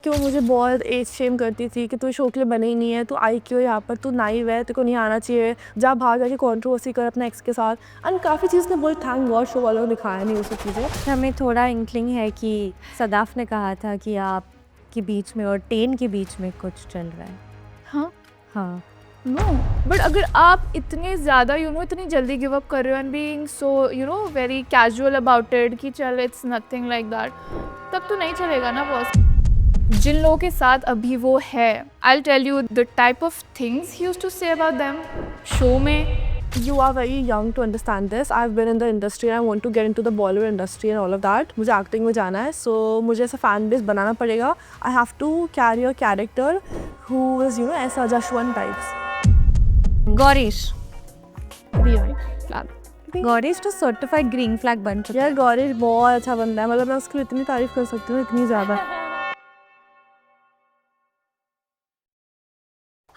कि वो मुझे बहुत एज शेम करती थी कि तू शो के लिए बने ही नहीं है, तू आई क्यों यहाँ पर, तू नाइव है, तेरे को नहीं आना चाहिए, जा भाग जाके कंट्रोवर्सी कर अपना एक्स के साथ। एंड काफ़ी चीज़ ने बोल थैंक गॉड शो वालों ने दिखाया नहीं वो सब चीज़ें। हमें थोड़ा इंक्लिंग है कि सदाफ ने कहा था कि आप के बीच में और टेन के बीच में कुछ चल रहा है। हाँ हाँ नो, बट अगर आप इतने ज़्यादा इतनी जल्दी गिव अप कर रहे हो and being so very casual about it कि चल इट्स नथिंग लाइक दैट, तब तो नहीं चलेगा ना बॉस। जिन लोगों के साथ अभी वो है, I tell you the type of things he used to say about them show में। You are very young to understand this. I've been in the industry and I want to get into the Bollywood industry and all of that. मुझे acting में जाना है, so मुझे ऐसा fan base बनाना पड़ेगा. I have to carry a character who is ऐसा Jashwant types. Gourish flag Gourish तो certified green flag बन चुका यार गौरीश बहुत अच्छा बंदा है, मतलब मैं उसकी इतनी तारीफ कर सकती हूँ, इतनी ज़्यादा.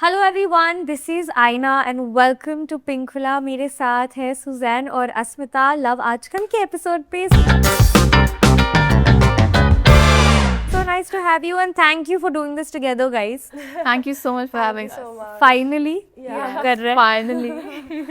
हेलो एवरीवन, दिस इज आइना एंड वेलकम टू पिंकविला। मेरे साथ है सुजैन और अस्मिता लव आजकल के एपिसोड पे। So nice to have you and thank you for doing this together, guys. Thank you so much for having so us. much. Finally, Yeah. कर रहे हैं। फाइनली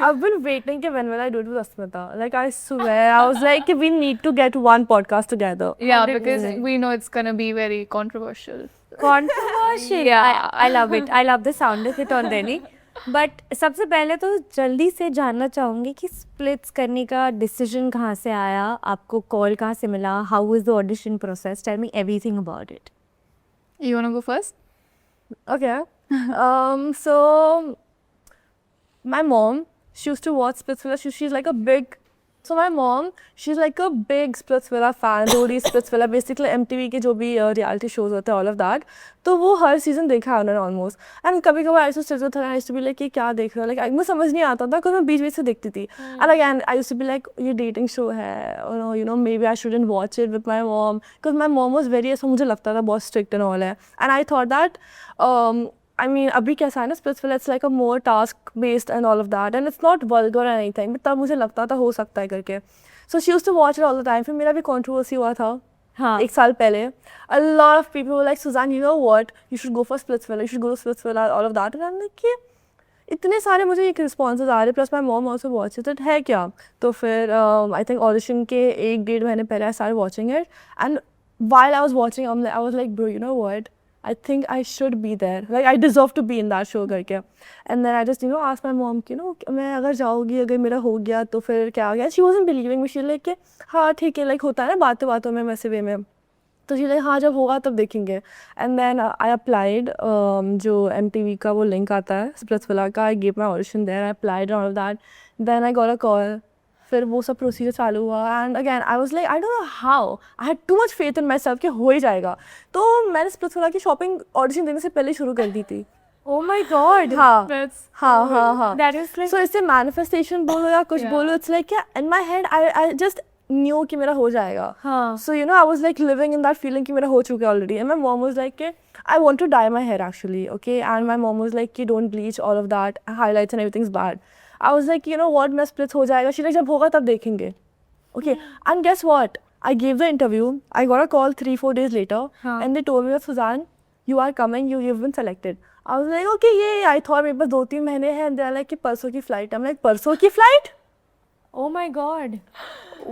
I've been waiting कि when will I do it with Asmita? Like I swear, I was like we need to get one podcast together. Yeah, because we know it's gonna be very controversial. Controversial. Yeah. I love it. I love the sound of it already. But सबसे पहले तो जल्दी से जानना चाहूँगी कि splits करने का डिसीजन कहाँ से आया, आपको कॉल कहाँ से मिला, how is the audition process, tell me everything about it. You wanna go first? Okay. So my mom, she used to watch Splitsvilla. She's like a big. So my mom, she's like a big Splitsvilla fan. Rory Splitsvilla, basically MTV के जो भी reality shows होते हैं, all of that. तो वो हर season देखा है उन्होंने ऑलमोस्ट. एंड कभी कभी आई टू था, आई टू बी लाइक ये क्या देख रहा है, लाइक मुझे समझ नहीं आता था, क्योंकि मैं बीच बीच से देखती थी. And again I to be like ये डेटिंग शो है, maybe I shouldn't watch it with my mom, because my mom was very, ऐसा मुझे लगता था बहुत स्ट्रिक्ट एंड ऑल है. And I thought that I mean, अभी कैसा है ना Splitsvilla, it's like a more task based and all of that, and it's not vulgar or anything, but तब मुझे लगता था हो सकता है करके. So she used to watch it all the time. फिर मेरा भी controversy हुआ था. हाँ, एक साल पहले. A lot of people were like, Suzanne, you know what? You should go for Splitsvilla. You should go to Splitsvilla, all of that. And I'm like, कि इतने सारे मुझे एक responses आ रहे, plus my mom also watches it, है क्या? तो फिर I think audition के 1-1.5 महीने पहले I started watching it, and while I was watching, I was like, bro, you know what? I think I should be there. Like I deserve to be in that show करके. And then I just asked my mom कि मैं अगर जाऊँगी, अगर मेरा हो गया तो फिर क्या हो गया. She wasn't believing me. She like कि हाँ ठीक है, like होता है ना बातों बातों में वैसे वे में. तो she like हाँ जब होगा तब देखेंगे. And then I applied जो MTV का वो लिंक आता है Splitsvilla का. I gave my audition there. I applied and all of that. Then I got a call. फिर वो सब प्रोसीजर चालू हुआ. And again I was like I don't know how, I had too much faith in my self कि हो ही जाएगा. तो मैंने Splitsvilla की शॉपिंग ऑडिशन देने से पहले शुरू कर दी थी. oh my god, हाँ That's हाँ. that is like सो इससे मैनिफेस्टेशन बोलो या कुछ बोलो, it's like in my head I just new कि मेरा हो जाएगा. हाँ, So I was like living in that feeling कि मेरा हो चुका है already. And my mom was like I want to dye my hair actually, okay? And my mom was like don't bleach all of that, highlights and everything's bad. I was like what, मैं splits हो जाएगा. She like जब होगा तब देखेंगे. Okay. And guess what? I gave the interview. I got a call 3-4 days later. And they told me that Suzanne, you are coming. You've been selected. I was like okay, yeah. I thought मेरे पास 2-3 महीने हैं. And they're like कि परसों की flight. I'm like परसों की flight? oh my god,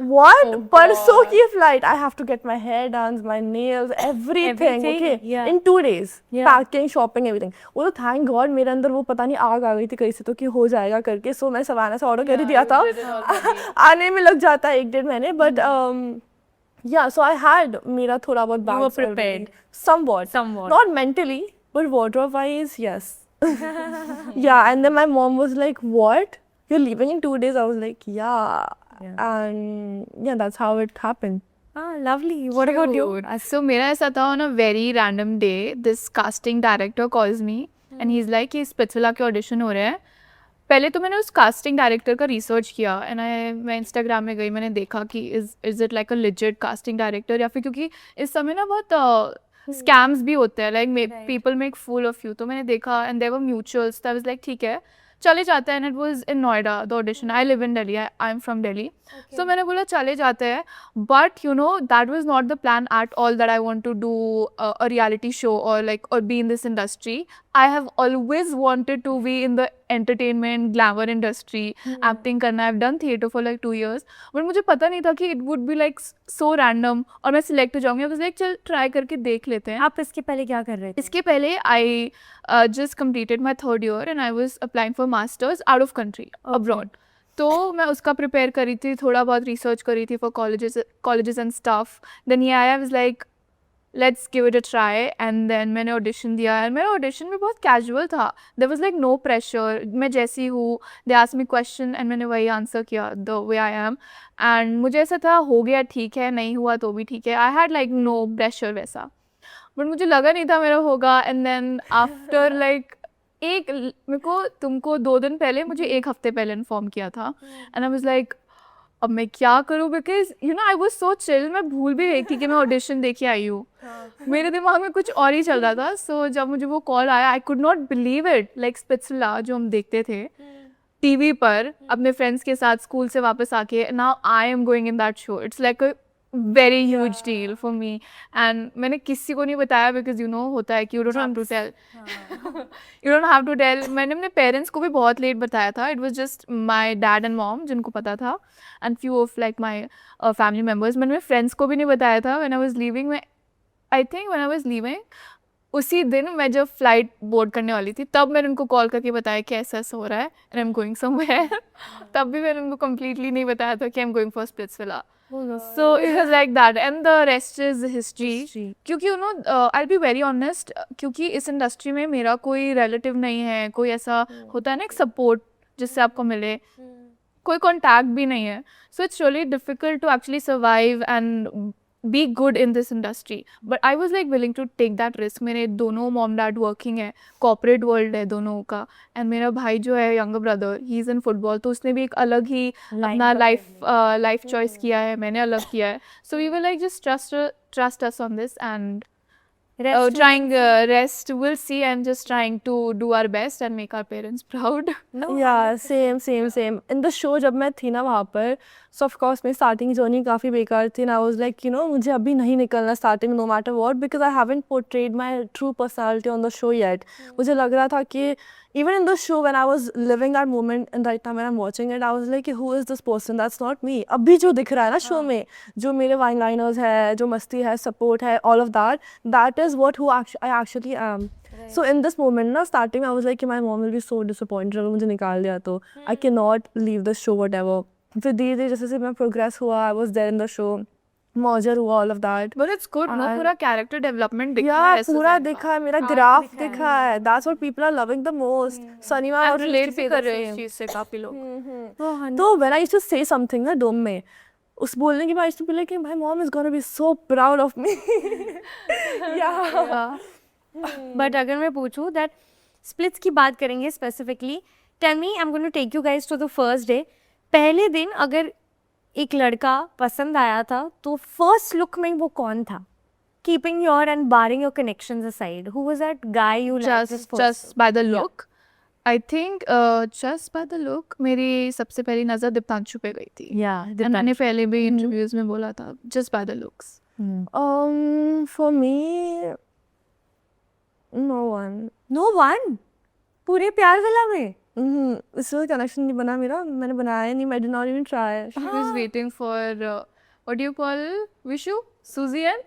What? Oh, परसों God. की flight. I have to get my hair done, my nails, everything. Okay. Yeah. In 2 days. Yeah. Packing, shopping, everything. वो तो thank God मेरे अंदर वो पता नहीं आग आ गई थी कहीं से तो कि हो जाएगा करके. So मैं सवाना से ऑर्डर कर ही दिया था. आने में लग जाता है 1-1.5 महीने. But yeah, so I had मेरा थोड़ा बहुत bags were prepared. already. Somewhat. Somewhat. Not mentally, but wardrobe wise, yes. Yeah, and then my mom was like, what? You're leaving in 2 days? I was like, yeah. And yeah, that's how it happened. ah, lovely. What about you? So मेरा ऐसा था, on a very random day this casting director calls me and he's like कि Splitsvilla के audition हो रहे हैं. पहले तो मैंने उस कास्टिंग डायरेक्टर का रिसर्च किया एंड मैं इंस्टाग्राम में गई, मैंने देखा कि is it like a legit casting director, या फिर क्योंकि इस समय ना बहुत स्कैम्स भी होते हैं, like people make fool of you. तो मैंने देखा and there were mutuals. I was like ठीक है, चले जाते हैं, and it was in Noida the audition. I live in Delhi, I am from Delhi. So मैंने बोला चले जाते हैं, but you know that was not the plan at all that I want to do a reality show और like और be in this industry. I have always wanted to be in the entertainment glamour industry, acting करना. I've done theatre for like 2 years, but मुझे पता नहीं था कि it would be like so random और मैं select हो जाऊँगी. I was like चल try करके देख लेते हैं. आप इसके पहले क्या कर रहे थे? इसके पहले I just completed my 3rd year and I was applying for masters out of country, abroad. तो मैं उसका प्रिपेयर करी थी, थोड़ा बहुत रिसर्च करी थी for colleges and stuff. Then ये आया, was like let's give it a try. And then मैंने ऑडिशन दिया, एंड मेरा ऑडिशन भी बहुत कैजुअल था. There was like no pressure. मैं जैसी हूँ, they asked me question and मैंने वही आंसर किया the way I am. And मुझे ऐसा था हो गया ठीक है, नहीं हुआ तो भी ठीक है. I had like no pressure वैसा, बट मुझे लगा नहीं था मेरा होगा. एंड देन आफ्टर लाइक मेरे को तुमको 2 दिन पहले, मुझे 1 हफ्ते पहले इन्फॉर्म किया था. एंड आई वाज लाइक अब मैं क्या करूँ, because you know I was so chill. मैं भूल भी गई थी कि मैं ऑडिशन दे के आई हूँ. मेरे दिमाग में कुछ और ही चल रहा था. सो जब मुझे वो कॉल आया, I could not believe it. Like Splitsvilla जो हम देखते थे टीवी पर अपने फ्रेंड्स के साथ स्कूल से वापस आके, now I am going in that show. It's like a very huge deal for me. And मैंने किसी को नहीं बताया, बिकॉज यू नो होता है कि you don't have to tell. You don't have to tell. मैंने अपने पेरेंट्स को भी बहुत लेट बताया था. It was just my dad and mom जिनको पता था, and few of like my family members. मैंने मेरे फ्रेंड्स को भी नहीं बताया था. When I was leaving, I think when I was leaving उसी दिन मैं जब फ्लाइट बोर्ड करने वाली थी, तब मैंने उनको कॉल करके बताया कि ऐसा ऐसा हो रहा है and I am going somewhere. तब भी मैंने उनको कम्प्लीटली नहीं बताया था कि I am going for Splitsvilla. So it was like that, and the rest is history. क्योंकि you know I'll be very honest, क्योंकि इस इंडस्ट्री में मेरा कोई रिलेटिव नहीं है, कोई ऐसा होता है ना एक सपोर्ट जिससे आपको मिले, कोई कॉन्टैक्ट भी नहीं है. So it's really difficult to actually survive and be good in this industry. But I was like willing to take that risk. मेरे दोनों मॉम डैड वर्किंग है, कॉर्पोरेट वर्ल्ड है दोनों का, एंड मेरा भाई जो है younger brother, he is in football, तो उसने भी एक अलग ही अपना लाइफ चॉइस किया है, मैंने अलग किया है. So we will like just trust us on this and rest we'll see, and just trying to do our best and make our parents proud. Yeah, same. In the show जब मैं थी ना वहाँ पर, so of course मेरी starting journey काफ़ी बेकार थी. And I was like, you know, मुझे अभी नहीं निकलना starting no matter what, because I haven't portrayed my true personality on the show yet. मुझे लग रहा था कि even in the show when I was living that moment, and right now when I'm watching it, I was like, who is this person? That's not me. अभी जो दिख रहा है ना शो में, जो मेरे वाइन लाइनर्स है, जो मस्ती है, सपोर्ट है, all of that is what who I actually am. Right. So in this moment ना starting I was like my mom will be so disappointed अगर मुझे निकाल दिया तो. I cannot leave the show whatever. फिर धीरे जैसे मैं प्रोग्रेस हुआ, I was there in the show, मौजर हुआ, all of that. But it's good ना, पूरा कैरेक्टर डेवलपमेंट दिखा है. है, पूरा दिखा है, मेरा ग्राफ दिखा है. That's what people are loving the most. सनीमा और रिलेट भी कर रहे हैं इस चीज से काफी लोग. तो when I used to say something ना डोम में, उस बोलने के बाद I used to be like, my mom is gonna be so proud of me. Yeah. But अगर मैं पूछूँ दैट स्प्लिट्स की बात करेंगे specifically, tell me, I am going to take you guys to the first day. पहले दिन अगर एक लड़का पसंद आया था तो फर्स्ट लुक में वो कौन था? Keeping your and barring your connections aside, who was that guy you liked just by the look? I think just by the look मेरी सबसे पहली नज़र दीप्तांशु पे गई थी. Yeah, And मैंने पहले भी इंटरव्यूज में बोला था, just by the looks. For me, no one. पूरे प्यार वाला में इससे कनेक्शन नहीं बना मेरा, मैंने बनाया नहीं. I did not even try. She was waiting for what do you call Vishu? Suzian?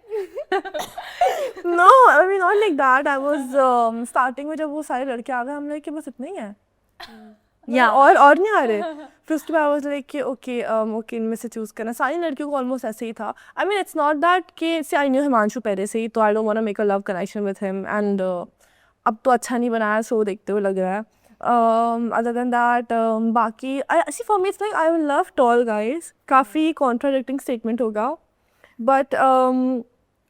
No, I mean not like that. I was starting में जब वो सारे लड़के आ गए, हम लोग कि बस इतने ही हैं. या और नहीं आ रहे. फिर उसके बाद I was like कि okay इनमें से चूज करना. सारी लड़कियों को ऑलमोस्ट ऐसे ही था. I mean it's not that कि I knew हिमांशु पहले से ही, तो I don't want to make a love connection with him, and अब तो अच्छा नहीं बनाया, सो देखते हुए लग रहा है. Other than that, बाकी see for me it's like I will love tall guys. काफ़ी contradicting statement होगा, but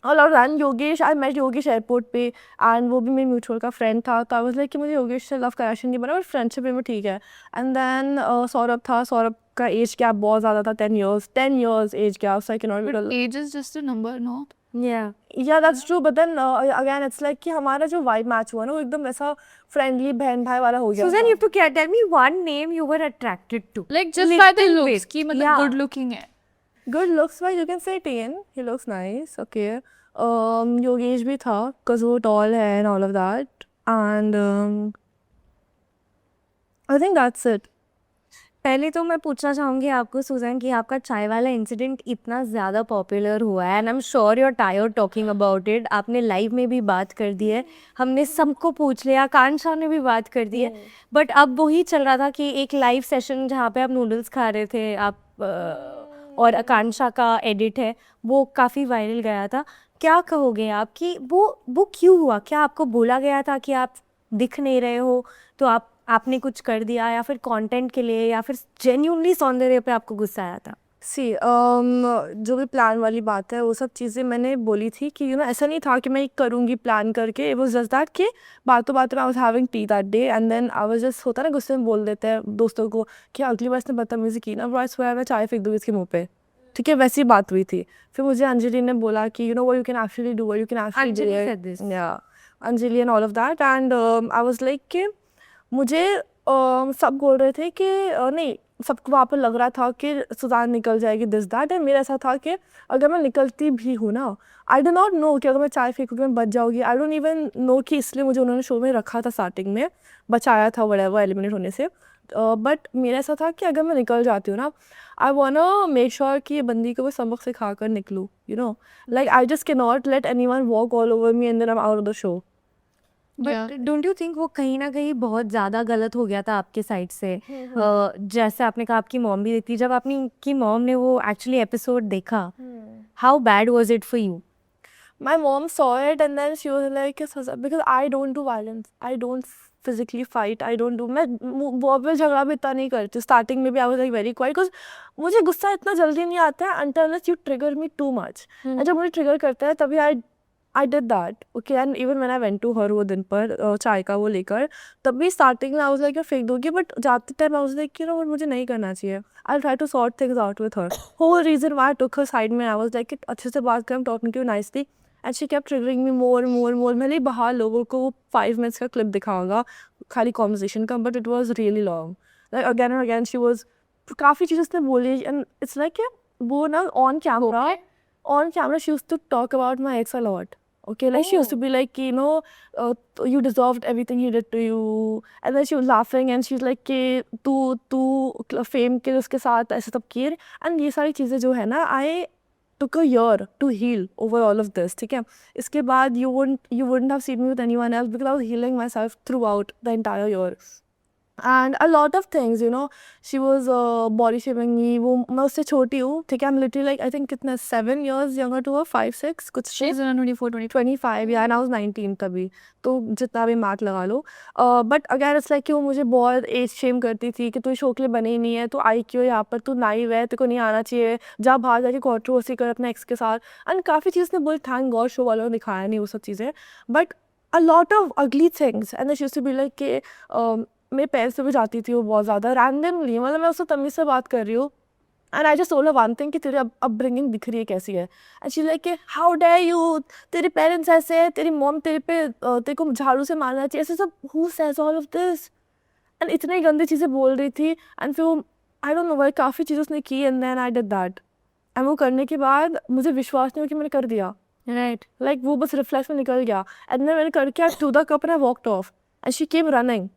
all around Yogesh, I met Yogesh airport पे, एंड वो भी मेरे म्यूचुअल का फ्रेंड था, तो आई वाज लाइक कि मुझे योगेश से लव कनेक्शन नहीं बना, बट फ्रेंडशिप में ठीक है. एंड देन सौरभ था, सौरभ का एज गैप बहुत ज़्यादा था, 10 years age gap, so I cannot be But age is just a number, no? Yeah. Yeah, that's true, but then again it's like कि हमारा जो vibe match हुआ ना वो एकदम ऐसा friendly बहन भाई वाला हो गया Susan, था. you have to tell me one name you were attracted to. Like just by the Little looks, bit. कि मतलब Yeah. good looking है. Good looks wise you can say Tayin, he looks nice, okay. Yogesh भी था because वो tall है and all of that, and I think that's it. पहले तो मैं पूछना चाहूँगी आपको सुजैन कि आपका चाय वाला इंसिडेंट इतना ज़्यादा पॉपुलर हुआ है and I am sure you are tired talking about it. आपने लाइव में भी बात कर दी है, हमने सबको पूछ लिया, कांशा ने भी बात कर दी है, बट अब वही चल रहा था कि एक लाइव सेशन जहाँ पे आप नूडल्स खा रहे थे आप और आकांक्षा का एडिट है वो काफ़ी वायरल गया था. क्या कहोगे आप कि वो क्यों हुआ? क्या आपको बोला गया था कि आप दिख नहीं रहे हो तो आपने कुछ कर दिया, या फिर कंटेंट के लिए, या फिर जेन्युइनली सौंदर्य पे आपको गुस्सा आया था? सी जो भी प्लान वाली बात है वो सब चीज़ें मैंने बोली थी कि ऐसा नहीं था कि मैं करूँगी प्लान करके. इट वाज जस्ट दैट कि बातों बातों में I was having tea that day and then I was just होता है ना गुस्से में बोल देते हैं दोस्तों को कि अगली बार इसने बदतमीजी की ना ब्रो आई मैं चाय फेंक दूँ इसके मुँह पे. ठीक है, वैसी बात हुई थी. फिर मुझे अंजलि ने बोला कि what you can actually do, you can Anjali said this. Actually yeah Anjali and all of that and I was like कि मुझे सब बोल रहे थे कि नहीं, सबको वहाँ पर लग रहा था कि सुजान निकल जाएगी दिस दैट, एंड मेरा ऐसा था कि अगर मैं निकलती भी हूँ ना, आई डो नॉट नो कि अगर मैं चाय फेंकूँगी मैं बच जाऊँगी. आई डोंट इवन नो कि इसलिए मुझे उन्होंने शो में रखा था स्टार्टिंग में, बचाया था व्हाटएवर एलिमिनेट होने से. बट मेरा ऐसा था कि अगर मैं निकल जाती हूँ ना, आई वांट मेक श्योर कि ये बंदी को मैं सबक सिखा कर निकलूँ. Like I just can not let anyone walk all over me and then I am out of the show. But don't you think वो कहीं ना कहीं बहुत ज़्यादा गलत हो गया था आपके साइड से? जैसे आपने कहा आपकी मॉम भी देखती, जब आपकी मॉम ने वो एक्चुअली एपिसोड देखा, how bad was it for you? My mom saw it and then she was like, because I don't do violence, I don't physically fight, I don't do, मैं बहुत में झगड़ा भी इतना नहीं करती. स्टार्टिंग में भी I was like very quiet because मुझे गुस्सा इतना जल्दी नहीं आता है until unless you trigger me too much. and जब मुझे ट्रिगर करता है तभी I did that, okay. And even when I went to her वो दिन पर चाय का वो लेकर, तब भी स्टार्टिंग में I was like मैं फेंक दूँगी, बट जाते टाइम I was like मुझे नहीं करना चाहिए. I'll try to sort things out with her. whole reason why I took her side में I was like अच्छे से बात कर, I'm talking to you nicely. And she kept triggering me more. मैंने बाहर लोगों को 5 minutes का क्लिप दिखाऊंगा खाली कॉन्वर्सेशन का, but it was really long. Like again and again she was काफ़ी चीज़ें उसने बोली एंड इट्स लाइक वो ना on camera she used to talk about my ex a lot. Okay, like she used to be like, you deserved everything he did to you. And then she was laughing and she's like कि तू fame के उसके साथ ऐसे सब किए. And ये सारी चीज़ें जो है ना, I took a year to heal over all of this, ठीक है. इसके बाद you wouldn't have seen me with anyone else because I was healing myself throughout the entire year. And a lot of things, she was body shaming me. वो मैं उससे छोटी हूँ, ठीक है. I'm literally like I think कितना 7 years younger to her, 5-6 कुछ. She's around 24-25. Yeah, and I was 19 तभी, तो जितना भी मार्क लगा लो. बट अगर इट्स लाइक कि वो मुझे बहुत एज शेम करती थी कि तू शो के लिए बनी ही नहीं है, तू आई क्यों यहाँ पर, तू नाइव है, तेरे को नहीं आना चाहिए, जा बाहर जाके कॉन्ट्रोवर्सी कर अपने एक्स के साथ. एंड काफ़ी चीज़ ने बोली, थैंक गॉड शो वालों ने दिखाया नहीं वो सब चीज़ें, but a lot of ugly things. And she used to be like कि मेरे पैर से भी जाती थी वो बहुत ज़्यादा रैंडमली, मतलब मैं उससे तमीज़ से बात कर रही हूँ. And I just told her one thing कि तेरी अपब्रिंगिंग दिख रही है कैसी है. And she like how dare you, तेरे पेरेंट्स ऐसे हैं, तेरी मॉम तेरे को झाड़ू से मारना चाहिए, ऐसे सब. Who says all of this? And इतनी गंदी चीज़ें बोल रही थी. एंड फिर वो आई डोंट नो भाई काफ़ी चीज़ें उसने की and then I did that. एंड वो करने के बाद मुझे विश्वास नहीं हुआ कि मैंने कर दिया. राइट. लाइक वो बस रिफ्लेक्स में निकल गया. एंड देन मैंने करके to the cup and I walked off and she came running.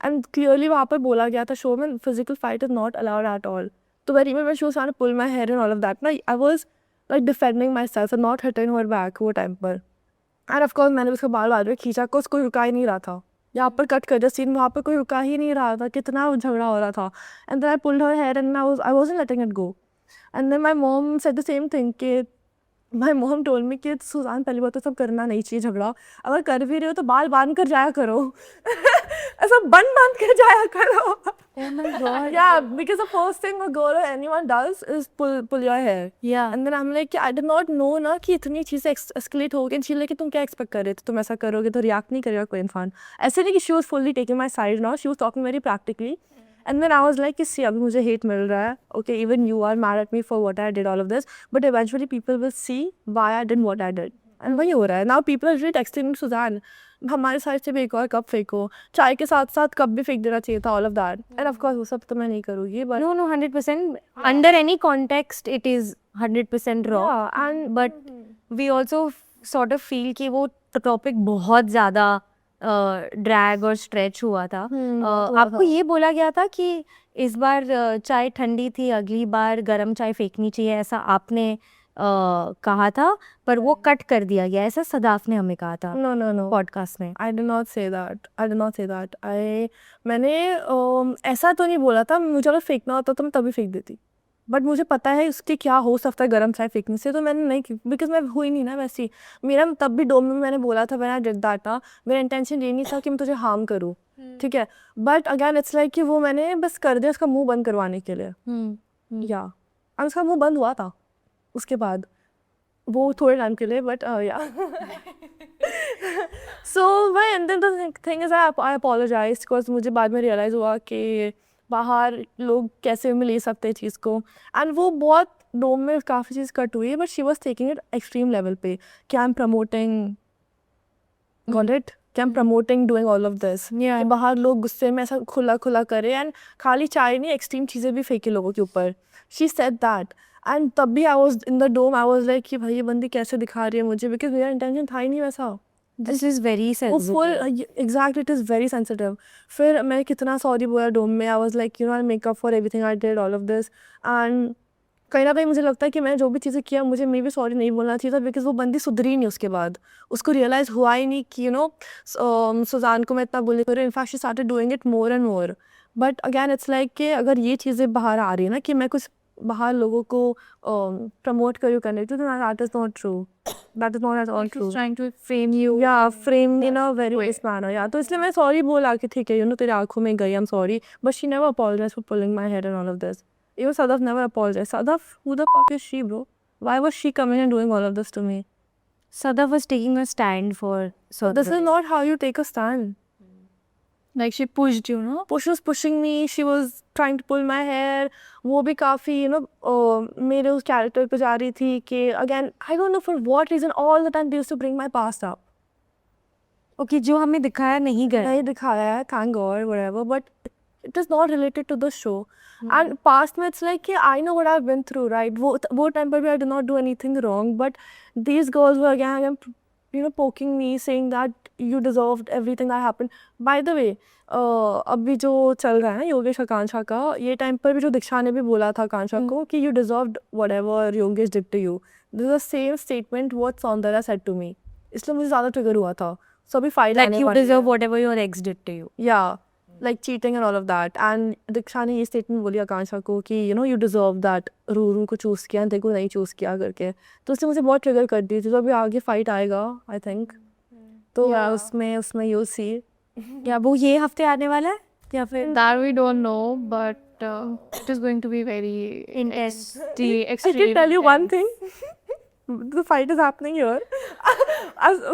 And clearly वहाँ पर बोला गया था शो में physical fight is not allowed at all. तो वेरी मैं she was trying to pull my hair and all of that ना, I was like defending myself and not hitting her back वो time पर. And of course मैंने उसको बाल बाल में खींचा, कोई कोई रुका ही नहीं रहा था. यहाँ पर कट कर दिया सीन, वहाँ पर कोई रुका ही नहीं रहा था, कितना झगड़ा हो रहा था. And then I pulled her hair and I wasn't letting it go. And then my mom said the same thing कि माई मॉम टोल्ड मी कि सुजान पहली बात तो सब करना नहीं चाहिए झगड़ा, अगर कर भी रहे हो तो बाल बांध कर जाया करो. ऐसा बांध कर जाया करो. Oh my God. Yeah, because the first thing a girl or anyone does is pull your hair. Yeah. And then I'm like, I did not know ना कि इतनी चीज़ें escalate हो गई. And she like कि तुम क्या expect कर रहे थे, तुम ऐसा करोगे तो react नहीं करेगा कोई इंसान. ऐसे नहीं कि she was fully taking my side now, she was talking very practically. And then I was like, see, अभी मुझे hate मिल रहा है. Okay, even you are mad at me for what I did, all of this. But eventually people will see why I did what I did. And वही हो रहा है. Now people are really texting me, Suzanne, हमारे side से भी एक और cup फेंको. चाय के साथ साथ कप भी फेंक देना चाहिए था, all of that. And of course वो सब तो मैं नहीं करूँगी. But No, 100%. Under any context, it is 100% wrong. yeah, and But we also sort of feel कि वो टॉपिक बहुत ज़्यादा ड्रैग और स्ट्रेच हुआ था. आपको ये बोला गया था कि इस बार चाय ठंडी थी, अगली बार गर्म चाय फेंकनी चाहिए, ऐसा आपने कहा था, पर वो कट कर दिया गया, ऐसा सदाफ ने हमें कहा था no. पॉडकास्ट में. I did not say that. I did not say that. मैंने ऐसा तो नहीं बोला था. मुझे अगर फेंकना होता तो मैं तभी फेंक देती. बट मुझे पता है उसके क्या हो सकता है गर्म चाय फेंकने से, तो मैंने नहीं की, बिकॉज मैं हुई नहीं ना वैसी. मेरा तब भी डोम में मैंने बोला था, मैंने डिड दैट ना, मेरा इंटेंशन ये नहीं था कि मैं तुझे हार्म करूँ, ठीक है. बट अगैन इट्स लाइक कि वो मैंने बस कर दिया उसका मुंह बंद करवाने के लिए. या और उसका मुंह बंद हुआ था उसके बाद, वो थोड़े टाइम के लिए, but yeah. So why and then the thing is I apologise because मुझे बाद में रियलाइज़ हुआ कि बाहर लोग कैसे में ले सकते हैं चीज़ को. एंड वो बहुत डोम में काफ़ी चीज़ कट हुई है, but she was taking it extreme level पे. क्या I am promoting got it, क्या I am promoting doing all of this. बाहर लोग गुस्से में ऐसा खुला खुला करे, एंड खाली चाय नहीं, एक्सट्रीम चीज़ें भी फेंके लोगों के ऊपर. She said that. एंड तब भी I was in the dome, I was like कि भाई ये बंदी कैसे दिखा रही है मुझे, बिकॉज मेरा इंटेंशन था ही नहीं वैसा. दिस इज़ वेरी वो sensitive. Full exact, it is very sensitive. फिर मैं कितना सॉरी बोला डोम में. आई was like I make up for everything I did, all of this. And कहीं ना कहीं मुझे लगता है कि मैंने जो भी चीज़ें किया मुझे मे भी सॉरी नहीं बोलना चाहिए था, बिकॉज वो बंदी सुधरी नहीं उसके बाद. उसको रियलाइज़ हुआ ही नहीं कि सुजान को मैं इतना बोलने करूँ. In fact she started doing it more and more. But again it's like कि अगर ये चीज़ें बाहर आ रही है ना कि मैं कुछ बाहर लोगों को प्रमोट करूँ करने, तो that is not true. That is not at all true. trying to frame you. या frame in a very waste manner. या तो इसलिए मैं सॉरी बोला कि ठीक है तेरी आंखों में गई, I am sorry. But she never apologise for pulling my head and all of this. Even Sadaf never apologized. Sadaf, who the fuck is she, bro? Why was she coming and doing all of this to me? Sadaf was taking a stand for Saudra. This is not how you take a stand. Like she pushed you, no? She was pushing me. She was trying to pull my hair. वो भी काफ़ी मेरे उस character पे जा रही थी कि again I don't know for what reason all the time they used to bring my past up. Okay, जो हमें दिखाया नहीं गया. नहीं दिखाया है, thank God, whatever. But it is not related to the show. And past में it's like कि I know what I've been through, right? वो time पर भी I did not do anything wrong. But these girls were again poking me, saying that you deserved everything that happened. By the way, अभी जो चल रहा है योगेश आकांक्षा का, ये टाइम पर भी जो दीक्षा ने भी बोला था आकांक्षा को कि you deserved whatever Yogesh did to you. This is the same statement what Soundarya said to me. इसलिए मुझे ज़्यादा ट्रिगर हुआ था. So अभी fight Like you deserve whatever your ex did to you. Yeah. Like cheating and all of that. And दीक्षा ने ये statement बोली आकांक्षा को कि you deserve that, रूरू को चूज़ किया तेरे को नहीं चूज़ किया करके. तो उसने मुझे बहुत ट्रिगर कर दी थी. तो अभी आगे फाइट आएगा आई थिंक. तो उसमें you'll see. या वो ये हफ्ते आने वाला है या फिर That we don't know, but it is going to be very intense. I can tell you one thing. The fight is happening here.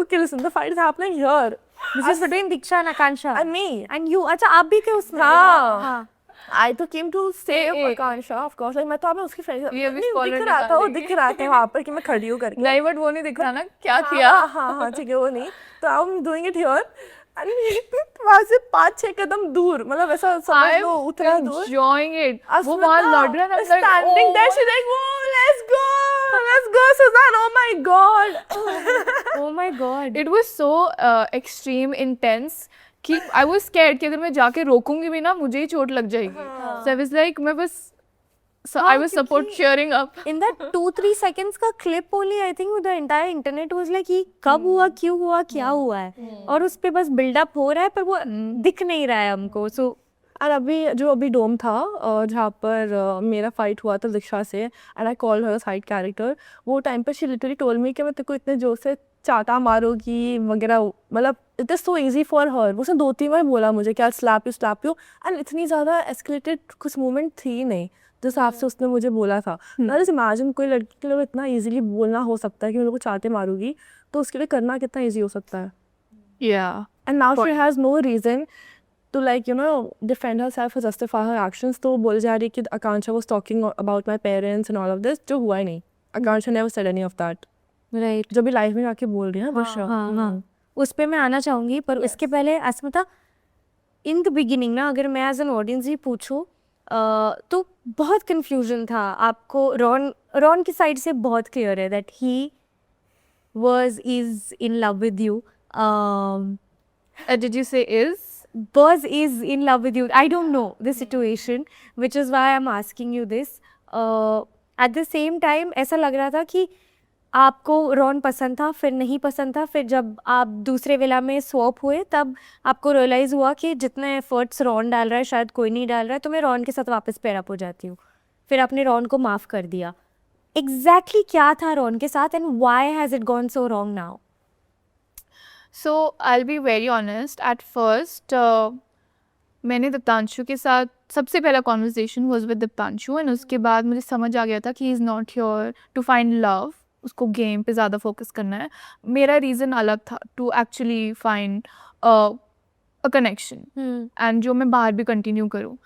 Okay, listen, the fight is happening here. This is between Diksha and Akansha. And me. And you. अच्छा आप भी थे उसमें. हाँ. I तो came to save Akansha, of course. Like मैं तो आप उसकी फ्रेंड ये अभी दिख spoiler रहा था, वो निकालेंगे. दिख रहा था वहाँ पर कि मैं खड़ी हूँ करके. नहीं, but वो नहीं दिख रहा ना क्या किया. हाँ ठीक है वो नहीं. तो आई एम डूइंग इट हियर. वहाँ से 5-6 कदम दूर, मतलब ऐसा समझ लो उतना दूर. Enjoying it. वो वहाँ लड़ रहा है. Standing there, she's like, "Whoa, let's go, Suzanne. Oh my God." Oh my God. It was so extreme, intense कि I was scared कि अगर मैं जाके रोकूंगी भी ना मुझे ही चोट लग जाएगी. So I was like मैं बस I was support cheering up. In that 2-3 seconds का clip only, I think the entire internet was like कि कब हुआ, क्यों हुआ, क्या हुआ है, और उस पे बस build up हो रहा है पर वो दिख नहीं रहा है हमको. So और अभी डोम था जहाँ पर मेरा फाइट हुआ था दीक्षा से, and I called her side character. वो टाइम पर शी लिटरली टोल्ड मी कि मैं तेरे को इतने जोर से चाटा मारूंगी वगैरह. मतलब it is so easy for her. उसने 2-3 बार बोला मुझे क्या स्लैप यू. एंड इतनी ज़्यादा एस्केलेटेड कुछ मूवमेंट थी नहीं जिस हिसाब से उसने मुझे बोला था. ना जैसे इमेजिन कोई लड़की के लिए इतना ईजिली बोलना हो सकता है कि मैं लोग को चाटे मारूंगी, तो उसके लिए करना कितना ईजी हो सकता है. Yeah. And now she has no reason to like defend herself or justify her actions. तो वो बोल जा रही कि Akansha was talking about my parents and all of this, जो हुआ ही नहीं. Akansha never said any of that. Right. जो भी लाइफ में आके बोल रही है वो sure. हाँ, उस पे मैं आना चाहूँगी, पर उसके पहले अस्मिता, इन द बिगिनिंग ना, अगर मैं एज एन ऑडियंस ही पूछूँ तो बहुत कंफ्यूजन था आपको. रॉन की साइड से बहुत क्लियर है that he is in love with you. Did you say is? Is in love with you. I don't know the situation, which is why I'm asking you this. At the same time, ऐसा लग रहा था कि आपको Ron पसंद था, फिर नहीं पसंद था, फिर जब आप दूसरे विला में स्वॉप हुए तब आपको रियलाइज़ हुआ कि जितने एफर्ट्स रॉन डाल रहा है शायद कोई नहीं डाल रहा है, तो मैं रॉन के साथ वापस पेयर अप हो जाती हूँ. फिर आपने रॉन को माफ़ कर दिया. एग्जैक्टली क्या था रॉन के साथ, and why has it gone so wrong now? So I'll be very honest. At first, मैंने दीप्तांशु के साथ सबसे पहला conversation was with Deeptanshu, and उसके बाद मुझे समझ आ गया था कि he is not here to find love. उसको गेम पे ज़्यादा फोकस करना है. मेरा रीज़न अलग था, to actually find a connection, and जो मैं बाहर भी कंटिन्यू करूँ.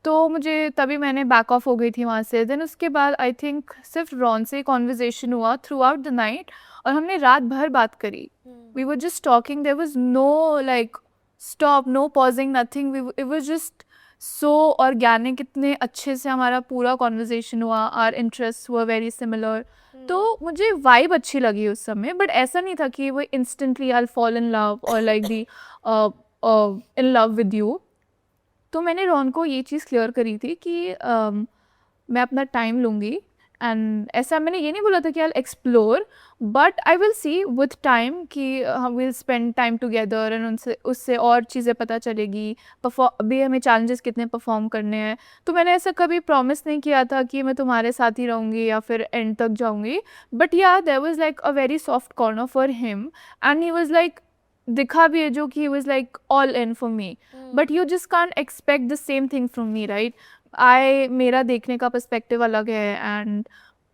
तो मुझे तभी मैंने बैक ऑफ हो गई थी वहाँ से. देन उसके बाद आई थिंक सिर्फ रॉन से कॉन्वर्जेशन हुआ थ्रू आउट द नाइट, और हमने रात भर बात करी. We were just talking, there was no like stop, no pausing, nothing. It was just so organic. इतने अच्छे से हमारा पूरा कॉन्वर्जेशन हुआ. Our interest were very similar. तो मुझे वाइब अच्छी लगी उस समय, बट ऐसा नहीं था कि वो instantly I fall in love और like the in love with you. तो मैंने रॉन को ये चीज़ क्लियर करी थी कि मैं अपना टाइम लूँगी, एंड ऐसा मैंने ये नहीं बोला था कि I explore, but I will see with time कि हम will spend time together, and उससे और चीज़ें पता चलेगी. अभी हमें चैलेंजेस कितने परफॉर्म करने हैं. तो मैंने ऐसा कभी प्रॉमिस नहीं किया था कि मैं तुम्हारे साथ ही रहूँगी या फिर एंड तक जाऊँगी. But yeah there was like a very soft corner for him, and he was like, दिखा भी है जो कि he was like all in for me. But you just can't expect the same thing from me, right? मेरा देखने का perspective अलग है, and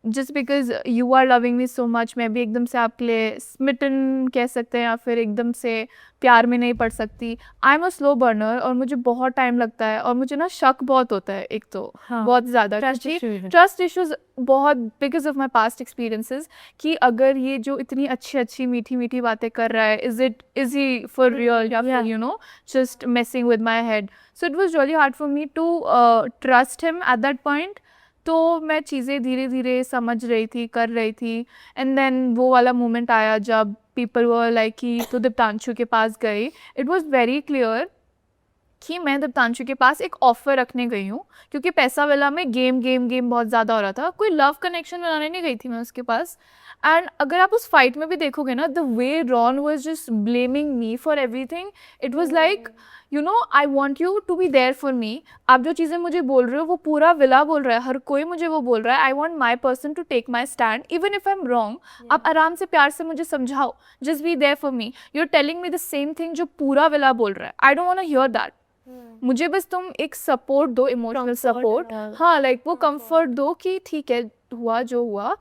just because you are loving me so much, मैं भी एकदम से आपके लिए स्मिटन कह सकते हैं या फिर एकदम से प्यार में नहीं पड़ सकती. I am a slow burner, और मुझे बहुत टाइम लगता है, और मुझे ना शक बहुत होता है एक तो. हाँ, बहुत ज़्यादा ट्रस्ट इश्यूज बहुत, because of my past experiences, कि अगर ये जो इतनी अच्छी मीठी मीठी बातें कर रहा है, इज ही फॉर रियल या फिर just messing with my head. So it was really hard for me to trust him at that point. तो मैं चीज़ें धीरे धीरे समझ रही थी, कर रही थी, एंड देन वो वाला मोमेंट आया जब पीपल वर लाइक कि तो दीप्तांशु के पास गई. इट वॉज वेरी क्लियर कि मैं दीप्तांशु के पास एक ऑफर रखने गई हूँ, क्योंकि पैसा वाला में गेम बहुत ज़्यादा हो रहा था. कोई लव कनेक्शन बनाने नहीं गई थी मैं उसके पास. एंड अगर आप उस फाइट में भी देखोगे ना, the way Ron was just blaming me for everything, it was like I want you to be there for me. आप जो चीज़ें मुझे बोल रहे हो वो पूरा विला बोल रहा है, हर कोई मुझे वो बोल रहा है. I want my person to take my stand even if I am wrong. आप आराम से प्यार से मुझे समझाओ, just be there for me. You are telling me the same thing जो पूरा विला बोल रहा है. I don't want to hear that. मुझे बस तुम एक सपोर्ट दो, इमोशनल सपोर्ट. हाँ, लाइक वो कंफर्ट दो कि ठीक है, हुआ जो हुआ,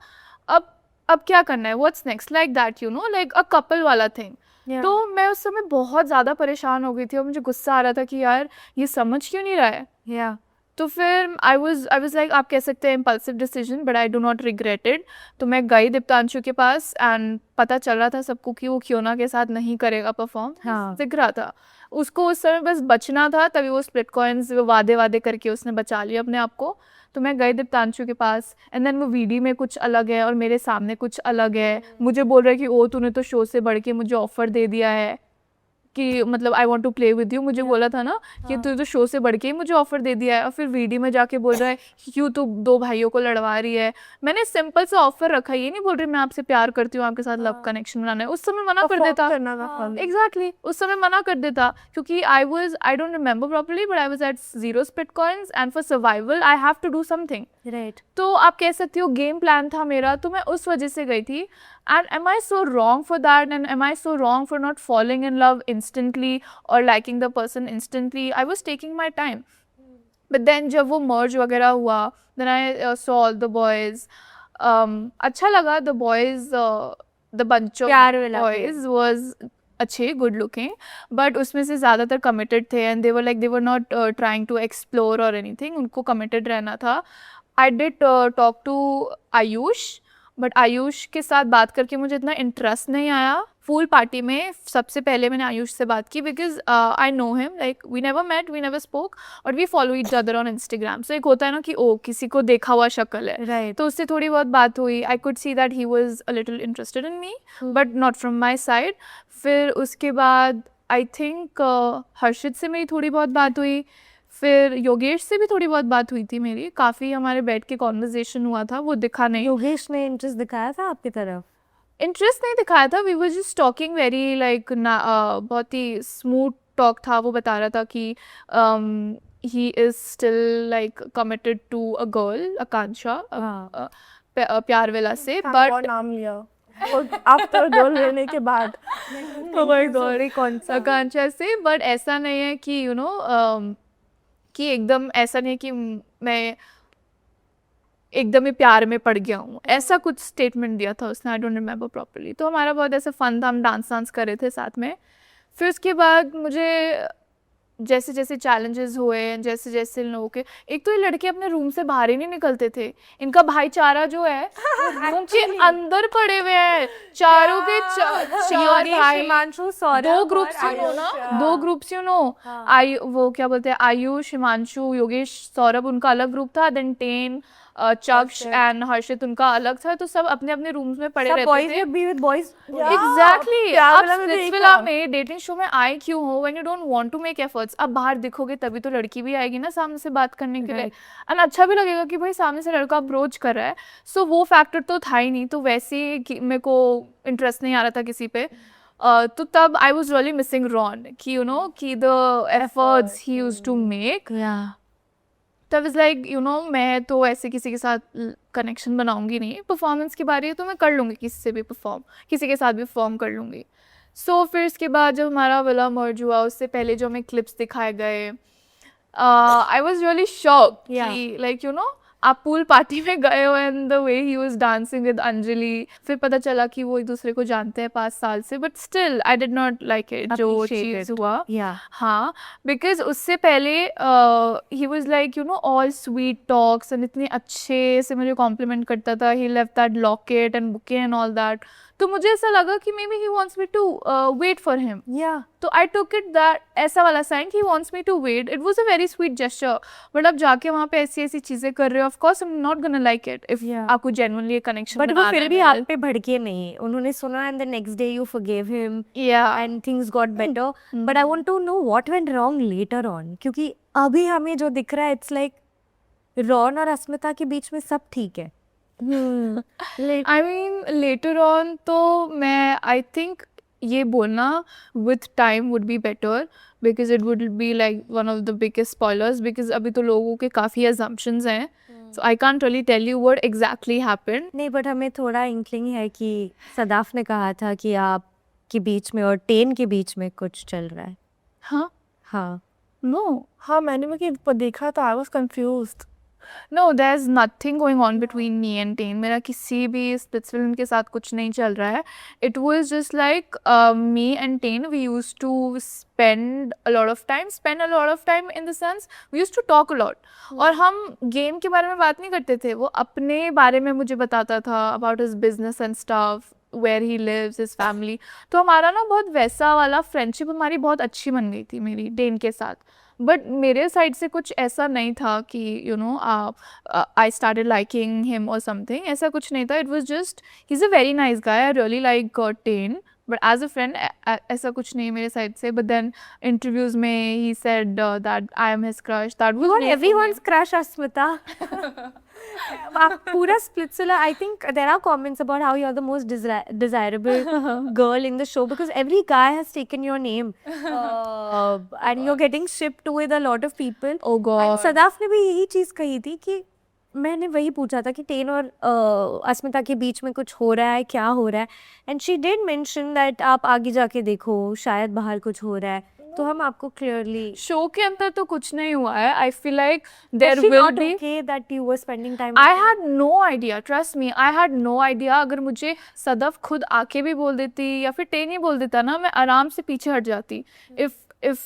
अब क्या करना है, what's next, like that, like a couple वाला थिंग. तो मैं उस समय बहुत ज़्यादा परेशान हो गई थी, और मुझे गुस्सा आ रहा था कि यार ये समझ क्यों नहीं रहा है. तो फिर आई वाज लाइक, आप कह सकते हैं impulsive decision, but I do not regret it. तो मैं गई दीप्तांशु के पास, एंड पता चल रहा था सबको कि वो क्योना के साथ नहीं करेगा परफॉर्म. दिख रहा था उसको उस समय बस बचना था, तभी वो स्प्लिट कॉइन्स वादे करके उसने बचा लिया अपने आप को. तो मैं गई दीप्तांशु के पास, एंड देन वो वीडियो में कुछ अलग है और मेरे सामने कुछ अलग है. मुझे बोल रहा है कि ओ तूने तो शो से बढ़ के मुझे ऑफर दे दिया है कि मतलब I want to play with you. मुझे बोला था ना कि तू तो शो से बढ़ के ही मुझे ऑफर दे दिया है, और फिर वीडियो में जाके बोल रहा है कि क्यों तू दो भाइयों को लड़वा रही है. मैंने सिंपल सा ऑफर रखा, ये नहीं बोल रही मैं आपसे प्यार करती हूँ, आपके साथ लव कनेक्शन बनाना है. उस समय मना कर देता. एग्जैक्टली, उस समय मना कर देता, क्योंकि I don't remember properly, but I was at 0 split coins, and for survival I have to do something. Right. तो आप कह सकती हो गेम प्लान था मेरा, तो मैं उस वजह से गई थी. And am I so wrong for that? And am I so wrong for not falling in love instantly or liking the person instantly? I was taking my time. But then जब वो merge वगैरह हुआ, then I saw all the boys. अच्छा लगा. The boys, the bunch of boys was अच्छे, good looking, but उसमें से ज़्यादातर कमिटेड थे and they were not trying to explore और एनीथिंग, उनको कमिटेड रहना था. I did talk to Ayush, but Ayush के साथ बात करके मुझे इतना इंटरेस्ट नहीं आया. फूल पार्टी में सबसे पहले मैंने आयुष से बात की because I know him, like we never met, we never spoke, और we follow each other on Instagram. So एक होता है ना कि ओ किसी को देखा हुआ शक्ल है, राइट. तो उससे थोड़ी बहुत बात हुई. I could see that he was a little interested in me, but not from my side. फिर उसके बाद आई थिंक हर्षित से मेरी थोड़ी बहुत बात हुई. फिर योगेश से भी थोड़ी बहुत बात हुई थी मेरी, काफ़ी हमारे बैठ के कॉन्वर्जेशन हुआ था, वो दिखा नहीं. योगेश ने इंटरेस्ट दिखाया था आपकी तरफ? इंटरेस्ट नहीं दिखाया था, we were just talking very like बहुत ही स्मूथ टॉक था. वो बता रहा था कि he is still like committed to a girl, Akanksha, प्यार विला से, बट नाम लिया आफ्टर गर्ल लेने के बाद. oh my God, कौन सा? आकांक्षा से. बट ऐसा नहीं है कि यू नो कि एकदम ऐसा नहीं कि मैं एकदम ही प्यार में पड़ गया हूँ, ऐसा कुछ स्टेटमेंट दिया था उसने. I don't remember properly. तो हमारा बहुत ऐसा फन था, हम डांस कर रहे थे साथ में. फिर उसके बाद मुझे जैसे जैसे चैलेंजेस हुए, जैसे जैसे लोगों के, एक तो ये लड़के अपने रूम से बाहर ही नहीं निकलते थे. इनका भाईचारा जो है रूम के अंदर पड़े हुए हैं, चारों के चार भाई. हिमांशु, सौरभ, दो ग्रुप्स यू नो ना, दो ग्रुप्स यू नो, वो क्या बोलते हैं, आयुष, हिमांशु, योगेश, सौरभ, उनका अलग ग्रुप था. देन टेन, चक्ष एंड हर्षित, उनका अलग था. तो सब अपने अपने रूम्स में पड़े रहते थे. Be with boys. एग्जैक्टली. आप स्प्लिट्सविला में डेटिंग शो में आए क्यों हो, when you don't want to make efforts. अब बाहर दिखोगे तभी तो लड़की भी आएगी ना सामने से बात करने के लिए, एंड अच्छा भी लगेगा कि भाई सामने से लड़का अप्रोच कर रहा है. सो वो फैक्टर तो था ही नहीं. तो वैसे ही मेरे को इंटरेस्ट नहीं आ रहा था किसी पे. तो तब I was really missing Ron, कि यू नो कि the efforts he used to make. तब इज़ लाइक यू नो मैं तो ऐसे किसी के साथ कनेक्शन बनाऊंगी नहीं. परफॉर्मेंस की बारी है तो मैं कर लूँगी किसी से भी परफॉर्म, किसी के साथ भी परफॉर्म कर लूँगी. सो फिर इसके बाद जब हमारा विला मर्ज हुआ, उससे पहले जो हमें क्लिप्स दिखाए गए, आई वॉज रियली शॉक कि लाइक यू नो आप पूल पार्टी में गए हो and the way he was dancing with Anjali. फिर पता चला कि वो एक दूसरे को जानते हैं 5 साल से, but still I did not like it जो चीज़ हुआ. हाँ, बिकॉज उससे पहले he was like you know all sweet talks and इतने अच्छे से मुझे कॉम्प्लीमेंट करता था. He left that locket and bouquet and all that. तो मुझे ऐसा लगा कि maybe he wants me to wait for him. तो आई टुक इट दैट ऐसा वाला साइन कि he wants me to wait. It was a very sweet gesture. But अब जाके वहाँ पे ऐसी ऐसी चीज़ें कर रहे हो, of course I am not gonna like it if आपको जेन्युइनली कनेक्शन. बट वो फिर भी आप पे भड़के नहीं, उन्होंने सुना and the next day you forgive him and things got better. But I want to know what went wrong later on, क्योंकि अभी हमें जो दिख रहा है इट्स लाइक रॉन और अस्मिता के बीच में सब ठीक है. आई मीन लेटर ऑन तो मैं आई थिंक ये बोलना with time would be better, because it would be like one of the biggest spoilers. Because अभी तो लोगों के काफ़ी अजम्पशंस हैं, so I can't really tell you what exactly happened. नहीं, बट हमें थोड़ा इंक्लिंग है कि सदाफ ने कहा था कि आप के बीच में और टेन के बीच में कुछ चल रहा है. हाँ नो, हाँ मैंने देखा था. I was confused. No, there's nothing going on between me and Tain. मेरा किसी भी स्प्लिट्स फिल्म के साथ कुछ नहीं चल रहा है. It was just like me and Tain, we used to spend a lot of time in the sense we used to talk a lot. और हम गेम के बारे में बात नहीं करते थे. वो अपने बारे में मुझे बताता था about his business and stuff, where he lives, his family. तो हमारा ना बहुत वैसा वाला फ्रेंडशिप हमारी बहुत अच्छी बन गई थी मेरी टेन के साथ. बट मेरे साइड से कुछ ऐसा नहीं था कि you know I started liking him और समथिंग, ऐसा कुछ नहीं था. It was just he is a very nice guy, I really like ten, but as a friend ऐसा कुछ नहीं मेरे साइड से. बट देन इंटरव्यूज में he said that I am his crush. That was everyone's crush Asmita. आप पूरा Splitsvilla, I think there are comments about how you are the most desirable girl in the show because every guy has taken your name and you're getting shipped with a lot of people. Oh God. And Sadaf ने भी यही चीज़ कही थी कि मैंने वही पूछा था कि टेन और अस्मिता के बीच में कुछ हो रहा है, क्या हो रहा है, and she did mention that आप आगे जाके देखो शायद बाहर कुछ हो रहा है. तो हम आपको क्लियरली शो के अंदर तो कुछ नहीं हुआ है. I feel like there will be. okay that you were spending time I had no idea, trust me, I had no idea. अगर मुझे सदफ खुद आके भी बोल देती या फिर टेनी बोल देता ना, मैं आराम से पीछे हट जाती. If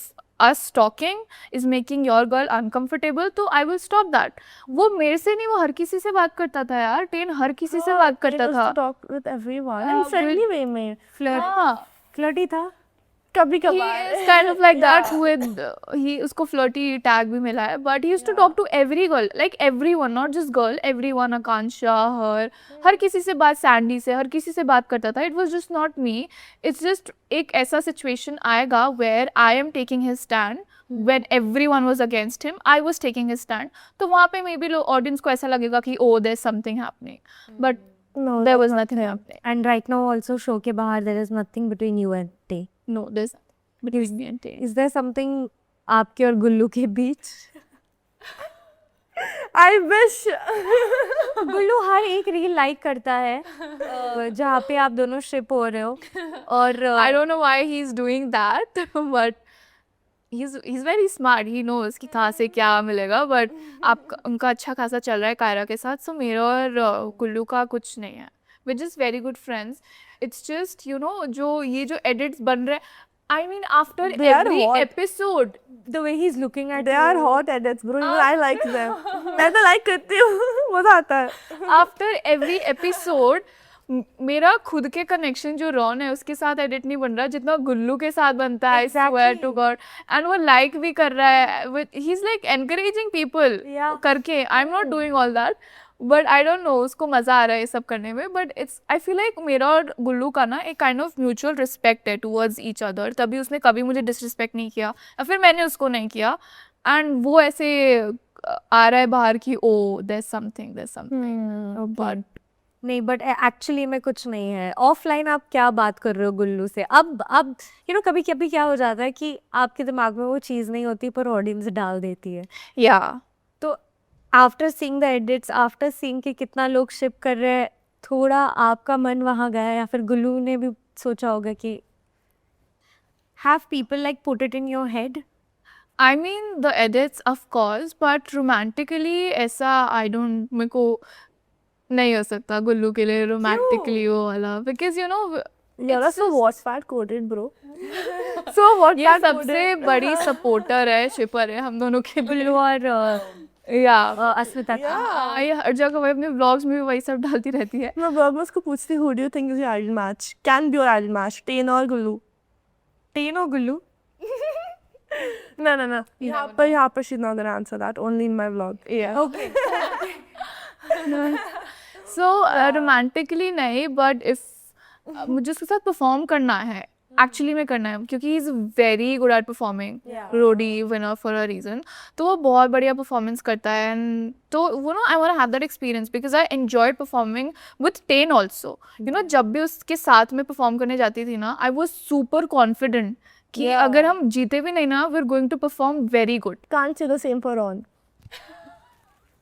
us talking is making your girl uncomfortable, तो I will stop that. वो मेरे से नहीं, वो हर किसी से बात करता था यार. टेन हर किसी से बात करता था. talk with everyone and friendly way में. flirty था. कभी He कभार. is kind of like that with he उसको flirty tag भी मिला है, but he used to talk to every girl, like everyone, not just girl, everyone, Akansha, her, हर किसी से बात, Sandy से, हर किसी से बात करता था. It was just not me. It's just एक ऐसा situation आएगा where I am taking his stand. When everyone was against him, I was taking his stand. तो वहाँ पे maybe audience को ऐसा लगेगा कि oh there's something happening, but No, there was nothing happening. And right now also show के बाहर there is nothing between you and Tay. No, there's nothing between me and Tay. Is there something आपके और गुल्लू के बीच? I wish. गुल्लू हर एक reel like करता है जहाँ पे आप दोनों शिप हो रहे हो. और I don't know why he's doing that, but he's very smart. He knows कि कहाँ से क्या मिलेगा. But आप उनका अच्छा खासा चल रहा है कायरा के साथ. So मेरा और गुल्लू का कुछ नहीं है. We're just very good friends. It's just जो ये जो edits बन रहे हैं. I mean after They are every hot. episode. the way he's looking at They you. are hot edits, bro. Even I like them. मैं तो like करती हूँ. मजा आता है. After every episode, मेरा खुद के कनेक्शन जो रॉन है उसके साथ एडिट नहीं बन रहा जितना गुल्लू के साथ बनता है. I swear to God. And वो लाइक भी कर रहा है. He's like encouraging people Yeah. करके. I'm not doing all that. But I don't know, उसको मज़ा आ रहा है ये सब करने में. But I feel like मेरा और गुल्लू का ना एक kind of mutual respect है towards each other. तभी उसने कभी मुझे disrespect नहीं किया या फिर मैंने उसको नहीं किया. And वो ऐसे आ रहा है बाहर कि oh there's something. But नहीं बट एक्चुअली में कुछ नहीं है. ऑफलाइन आप क्या बात कर रहे हो गुल्लू से? अब कभी कभी क्या हो जाता है कि आपके दिमाग में वो चीज़ नहीं होती पर ऑडियंस डाल देती है. yeah. तो after seeing the edits, after seeing कि कितना लोग शिप कर रहे हैं, थोड़ा आपका मन वहाँ गया या फिर गुल्लू ने भी सोचा होगा कि have people like put it in your head? I mean the edits of course, but romantically ऐसा मेरे को नहीं हो सकता गुल्लू के लिए romantically वो वाला, because You're so WhatsApp coded, bro. So what? ये सबसे बड़ी सपोर्टर है, शिपर है हम दोनों के. गुल्लू और अस्मिता का. हाँ, ये हर जगह वही अपने व्लॉग्स में भी वही सब डालती रहती है. मैं ब्लॉग में उसको पूछती हूँ, who do you think is your ideal match? Can be your ideal match? Tain और गुल्लू? टेन और गुल्लू? No. यहाँ पर she's not gonna answer that. Only in my vlog. Yeah. Okay. So romantically नहीं, but if मुझे उसके साथ perform करना है, एक्चुअली में करना है, क्योंकि he is very good at performing. Roadie winner for a reason. तो वो बहुत बढ़िया परफॉर्मेंस करता है. एंड तो I want to have that experience because I enjoyed performing with Tayne also. जब भी उसके साथ में परफॉर्म करने जाती थी ना, आई वॉज सुपर कॉन्फिडेंट कि अगर हम जीते भी नहीं ना, we are going to perform very good. Can't say the same for Ron.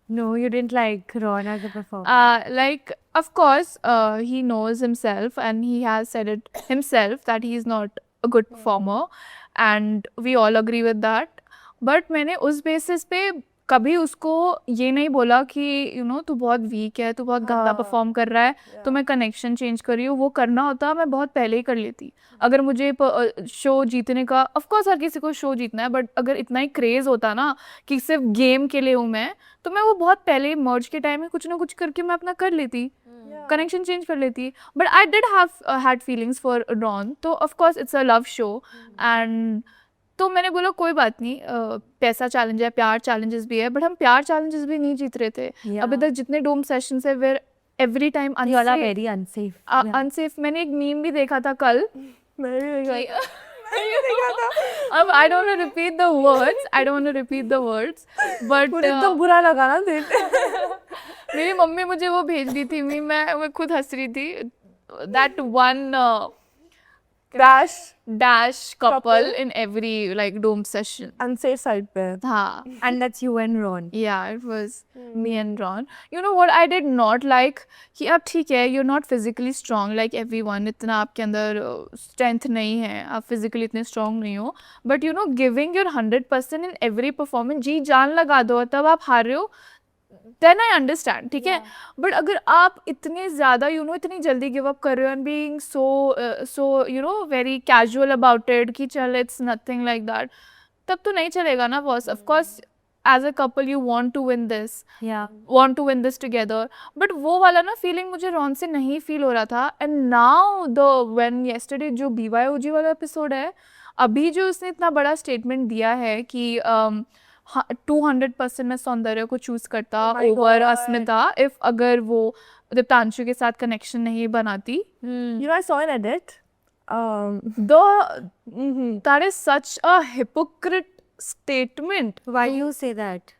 No, you didn't like Ron as a performer. Like, of course, he knows himself and he has said it himself that he is not a good performer, and we all agree with that. But मैंने उस basis पे कभी उसको ये नहीं बोला कि तू बहुत वीक है, तू बहुत गंदा परफॉर्म कर रहा है, तो मैं कनेक्शन चेंज कर रही हूँ. वो करना होता मैं बहुत पहले ही कर लेती. अगर मुझे शो जीतने का, ऑफ कोर्स हर किसी को शो जीतना है, बट अगर इतना ही क्रेज होता ना कि सिर्फ गेम के लिए हूँ मैं, तो मैं वो बहुत पहले मर्ज के टाइम में कुछ ना कुछ करके मैं अपना कर लेती, कनेक्शन चेंज कर लेती. But I did had feelings for Ron. तो of course it's a love show. And तो मैंने बोला कोई बात नहीं, पैसा चैलेंज है, प्यार चैलेंजेस भी है, बट हम प्यार चैलेंजेस भी नहीं जीत रहे थे. अभी तक जितने डोम सेशंस है where every time very unsafe. Unsafe. मैंने एक मीम भी देखा था कल. मैं भी देखा था. अब I don't want to repeat the words, but मुझे तो बुरा लगा ना देख. मेरी मम्मी मुझे वो भेज दी थी मीम. मैं खुद हंस रही थी. That one dash couple Couple. in every like dome session. unsafe side पे. हाँ. And that's you and Ron. Yeah, it was me and Ron. You know what I did not like? कि अब ठीक है, you're not physically strong like everyone. इतना आपके अंदर strength नहीं है, आप physically इतने strong नहीं हो. But you know, giving your 100% in every performance, जी जान लगा दो, तब आप हार रहे हो. Then I understand, ठीक है. But अगर आप इतने ज़्यादा you know इतनी जल्दी give up कर रहे हो and being so you know very casual about it कि चल it's nothing like that, तब तो नहीं चलेगा ना boss. Of course, as a couple you want to win this, Yeah. want to win this together. But वो वाला ना feeling मुझे रॉन से नहीं feel हो रहा था. And now when yesterday जो BYOG वाला episode है, अभी जो उसने इतना बड़ा statement दिया है कि 200% मैं सौंदर्य को चूज करता Oh my over God. Asmita if अगर वो दीप्तांशु के साथ कनेक्शन नहीं बनाती. You know, I saw an edit. That is such a hypocrite statement. Why you say that?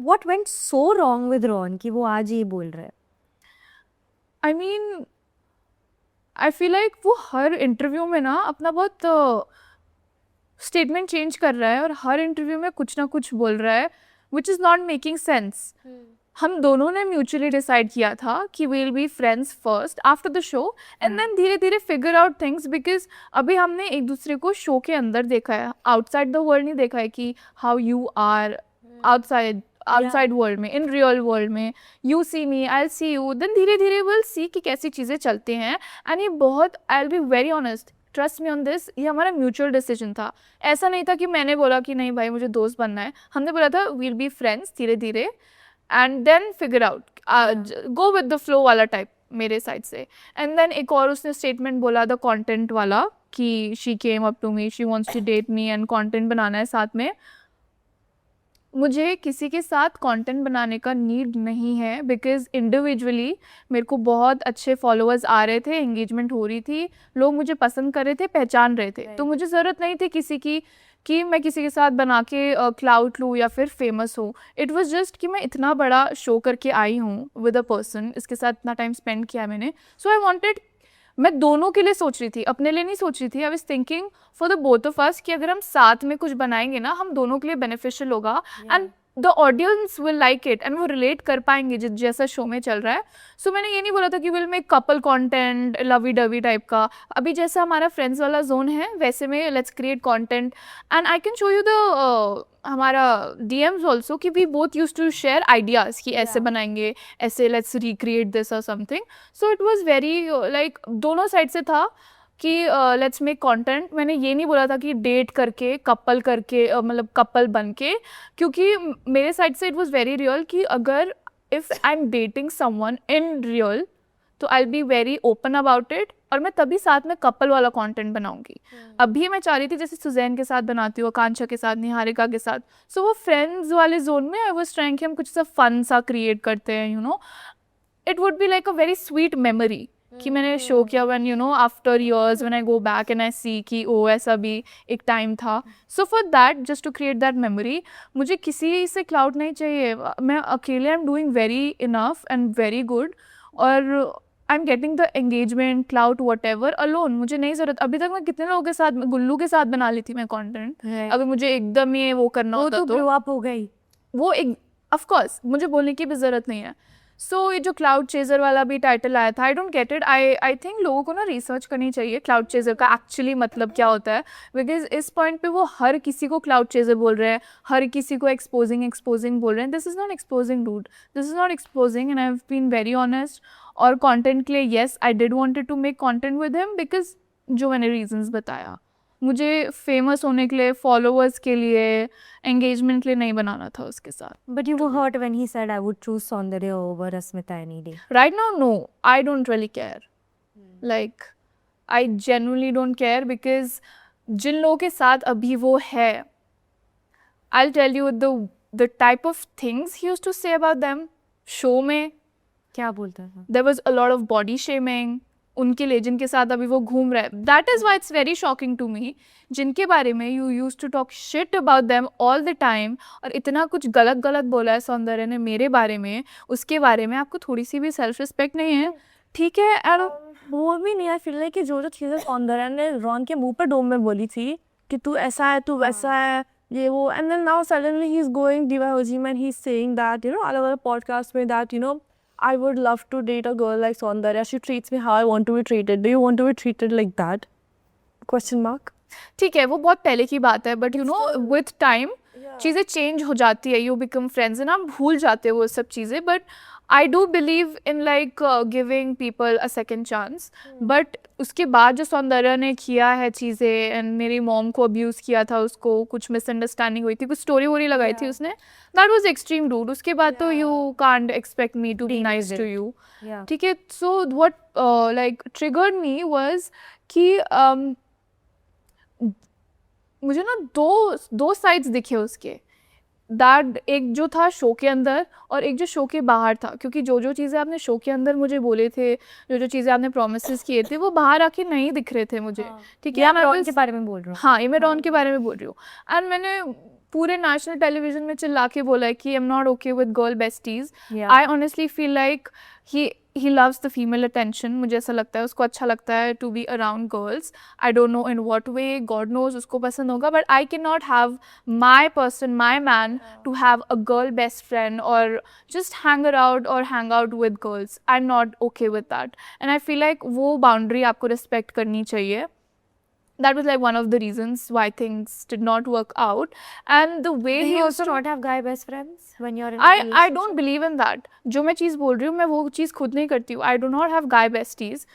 What went so wrong with Ron कि वो आज ये बोल रहा है? I mean, I feel like वो हर इंटरव्यू में ना अपना बहुत स्टेटमेंट चेंज कर रहा है और हर इंटरव्यू में कुछ ना कुछ बोल रहा है which is not making sense. हम दोनों ने म्यूचुअली डिसाइड किया था कि we'll be friends first after the show and then धीरे धीरे फिगर आउट थिंग्स, बिकॉज अभी हमने एक दूसरे को शो के अंदर देखा है, आउटसाइड द वर्ल्ड नहीं देखा है कि how you are outside world में, इन रियल वर्ल्ड में. You see me, I see you, then धीरे धीरे विल सी कि कैसी चीज़ें चलती हैं. एंड ये बहुत, आई will be very honest, trust me on this, ये हमारा म्यूचुअल डिसीजन था. ऐसा नहीं था कि मैंने बोला कि नहीं भाई मुझे दोस्त बनना है. हमने बोला था वील बी फ्रेंड्स धीरे धीरे and then figure out, go with the flow वाला टाइप मेरे साइड से. एंड देन एक और उसने स्टेटमेंट बोला द कंटेंट वाला कि she came up to me, she wants to date me and content बनाना है साथ में. मुझे किसी के साथ कंटेंट बनाने का नीड नहीं है, बिकॉज इंडिविजुअली मेरे को बहुत अच्छे फॉलोअर्स आ रहे थे, एंगेजमेंट हो रही थी, लोग मुझे पसंद कर रहे थे, पहचान रहे थे. तो मुझे ज़रूरत नहीं थी किसी की कि मैं किसी के साथ बना के क्लाउड लूँ या फिर फेमस हो. इट वाज जस्ट कि मैं इतना बड़ा शो करके आई हूँ विद अ पर्सन, इसके साथ इतना टाइम स्पेंड किया मैंने. सो आई वांटेड, मैं दोनों के लिए सोच रही थी, अपने लिए नहीं सोच रही थी. I was thinking for the both of us कि अगर हम साथ में कुछ बनाएंगे ना, हम दोनों के लिए बेनिफिशियल होगा and the audience will like it and वो रिलेट कर पाएंगे जैसा शो में चल रहा है. सो मैंने ये नहीं बोला था कि will make couple content lovey dovey type का. अभी जैसा हमारा फ्रेंड्स वाला जोन है वैसे में let's create content and I can show you the हमारा DMs ऑल्सो कि we both use to share ideas कि ऐसे बनाएंगे, ऐसे लेट्स रिक्रिएट दिस और something. So it was very like दोनों साइड से था कि लेट्स मेक कंटेंट. मैंने ये नहीं बोला था कि डेट करके कपल करके मतलब कपल बन के, क्योंकि मेरे साइड से इट वाज वेरी रियल कि अगर if I am dating someone in real तो I will be very open about it और मैं तभी साथ में कपल वाला कंटेंट बनाऊंगी. अभी मैं चाह रही थी जैसे सुजैन के साथ बनाती हूँ, आकांक्षा के साथ, निहारिका के साथ. सो वो फ्रेंड्स वाले जोन में आई वाज ट्राइंग कि हम कुछ सा फन सा क्रिएट करते हैं. You know it would be like a very sweet memory कि मैंने शो किया when you know after years when I go back and I see कि ओ ऐसा भी एक टाइम था. So for that just to create that memory मुझे किसी से क्लाउड नहीं चाहिए. मैं अकेले I am doing very enough and very good और I am getting the engagement clout what ever alone. मुझे नहीं ज़रूरत. अभी तक मैं कितने लोगों के साथ, गुल्लू के साथ बना ली थी मैं कंटेंट. अगर मुझे एकदम ये वो करना वो होता तो ग्रो अप हो गई, वो एक ऑफ कोर्स मुझे बोलने की भी ज़रूरत नहीं है. सो ये जो क्लाउड चेजर वाला भी टाइटल आया था, I don't get it. I think लोगों को ना रिसर्च करनी चाहिए क्लाउड चेजर का एक्चुअली मतलब क्या होता है, बिकॉज इस पॉइंट पे वो हर किसी को क्लाउड चेजर बोल रहे हैं, हर किसी को एक्सपोजिंग बोल रहे हैं. This is not exposing dude, this is not exposing and I have been very honest. और कंटेंट के लिए yes I did wanted to make content with him because जो मैंने रीजंस बताया, मुझे फेमस होने के लिए, फॉलोअर्स के लिए, एंगेजमेंट के लिए नहीं बनाना था उसके साथ. but you were hurt when he said I would choose Saundarya over Asmita any day. Right now, no, I don't really care. Like, I genuinely don't care because जिन लोगों के साथ अभी वो है, I'll tell you the type of things he used to say about them. Show में क्या बोलता था? there was a lot of body shaming. उनके लिए जिनके साथ अभी वो घूम रहे हैं, that is why it's very shocking to me. जिनके बारे में you use to talk shit about them all the time और इतना कुछ गलत बोला है सौंदर्य ने मेरे बारे में, उसके बारे में आपको थोड़ी सी भी सेल्फ रिस्पेक्ट नहीं है. ठीक है, वो भी नहीं, आई फील लाइक कि जो चीज़ें सौंदर्या ने रॉन के मुंह पे डोम में बोली थी कि तू ऐसा है, तू वैसा है, ये वो, and then now suddenly he is going devising and he is saying that, you know, अलग अलग पॉडकास्ट में, that, you know, I would love to date a girl like Saundarya. She treats me how I want to be treated. Do you want to be treated like that? Question mark. ठीक है, वो बहुत पहले की बात है, but you know with time चीज़ें change हो जाती है, यू बिकम फ्रेंड्स एंड आप भूल जाते हो वो सब चीज़ें. But I do believe in like giving people a second chance. But उसके बाद जो सौंदर्या ने किया है चीज़ें, एंड मेरी मॉम को अब्यूज़ किया था, उसको कुछ मिसअंडरस्टैंडिंग हुई थी, कुछ स्टोरी वोरी लगाई थी उसने, दैट वाज एक्सट्रीम रूड. उसके बाद तो you can't expect me to be nice to you. ठीक है, so what like triggered me was कि मुझे ना दो साइड्स दिखे उसके, दैट एक जो था शो के अंदर और एक जो शो के बाहर था. क्योंकि जो चीज़ें आपने शो के अंदर मुझे बोले थे, जो चीज़ें आपने प्रोमिस किए थे, वो बाहर आके नहीं दिख रहे थे मुझे. ठीक है, मैं रॉन के बारे में बोल रहा हूँ. हाँ, ये मैं रॉन के बारे में बोल रही हूँ. एंड मैंने पूरे नेशनल टेलीविजन में चिल्ला के बोला है कि I am not okay with girl besties. I honestly feel like he loves the female attention. मुझे ऐसा लगता है उसको अच्छा लगता है to be around girls. I don't know in what way, God knows उसको पसंद होगा, but I cannot have my person, my man to have a girl best friend or just hang around or hang out with girls. I'm not okay with that. And I feel like वो boundary आपको respect करनी चाहिए. That was like one of the reasons why things did not work out. And the way Do he you used also to not have guy best friends when you're in a I relationship? don't believe in that. जो मैं चीज़ बोल रही हूँ मैं वो चीज़ खुद नहीं करती हूँ. I do not have guy besties.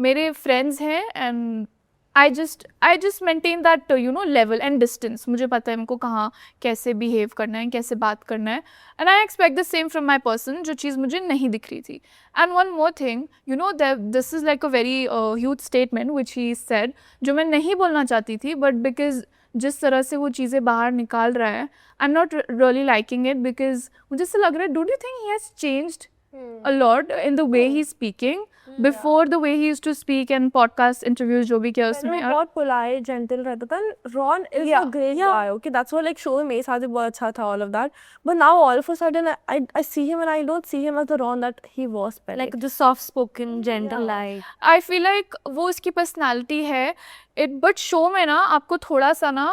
मेरे friends हैं and I just maintain that you know level and distance. मुझे पता है इनको कहाँ कैसे behave करना है, कैसे बात करना है. And I expect the same from my person, जो चीज़ मुझे नहीं दिख रही थी. And one more thing, you know, this is like a very huge statement which he said, जो मैं नहीं बोलना चाहती थी, but because जिस तरह से वो चीज़ें बाहर निकाल रहा है, I'm not really liking it because मुझे ऐसा लग रहा है, don't you think he has changed a lot in the way he's speaking before the way he used to speak in podcast interviews जो भी किया उसमें. वो बहुत polite, gentle रहता था. Ron is a great guy. Okay, that's what like show में मेरे साथ भी बहुत अच्छा था, all of that. But now all of a sudden I see him and I don't see him as the Ron that he was. Like the soft spoken, gentle like. I feel like वो उसकी personality है. But show में ना आपको थोड़ा सा ना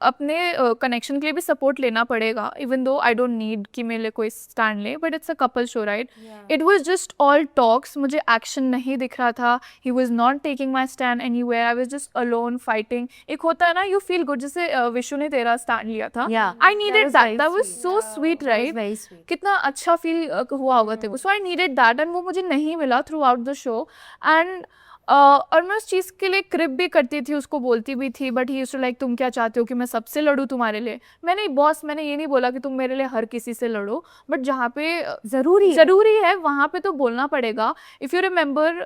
अपने कनेक्शन के लिए भी सपोर्ट लेना पड़ेगा. Even though I don't need कि मेरे लिए कोई स्टैंड ले, but it's a couple show, right? It was just all talks. मुझे एक्शन नहीं दिख रहा था. He was not taking my stand anywhere. I was just alone fighting. एक होता है ना, यू फील गुड, जैसे विशु ने तेरा स्टैंड लिया था. I needed that. That was so sweet, right? कितना अच्छा फील हुआ होगा तेरे को. सो आई नीडेड दैट एंड वो मुझे नहीं मिला through out the show. And और मैं उस चीज़ के लिए क्रिप भी करती थी, उसको बोलती भी थी. But he used to like, तुम क्या चाहते हो कि मैं सबसे लड़ूँ तुम्हारे लिए? मैंने बॉस, मैंने ये नहीं बोला कि तुम मेरे लिए हर किसी से लड़ो, बट जहाँ पे ज़रूरी है वहाँ पे तो बोलना पड़ेगा. इफ़ यू रिमेंबर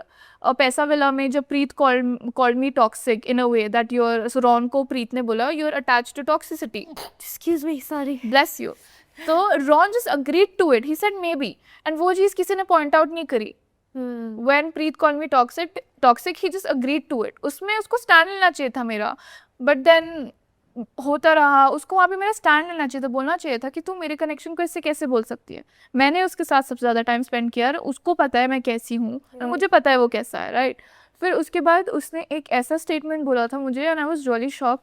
पैसा विला में जब Preet called me toxic in a way that you're, so Ron को प्रीत ने बोला you are attached to toxicity. Excuse me, sorry. Bless you. तो Ron just agreed to it. He said maybe. And वो चीज़ किसी ने पॉइंट आउट नहीं करी. When Preet called me toxic, he just agreed to it. उसमें उसको stand लेना चाहिए था मेरा, but then होता रहा. उसको वहाँ पे मेरा स्टैंड लेना चाहिए था, बोलना चाहिए था कि तू मेरे कनेक्शन को इससे कैसे बोल सकती है. मैंने उसके साथ सबसे ज़्यादा टाइम स्पेंड किया, उसको पता है मैं कैसी हूँ और मुझे पता है वो कैसा है, राइट? फिर उसके बाद उसने एक ऐसा स्टेटमेंट बोला था मुझे, and I was really shock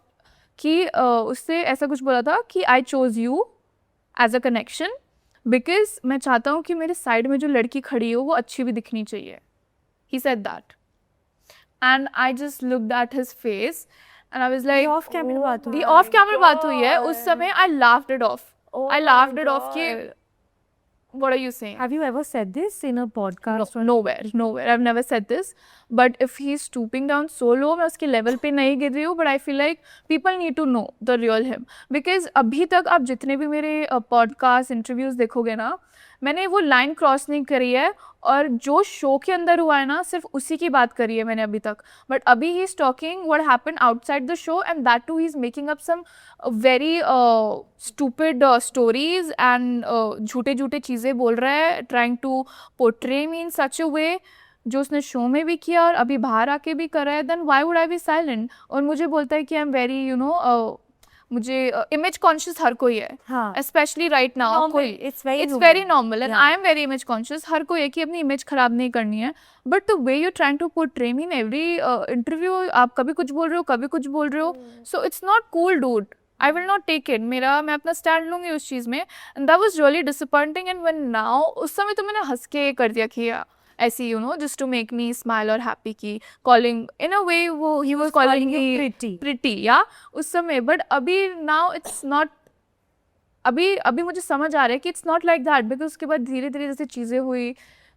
कि उससे ऐसा कुछ बोला था कि I chose you as a connection because मैं चाहता हूँ कि मेरे साइड में जो लड़की खड़ी हो वो अच्छी भी दिखनी चाहिए. He said that. And I just looked at his face and I was like, off camera बात हुई. the off camera बात हुई है. उस समय I laughed it off. I laughed it off कि what are you saying? Have you ever said this in a podcast? No, nowhere. I've never said this. But if he's stooping down so low, मैं उसके level पे नहीं गिर रही हूँ. But I feel like people need to know the real him. Because अभी तक आप जितने भी मेरे podcast interviews देखोगे ना, मैंने वो लाइन क्रॉस नहीं करी है. और जो शो के अंदर हुआ है ना, सिर्फ उसी की बात करी है मैंने अभी तक. बट अभी he is talking what happened outside the show, and that too he is making up some very stupid stories and झूठे चीज़ें बोल रहा है, trying to portray me in such a way जो उसने शो में भी किया और अभी बाहर आके भी कर रहा है. Then why would I be silent? और मुझे बोलता है कि आई एम वेरी मुझे इमेज कॉन्शियस हर कोई है, हाँ specially right now. Normal, it's very it's normal. Very normal and Yeah. I am very image conscious. हर कोई है कि अपनी इमेज खराब नहीं करनी है, but the way you trying to portray me in every interview, आप कभी कुछ बोल रहे हो कभी कुछ बोल रहे हो, so it's not cool dude. I will not take it. मैं अपना स्टैंड लूंगी उस चीज़ में, and that was really disappointing. And when now, उस समय तो मैंने हंस के कर दिया कि ऐसी just to make me smile और हैप्पी, की कॉलिंग इन अ वे, वो he was calling me pretty या उस समय। बट अभी नाउ इट्स नॉट, अभी मुझे समझ आ रहा है कि it's not like that, because उसके बाद धीरे धीरे जैसे चीज़ें हुई,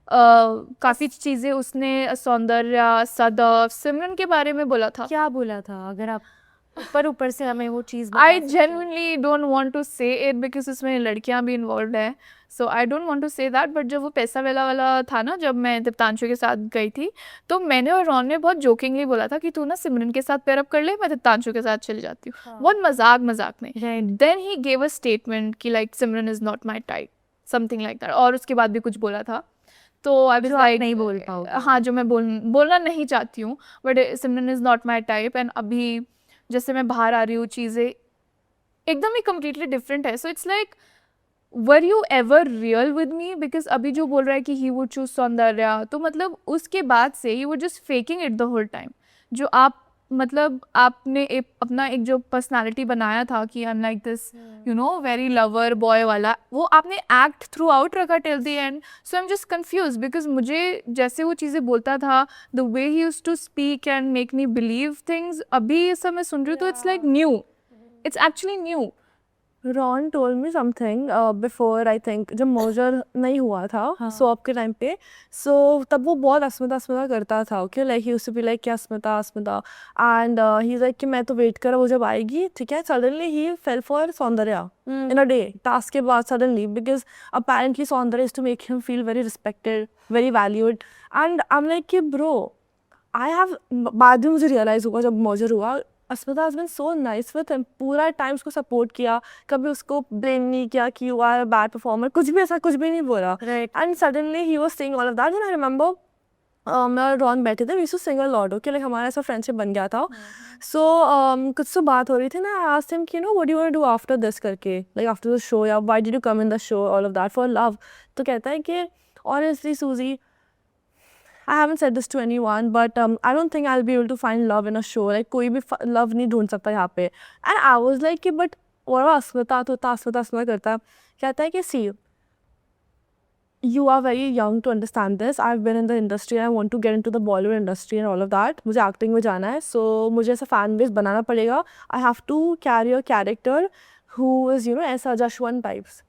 काफ़ी चीज़ें उसने सौंदर्य, सदफ, सिमरन के बारे में बोला था। क्या बोला था? अगर आप ऊपर से हमें वो चीज़ I genuinely don't want to say it because उसमें लड़कियां भी इन्वॉल्व है, so I don't want to say that. But जब वो पैसा वेला वाला था ना, जब मैं दीप्तांशु के साथ गई थी, तो मैंने और रॉन ने बहुत जोकिंगली बोला था कि तू ना सिमरन के साथ पेयर अप कर ले, मैं दीप्तांशु के साथ चली जाती हूँ, बहुत मजाक में। Then he gave a statement कि like Simran is not my type, something like that, और उसके बाद भी कुछ बोला था। तो आई वाज लाइक नहीं बोल पाओगे। हाँ, जो मैं बोलना नहीं चाहती हूँ, but Simran is not my type. And अभी जैसे मैं बाहर आ रही हूँ, चीज़ें एकदम ही कम्प्लीटली डिफरेंट है। So it's like, were you ever real with me? Because अभी जो बोल रहा है कि ही वुड चूज सौंदर्या, तो मतलब उसके बाद से ही वो just faking it the whole time. जो आपने अपना एक जो पर्सनालिटी बनाया था कि I am like this very lover boy वाला, वो आपने एक्ट थ्रू आउट रखा till the end. So I am just confuse, because मुझे जैसे वो चीज़ें बोलता था, the way he used to speak and make me believe things, अभी ये सब मैं सुन रही हूँ तो it's like new, it's actually new. Ron told me something before, I think जब मर्जर नहीं हुआ था सोप के टाइम पे, सो तब वो बहुत अस्मिता करता था, okay, like he used to be like क्या अस्मिता, एंड ही लाइक कि मैं तो वेट कर रहा, वो जब आएगी, ठीक है। Suddenly he fell for Soundarya in a day, task के बाद suddenly, because apparently Soundarya is to make him feel very respected, very valued, and I am like कि ब्रो, आई हैव, बाद में मुझे रियलाइज हुआ जब मर्जर हुआ, Asmita has been so nice with him, पूरा टाइम उसको सपोर्ट किया, कभी उसको ब्लेम नहीं किया कि you are a bad performer, कुछ भी ऐसा कुछ भी नहीं बोला। And suddenly he was saying all of that, and I remember मैं और रॉन बैठे थे, we used to sing a lot, okay, like हमारा ऐसा फ्रेंडशिप बन गया था। सो कुछ तो बात हो रही थी ना, आई आस्क्ड हिम कि what do you want to do after this करके, लाइक आफ्टर द शो, या why did you come in the show, all of that, for love. तो कहता है कि ऑनेस्टली सूजी, I haven't said this to anyone, but I don't think I'll be able to find love in a show. Like कोई भी love नहीं ढूंढ सकता यहाँ पे. And I was like कि but what about अस्मिता, तो अस्मिता करता है, कहता है कि see, you are very young to understand this. I've been in the industry and I want to get into the Bollywood industry and all of that. मुझे acting में जाना है, so मुझे ऐसा fan base बनाना पड़ेगा. I have to carry a character who is ऐसा Jashwant types.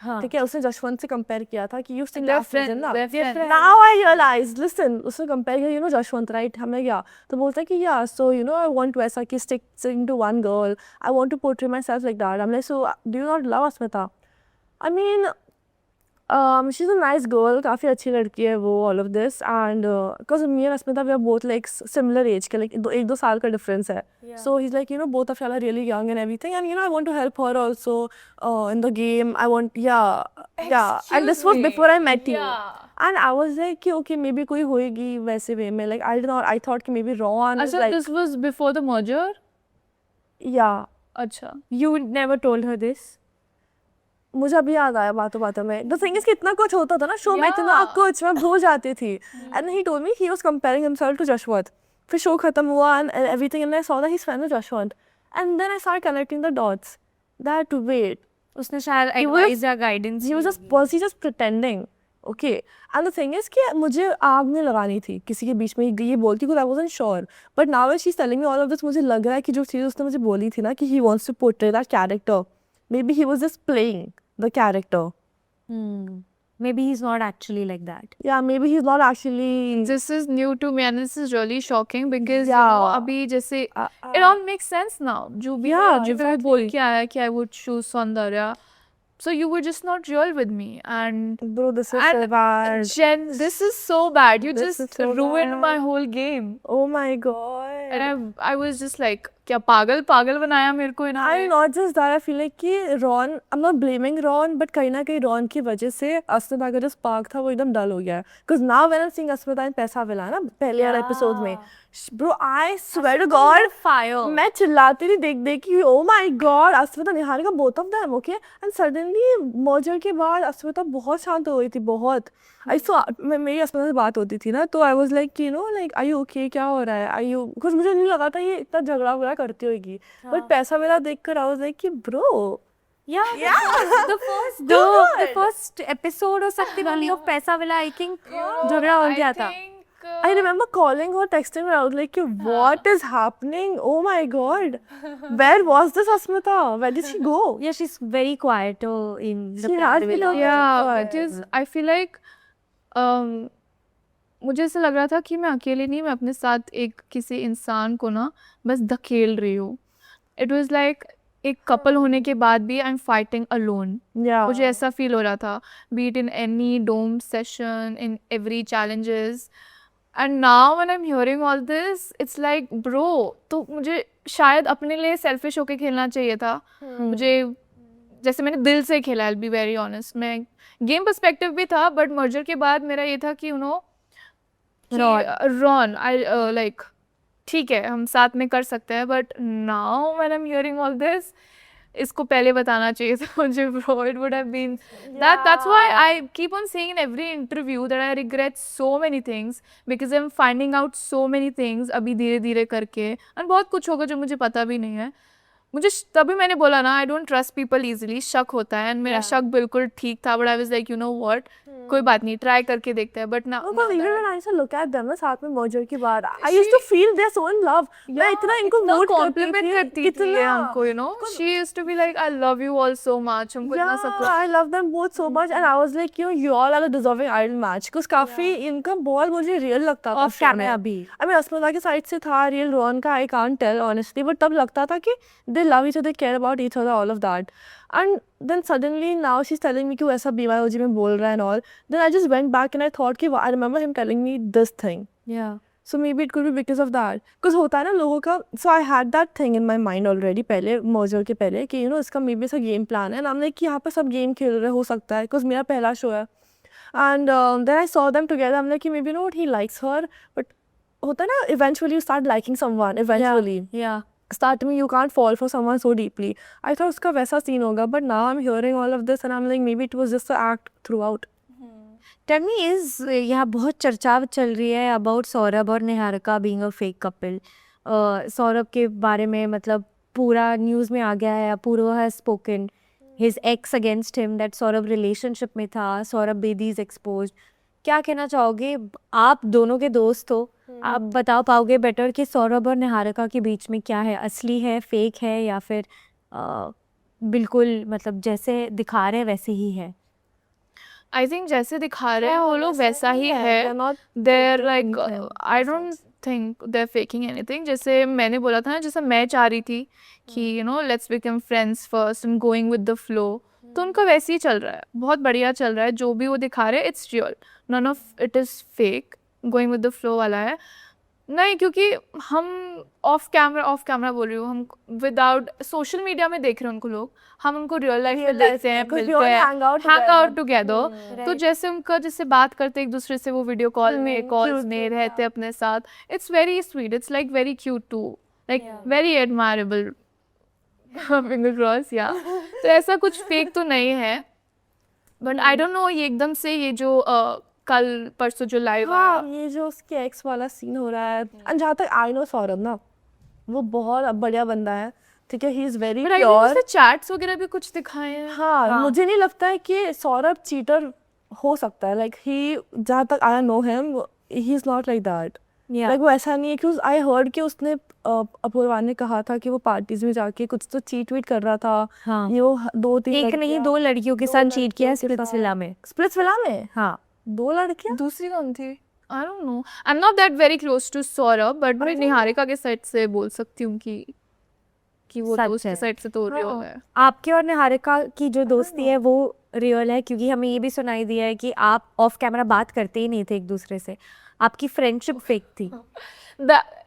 ठीक है, उसने जशवंत से कंपेयर किया था कि you sing now I realize, listen, उसने कंपेयर किया जशवंत, राइट, हमें क्या, तो बोलता है कि या सो आई वांट वैसा कि stick to one girl, I want to portray myself like that. I am like so do you not love Asmita? I mean she is a nice girl, काफ़ी अच्छी लड़की है वो, all of this, and because me and Asmita we are both like similar age के, like 1-2 साल का difference है। So he is like both of y'all are really young and everything, and I want to help her also in the game. I want, yeah, and this was before I met you. And I was like कि okay, maybe कोई होएगी वैसे way में, like I thought कि maybe Ron is like, this was before the merger? yeah. अच्छा, You never told her this? मुझे अभी याद आया बातों में। द थिंग इज कि इतना कुछ होता था ना शो में, इतना कुछ मैं भूल जाती थी। And he told me he was comparing himself to Jashwant. फिर शो खत्म हुआ and everything, and I saw that he is fan of Jashwant, and then I start connecting the dots that wait, उसने शायद एडवाइस या guidance, he was just pretending, okay. And the thing is कि मुझे आग नहीं लगानी थी किसी के बीच में ये बोलती, because I wasn't sure, but now she is telling me all of this, मुझे लग रहा है कि जो चीज़ उसने मुझे बोली थी ना कि he wants to portray that character, maybe he was just playing the character. Maybe he's not actually like that. Yeah, maybe he's not actually. this is new to me and this is really shocking because Yeah. अभी जैसे it all makes sense now. जो भी Yeah, जो भी बोल के आया कि I would choose Soundarya, so you were just not real with me, and Bro, this is so bad. Jen, this is so bad. You This just is so ruined bad. my whole game. Oh my god. And I was just like क्या पागल पागल बनाया मेरे को I इन्होंने। not just that, I feel like कि Ron, I'm not blaming Ron, but कहीं ना कहीं Ron की वजह से अस्मिता का जो spark था वो एकदम डल हो गया है. Because now when I'm seeing Asmita in पैसा विला ना पहले वाले episode में, bro, I swear to God, fire. मैं चिल्लाती थी देख कि oh my God, Asmita Niharika both of them, okay? And suddenly merger के बाद अस्मिता बहुत शांत हो गई थी, बहुत. I saw मेरी अस्मिता से बात होती थी ना, तो I was like, you know, like, are you okay? क्या हो रहा है? Are you? Because मुझे नहीं लगा था ये इतना झगड़ा वगड़ा करती होगी. But पैसा मेरा देखकर I was like कि bro, Yeah, the first episode or something only of पैसा वाला I think झगड़ा हो गया था. I remember calling her, texting her. I was like, what is happening? Oh my God, where was this Asmita? Where did she go? Yeah, she's very quiet in the She has been Pradvilla. a- Yeah, because I feel like मुझे ऐसा लग रहा था कि मैं अकेले नहीं, मैं अपने साथ एक किसी इंसान को ना बस धकेल रही हूँ. इट वाज लाइक एक कपल होने के बाद भी I am fighting alone. Yeah. मुझे ऐसा फील हो रहा था, beat in any dome session, in every challenges. And now when I am hearing all this it's like bro, तो मुझे शायद अपने लिए सेल्फिश होके खेलना चाहिए था. मुझे जैसे मैंने दिल से खेला, आई विल बी वेरी ऑनेस्ट. मैं गेम पर्सपेक्टिव भी था, बट मर्जर के बाद मेरा ये था कि you know Ron I like ठीक है हम साथ में कर सकते हैं. But now when I am hearing all this, इसको पहले बताना चाहिए था मुझे bro. It would have been that's why I keep on saying in every interview that I regret so many things because I'm finding out so many things अभी धीरे धीरे करके. and बहुत कुछ होगा जो मुझे पता भी नहीं है. मुझे तभी मैंने बोला ना, I don't trust people easily. शक होता है, एंड मेरा शक बिल्कुल ठीक था. But I was like you know what, कोई बात नहीं, ट्राई करके देखते हैं. बट ना No, but even when I used to look at them ना साथ में merger के बाद, I used to feel they're so in love. मैं इतना इनको इतना vote कॉम्प्लीमेंट करती थी ये इतना. हमको, you know. She used to be like I love you all so much. हमको इतना सब Yeah, I love them both so much, and I was like, you all are a deserving idol match. Because काफी इनका बहुत मुझे real लगता था. Off camera भी. I mean, अस्मिता की साइड से था real, Ron का I can't tell honestly, but तब लगता था कि they love each other, care about each other, all of that. And then suddenly now she's telling me कि वो ऐसा BYOG में बोल रहा है and all. Then I just went back and I thought कि I remember him telling me this thing. Yeah. So maybe it could be because of that. Because होता है ना लोगों का, so I had that thing in my mind already पहले merger के पहले कि you know इसका maybe ऐसा game plan है. And I'm like कि यहाँ पे सब game खेल रहे हो सकता है, because मेरा पहला show है. And then I saw them together. I'm like कि maybe you know what, he likes her, but होता है ना eventually you start liking someone eventually. Yeah. Start में you can't fall for someone so deeply. I thought उसका वैसा scene होगा, but now I'm hearing all of this and I'm like maybe it was just an act throughout. Tell me, यहाँ बहुत चर्चा चल रही है अबाउट सौरभ और Niharika being a fake couple. Saurabh के बारे में मतलब पूरा न्यूज़ में आ गया है. Apurva has spoken his ex against him that Saurabh relationship में था. Saurabh Bedi is exposed. क्या कहना चाहोगे? आप दोनों के दोस्त हो, आप बता पाओगे बेटर कि सौरभ और निहारिका के बीच में क्या है, असली है, फेक है, या फिर बिल्कुल मतलब जैसे दिखा रहे हैं वैसे ही है? आई थिंक जैसे दिखा रहे हैं वो लोग वैसा ही है. They're not They're like themselves. I don't think they're faking anything. जैसे मैंने बोला था ना, जैसे मैं चाह रही थी कि you know let's become friends first and going with the flow. तो उनका वैसे ही चल रहा है, बहुत बढ़िया चल रहा है. जो भी वो दिखा रहे हैं it's real, none of it is fake. Going with the flow वाला है नहीं, क्योंकि हम ऑफ कैमरा बोल रही हूँ, हम विदाउट सोशल मीडिया में देख रहे हैं उनको लोग, हम उनको रियल लाइफ में Real life देखते हैं, में, 'cause we मिलते all हैं, hang out hang out together. together. तो जैसे उनका जैसे बात करते एक दूसरे से, वो वीडियो कॉल में कॉल्स में रहते अपने साथ, it's very sweet, it's like very cute too, like very admirable. Finger cross. या तो ऐसा कुछ फेक तो नहीं है, बट आई डोंट नो ये एकदम से ये जो कल परसों जो लाइव हाँ, ये जो उसके एक्स वाला सीन हो रहा है. And जहाँ तक आई नो सौरभ ना, वो बहुत बढ़िया बंदा है, ठीक है. He is very but I pure. Think chats वगैरह भी कुछ दिखाए हैं. हाँ, मुझे नहीं लगता है कि सौरभ चीटर हो सकता है. लाइक ही, जहाँ तक आई know him, he is not like that. Yeah. Like वो ऐसा नहीं है कि आई हर्ड कि उसने अपूर्वा ने कहा था कि वो पार्टीज में जाके कुछ तो चीट वीट कर रहा था. हाँ. ये वो 2-3 एक नहीं, 2 लड़कियों के साथ चीट किया स्प्लिट्सविला में. स्प्लिट्सविला में हाँ. 2 लड़कियां. दूसरी कौन थी? I don't know. I am not that very close to Saurabh, but मैं निहारिका के साइड से बोल सकती हूँ कि वो सच दोस्त है. के साइड से तो रियल है. आपके और निहारिका की जो दोस्ती है वो रियल है, क्योंकि हमें ये भी सुनाई दिया है कि आप ऑफ कैमरा बात करते ही नहीं थे एक दूसरे से. आपकी फ्रेंडशिप फेक थी.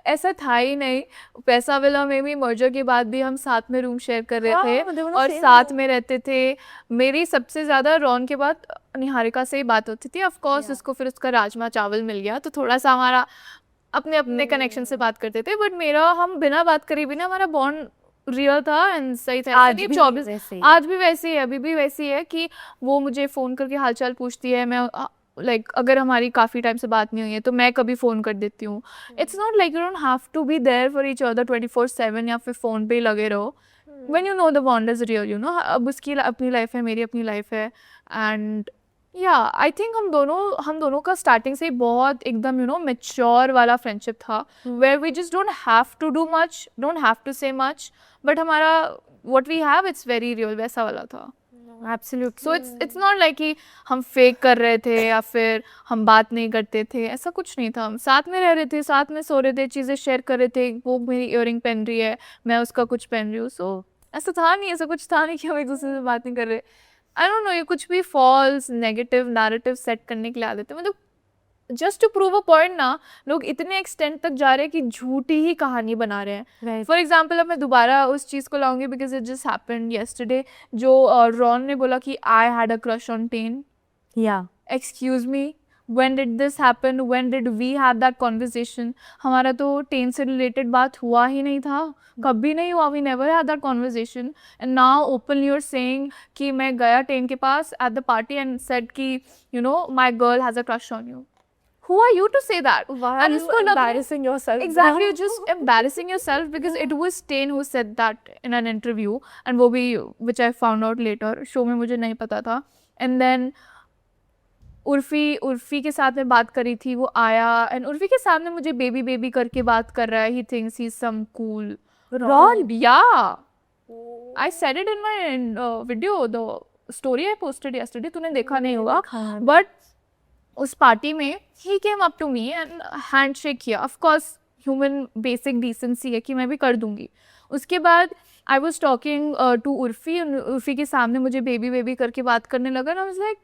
ऐसा था ही नहीं। पैसा विला में भी मर्जर के बाद भी हम साथ में रूम शेयर कर रहे थे they were the और same साथ room. में रहते थे। मेरी सबसे ज़्यादा रॉन के बाद निहारिका से ही बात होती थी। ऑफ कोर्स उसको फिर उसका राजमा चावल मिल गया तो थोड़ा सा हमारा अपने अपने कनेक्शन से बात करते थे, बट मेरा हम बिना बात करे भी ना हमारा बॉन्ड रियल था एंड सही था। आज ऐसा नहीं भी 24 वैसे ही। आज भी वैसी है, अभी भी वैसी है कि वो मुझे फ़ोन करके हालचाल पूछती है। मैं लाइक अगर हमारी काफ़ी टाइम से बात नहीं हुई है तो मैं कभी फ़ोन कर देती हूँ। It's not like you don't have to be there for each other 24/7 या फिर फ़ोन पे ही लगे रहो। When you know the bond is real, you know अब उसकी अपनी लाइफ है, मेरी अपनी लाइफ है। एंड या आई थिंक हम दोनों का स्टार्टिंग से ही बहुत एकदम यू नो मैच्योर वाला फ्रेंडशिप था, where we just don't have to do much, don't have to say much, but हमारा what we have it's very real, वैसा वाला था। Absolutely. So it's not like कि हम फेक कर रहे थे या फिर हम बात नहीं करते थे, ऐसा कुछ नहीं था। हम साथ में रह रहे थे, साथ में सो रहे थे, चीज़ें शेयर कर रहे थे। वो मेरी इयररिंग पहन रही है, मैं उसका कुछ पहन रही हूँ। सो ऐसा था नहीं, ऐसा कुछ था नहीं कि हम एक दूसरे से बात नहीं कर रहे। आई डोंट नो, ये कुछ भी फॉल्स नेगेटिव नैरेटिव सेट करने के लिए आ देते, मतलब just to prove a point ना, लोग इतने एक्सटेंट तक जा रहे हैं कि झूठी ही कहानी बना रहे हैं। राइट। फॉर एग्जाम्पल अब मैं दोबारा उस चीज़ को लाऊंगी because it just happened yesterday, जो रॉन ने बोला कि I had a crush on Tayne. या excuse me, when did this happen, when did we have that conversation? हमारा तो टेन से रिलेटेड बात हुआ ही नहीं था, कभी नहीं हुआ। we never had that conversation and now openly you're saying कि मैं गया टेन के पास at the party and said कि you know my girl has a crush on you. Who are you to say that? Why are And you उसको लग- embarrassing yourself? Exactly, you're just embarrassing yourself because it was Tain who said that in an interview and वो भी which I found out later, show में मुझे नहीं पता था। And then Urfi के साथ में बात करी थी, वो आया एंड उर्फी के सामने मुझे बेबी बेबी करके बात कर रहा है। He thinks he is some cool Ron? या I said it in my video, the story I posted yesterday, तूने देखा नहीं होगा। बट उस पार्टी में he came up to me and handshake किया। Of course human basic decency है कि मैं भी कर दूंगी। उसके बाद I was talking to Urfi के सामने मुझे बेबी बेबी करके बात करने लगा। I was like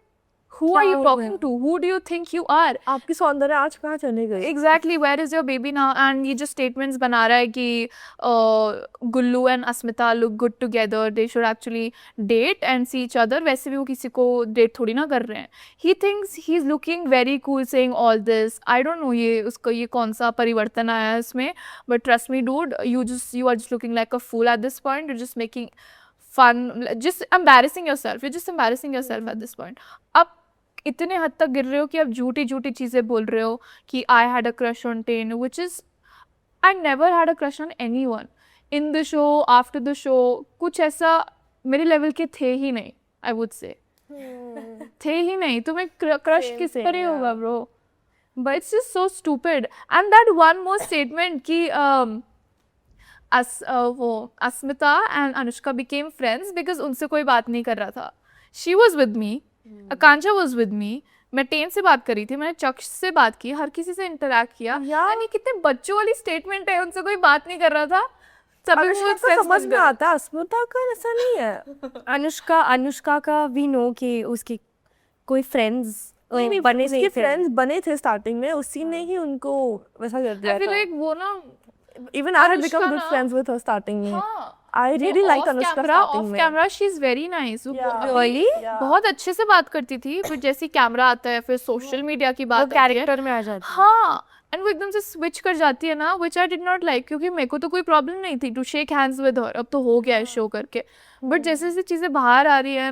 who are क्या you हो talking गया? to, who do you think you are? आपकी सौंदर्य आज कहाँ चली गई? Exactly, where is your baby now? And ये जो statements बना रहा है कि गुल्लू and Asmita look good together, they should actually date and see each other, वैसे भी वो किसी को date थोड़ी ना कर रहे हैं। He thinks he's looking very cool saying all this. I don't know ये उसको ये कौन सा परिवर्तन आया है इसमें, but trust me dude, you are just looking like a fool at this point. You're just making fun, just embarrassing yourself. You're just embarrassing yourself at this point. अब इतने हद तक गिर रहे हो कि अब झूठी झूठी चीज़ें बोल रहे हो कि I had a crush on ten, which is I never had a crush on any one in the show, after the show. कुछ ऐसा मेरे लेवल के थे ही नहीं, आई वुड से थे ही नहीं। तुम्हें क्रश किस पर ही होगा bro? But it's just so stupid. And that one more statement कि वो Asmita and Anushka became friends because उनसे कोई बात नहीं कर रहा था। She was with me, Akanksha was with me, मैं टेन से बात करी थी, मैंने चक्ष से बात की, हर किसी से इंटरेक्ट किया। यानी कितने बच्चों वाली स्टेटमेंट है, उनसे कोई बात नहीं कर रहा था, सभी अनुष्का मुझसे को समझ में आता है, अस्मिता का ऐसा नहीं है। अनुष्का का वी नो कि उसके कोई फ्रेंड्स बने उसके नहीं थे। फ्रेंड्स बने थे स्टार्टिंग में, उसी ने ही उनको वैसा कर दिया आई फील था। लाइक वो ना Even I had Anushka become good ना- friends with her starting में। हाँ, I really वो liked off Anushka camera- starting off में। camera she is very nice. वो Yeah. Really? Yeah. बहुत अच्छे से बात करती थी, फिर जैसे कैमरा आता है फिर सोशल मीडिया की वो बात आती है, कैरेक्टर में आ जाती है। हाँ, एंड वो एकदम से स्विच कर जाती है ना, which I did not like, क्योंकि मेरे को तो कोई प्रॉब्लम नहीं थी to shake hands with her, अब तो हो गया है शो करके। बट जैसे जैसे चीज़ें बाहर आ रही है,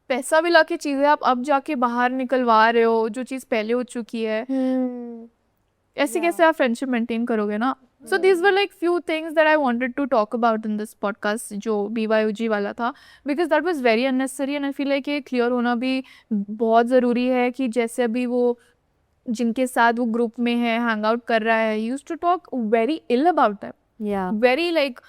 पैसा भी ला के चीज़ें आप अब जाके बाहर निकलवा रहे हो, जो चीज़ पहले हो चुकी है, ऐसे कैसे आप फ्रेंडशिप मेंटेन करोगे ना? So these were like few things that I wanted to talk about in this podcast जो BYOG वाला था, because that was very unnecessary and I feel like ये क्लियर होना भी बहुत ज़रूरी है कि जैसे अभी वो जिनके साथ वो ग्रुप में है, हैंग आउट कर रहा है, used to talk very ill about them, या वेरी लाइक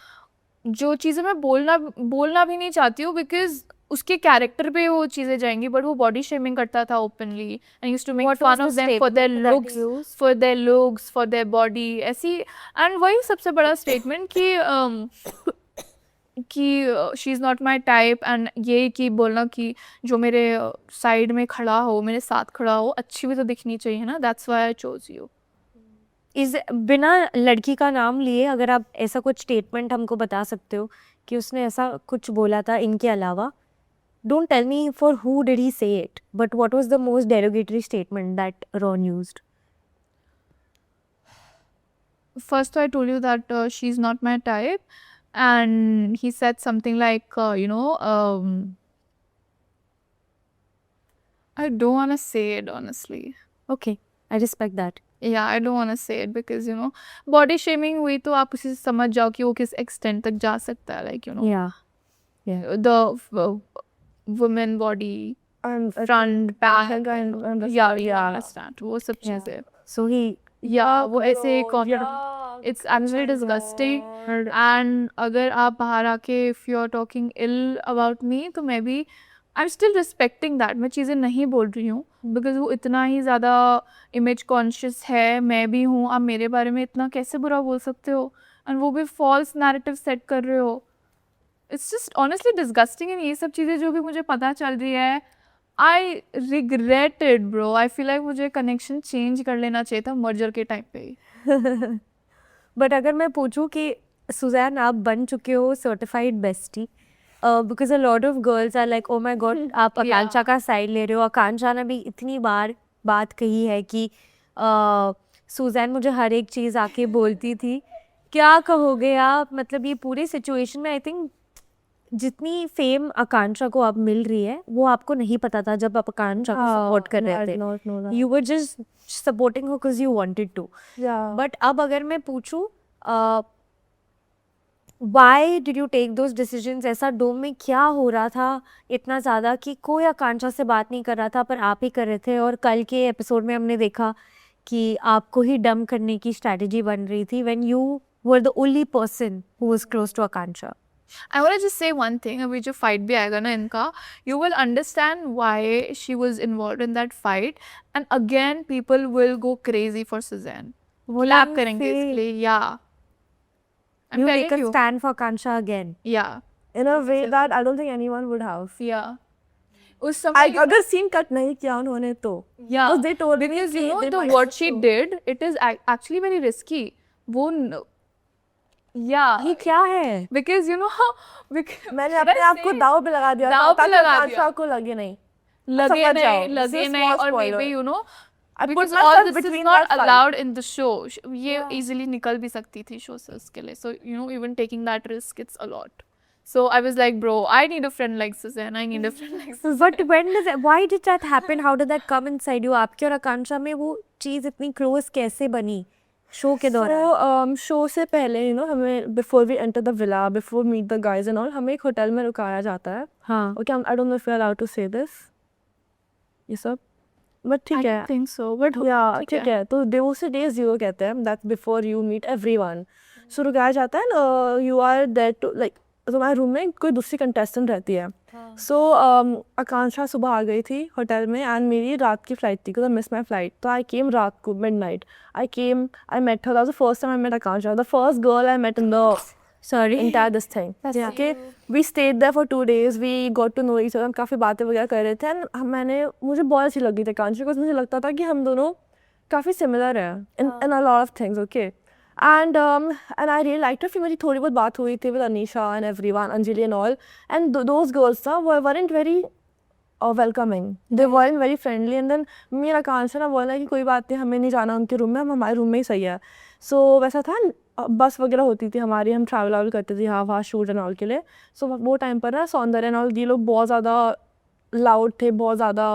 जो चीज़ें मैं बोलना भी नहीं चाहती हूँ बिकॉज उसके कैरेक्टर पे वो चीज़ें जाएंगी, बट वो बॉडी शेमिंग करता था openly and used to make What was fun of the them for their statement that he looks, used? For their looks, for their body, ऐसी। एंड वही सबसे बड़ा स्टेटमेंट कि she is not my type, and ये कि बोलना कि जो मेरे साइड में खड़ा हो, मेरे साथ खड़ा हो, अच्छी भी तो दिखनी चाहिए ना, that's why I chose you. इस बिना लड़की का नाम लिए अगर आप ऐसा कुछ स्टेटमेंट हमको बता सकते हो कि उसने ऐसा कुछ बोला था इनके अलावा, don't tell me for who did he say it, but what was the most derogatory statement that Ron used? First, I told you that she's not my type, and he said something like, I don't want to say it honestly. Okay, I respect that. Yeah, I don't want to say it because body shaming हुई तो आप उसी से समझ जाओ कि वो किस extent तक जा सकता है, like या the woman body, And front, back, and yeah, understand वो सब Yeah. चीजें. सो ही Yeah, वो ऐसे it's actually disgusting. And अगर आप बाहर आके if you're talking ill about me तो मैं भी I'm still respecting that. मैं चीज़ें नहीं बोल रही हूँ because वो इतना ही ज़्यादा image conscious है, मैं भी हूँ. आप मेरे बारे में इतना कैसे बुरा बोल सकते हो and वो भी false narrative set कर रहे हो. It's just honestly disgusting. and ये सब चीज़ें जो भी मुझे पता चल रही है, I regret it, bro. I feel like मुझे connection change कर लेना चाहिए था merger के time पे ही. बट अगर मैं पूछूं कि सुजैन आप बन चुके हो certified bestie, because a lot of girls are like oh my god आप आकांक्षा का साइड ले रहे हो. आकांक्षा ने भी इतनी बार बात कही है कि सुजैन मुझे हर एक चीज़ आके बोलती थी. क्या कहोगे आप, मतलब ये पूरी सिचुएशन में आई थिंक जितनी फेम आकांक्षा को अब मिल रही है वो आपको नहीं पता था जब आप आकांक्षा को सपोर्ट कर रहे थे. You were just supporting her because you wanted to. But अब अगर मैं पूछूं why did you take those decisions? ऐसा डोम में क्या हो रहा था इतना ज़्यादा कि कोई आकांक्षा से बात नहीं कर रहा था पर आप ही कर रहे थे, और कल के एपिसोड में हमने देखा कि आपको ही डम करने की स्ट्रैटेजी बन रही थी when you were the only person who was close to Akanksha. I want to just say one thing. अभी जो fight भी आएगा ना इनका, you will understand why she was involved in that fight, and again people will go crazy for Suzanne. वो lap करेंगे इसके लिए. Yeah. I'm You telling make a you. stand for Akanksha again. Yeah. in a way that I don't think anyone would have. Yeah. उस समय अगर scene cut नहीं किया उन्होंने तो. yeah. Because they told me Because कि they might what she did, it is actually very risky. वो yeah. ये क्या है? Because because मैंने अपने आप को दाव पे लगा दिया दाव पे ताकि लगा आकांक्षा दिया. को लगे नहीं. लगे समझ जाओ. नहीं, This लगे is नहीं, small और spoiler. maybe I put because myself all this is between not that fight. allowed in the show. ये easily निकल भी सकती थी show से उसके लिए. So even taking that risk, it's a lot. So I was like, bro, I need a friend like Suzanne. I need a friend like Suzanne. But when does that, why did that happen? How did that come inside you? आपके और आकांक्षा में वो चीज़ इतनी close कैसे बनी show के दौरान? So show से पहले हमें before we enter the villa, before meet the guys and all, हमें एक होटल में रुकाया जाता है. हाँ. Okay, I don't know if we're allowed to say this. ये सब. But ठीक I है. don't think so. But Yeah, ठीक ठीक है. है. तो उसे day 0 कहते हैं. That's before you meet everyone. So रुकाया जाता है. You are there to like. तुम्हारे रूम में कोई दूसरी कंटेस्टेंट रहती है. सो आकांक्षा सुबह आ गई थी होटल में एंड मेरी रात की फ्लाइट थी because I miss my flight. तो आई केम रात को midnight. I met her. That was the first time I met Akanksha. The first girl I met in the Sorry. entire this thing. Okay, we stayed there for 2 days. We got to know each other. हम काफ़ी बातें वगैरह कर रहे थे and मुझे बहुत अच्छी लगी थी आकांक्षा बिकॉज मुझे लगता था कि हम दोनों काफ़ी सिमिलर हैं in a lot of things. Okay and I really liked her. फिर मेरी थोड़ी बहुत बात हुई थी with Anisha and everyone, Anjali and all, and those girls ना weren't very welcoming. They weren't very friendly. And then मेरा आकांक्षा ना बोला कि कोई बात नहीं, हमें नहीं जाना उनके रूम में, हम हमारे रूम में ही सही है. सो वैसा था. बस वगैरह होती थी हमारी, हम ट्रैवल करते थे यहाँ वहाँ शूट एंड ऑल के लिए. सो वो टाइम पर ना सौंदर्य एंड ऑल ये लोग बहुत ज़्यादा लाउड थे, बहुत ज़्यादा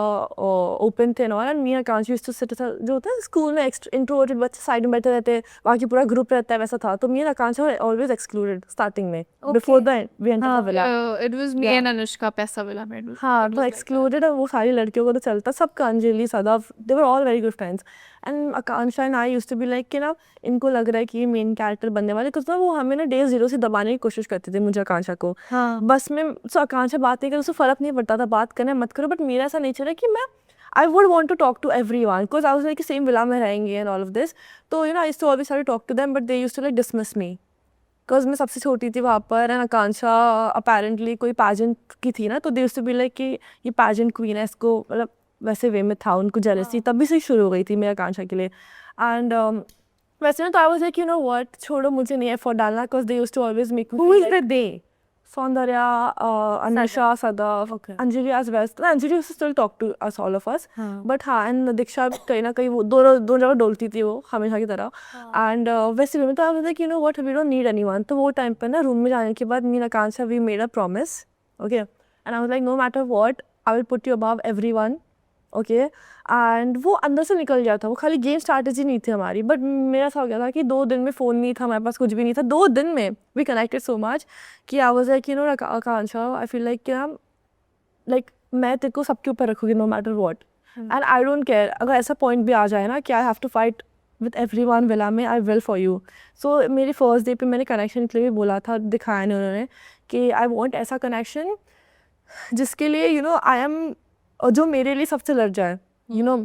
ओपन थे और मी आकांक्षा यूज्ड टू सिट, जो होता है स्कूल में इंट्रोवर्टेड बच्चे साइड में बैठे रहते हैं, बाकी पूरा ग्रुप रहता है, वैसा था. तो me Akanksha always excluded starting में before the we enter the villa. It was me and Anushka पैसा विला में. हाँ, तो एक्सक्लूडेड. वो सारी लड़कियों को तो चलता, सबका, Anjali, Sadaf, they were all very good friends. And Akanksha and I used to be like कि ना इनको लग रहा है कि ये मेन कैरेक्टर बनने वाले, कुछ ना वो हमें ना डे 0 से दबाने की कोशिश करते थे मुझे आकांक्षा को. हाँ. बस में सो आकांक्षा बात नहीं कर, उससे फ़र्क नहीं पड़ता था, बात करना मत करो. बट मेरा ऐसा नेचर है कि मैं I would want to talk to everyone because I was like same villa में रहेंगे एंड ऑल ऑफ दिस. तो I used to always try to talk to them but they used to like dismiss me because मैं सबसे छोटी थी वहाँ पर. And Akanksha apparently कोई पैजेंट की थी ना, तो they used to be like कि ये पैजेंट क्वीन है, इसको मतलब वैसे वे में था, उनको जेलसी तब भी से शुरू हो गई थी मेरे आकांक्षा के लिए. एंड वैसे ना तो I was like you know what, छोड़ो मुझे नहीं एफर्ट डालना, because they used to always make me Who is the they? Soundarya, Anisha, Sadaf, Okay. Anjali as well. Anjali used to still talk to us, all of us. हाँ. But हाँ, and Diksha कहीं ना कहीं वो दोनों जगह डोलती थी वो हमेशा की तरह. And वैसे भी तो I was like, you know what, we don't need anyone. तो वो टाइम पे ना रूम में जाने के बाद me and Akansha we made a promise, okay. And I was like, no matter what, I will put you above everyone, okay. And वो अंदर से निकल गया था, वो खाली गेम स्ट्रैटेजी नहीं थी हमारी, बट मेरा ऐसा हो गया था कि 2 दिन में फ़ोन नहीं था हमारे पास, कुछ भी नहीं था. 2 दिन में वी कनेक्टेड सो मच कि I was like you know Akanksha, I feel like कि हम लाइक मैं तेरे को सबके ऊपर रखूँगी no matter what, and I don't care अगर ऐसा पॉइंट भी आ जाए ना कि I have to fight with everyone villa में, I will for you. So मेरी फर्स्ट डे पे मैंने कनेक्शन के लिए भी बोला था, दिखाया नहीं उन्होंने कि आई वांट ऐसा कनेक्शन जिसके लिए यू नो आई एम, जो मेरे लिए सबसे लड़ जाए, you know